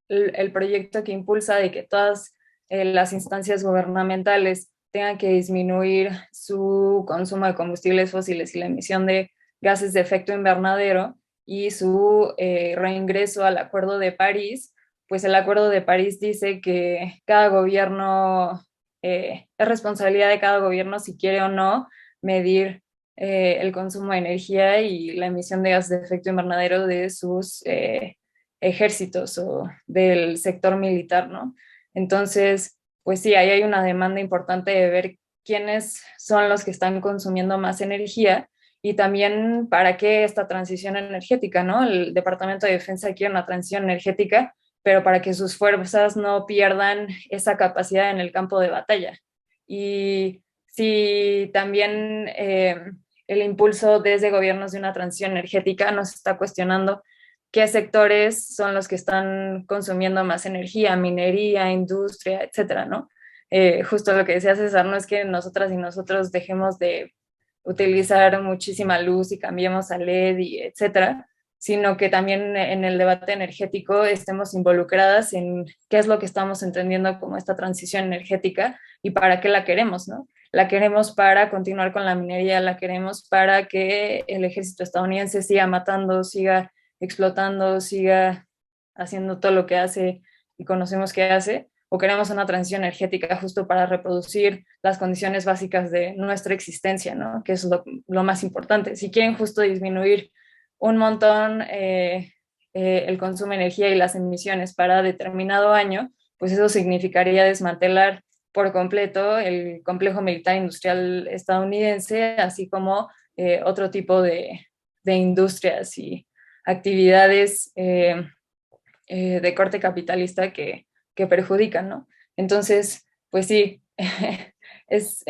el proyecto que impulsa de que todas las instancias gubernamentales tengan que disminuir su consumo de combustibles fósiles y la emisión de gases de efecto invernadero y su reingreso al Acuerdo de París, pues el Acuerdo de París dice que cada gobierno, es responsabilidad de cada gobierno si quiere o no medir el consumo de energía y la emisión de gases de efecto invernadero de sus ejércitos o del sector militar, ¿no? Entonces, pues sí, ahí hay una demanda importante de ver quiénes son los que están consumiendo más energía y también para qué esta transición energética, ¿no? El Departamento de Defensa quiere una transición energética, pero para que sus fuerzas no pierdan esa capacidad en el campo de batalla. Y si también el impulso desde gobiernos de una transición energética nos está cuestionando qué sectores son los que están consumiendo más energía, minería, industria, etcétera, ¿no? Justo lo que decía César, no es que nosotras y nosotros dejemos de utilizar muchísima luz y cambiemos a LED y etcétera, sino que también en el debate energético estemos involucradas en qué es lo que estamos entendiendo como esta transición energética y para qué la queremos, ¿no? La queremos para continuar con la minería, la queremos para que el ejército estadounidense siga matando, siga explotando, siga haciendo todo lo que hace y conocemos que hace, o queremos una transición energética justo para reproducir las condiciones básicas de nuestra existencia, ¿no? Que es lo más importante. Si quieren justo disminuir un montón el consumo de energía y las emisiones para determinado año, pues eso significaría desmantelar por completo el complejo militar industrial estadounidense, así como otro tipo de industrias y actividades de corte capitalista que perjudican, ¿no? Entonces, pues sí, es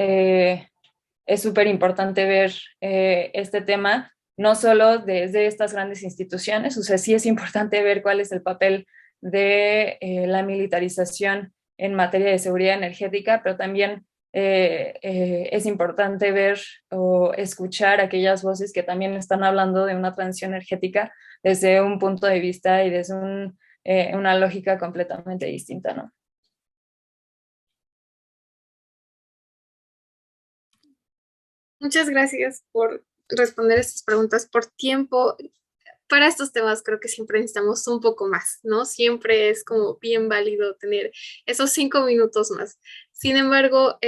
súper importante ver este tema, no solo desde estas grandes instituciones, o sea, sí es importante ver cuál es el papel de la militarización en materia de seguridad energética, pero también es importante ver o escuchar aquellas voces que también están hablando de una transición energética desde un punto de vista y desde una lógica completamente distinta, ¿no? Muchas gracias por responder estas preguntas, por tiempo. Para estos temas creo que siempre necesitamos un poco más, ¿no? Siempre es como bien válido tener esos 5 minutos más. Sin embargo,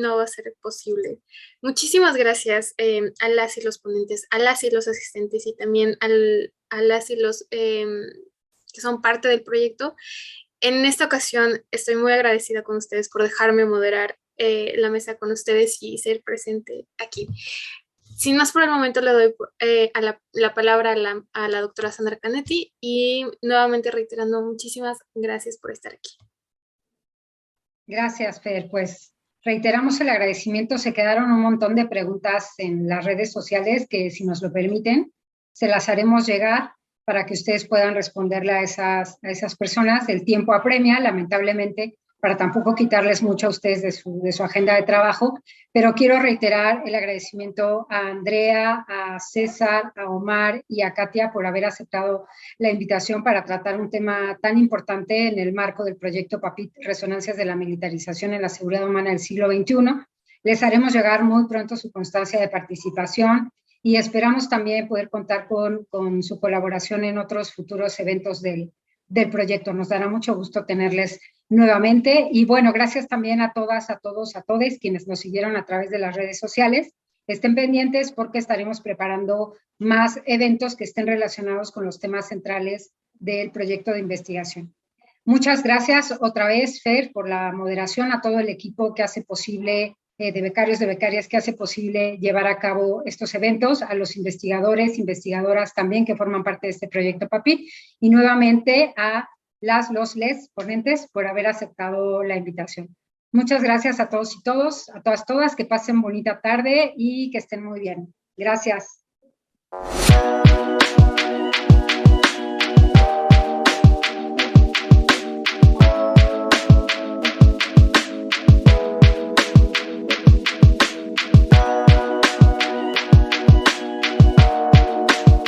no va a ser posible. Muchísimas gracias a las y los ponentes, a las y los asistentes y también a las y los que son parte del proyecto. En esta ocasión estoy muy agradecida con ustedes por dejarme moderar la mesa con ustedes y ser presente aquí. Sin más por el momento le doy la palabra a la doctora Sandra Canetti y nuevamente reiterando muchísimas gracias por estar aquí. Gracias, Fer. Pues reiteramos el agradecimiento. Se quedaron un montón de preguntas en las redes sociales que, si nos lo permiten, se las haremos llegar para que ustedes puedan responderle a esas personas. El tiempo apremia, lamentablemente, para tampoco quitarles mucho a ustedes de su agenda de trabajo, pero quiero reiterar el agradecimiento a Andrea, a César, a Omar y a Katia por haber aceptado la invitación para tratar un tema tan importante en el marco del proyecto PAPIT, Resonancias de la Militarización en la Seguridad Humana del siglo XXI. Les haremos llegar muy pronto su constancia de participación y esperamos también poder contar con su colaboración en otros futuros eventos del proyecto. Nos dará mucho gusto tenerles nuevamente. Y bueno, gracias también a todas, a todos, a todes quienes nos siguieron a través de las redes sociales. Estén pendientes porque estaremos preparando más eventos que estén relacionados con los temas centrales del proyecto de investigación. Muchas gracias otra vez, Fer, por la moderación, a todo el equipo que hace posible, de becarios, de becarias, que hace posible llevar a cabo estos eventos, a los investigadores, investigadoras también que forman parte de este proyecto PAPIT, y nuevamente a les ponentes por haber aceptado la invitación. Muchas gracias a todos y todos, a todas, que pasen bonita tarde y que estén muy bien. Gracias.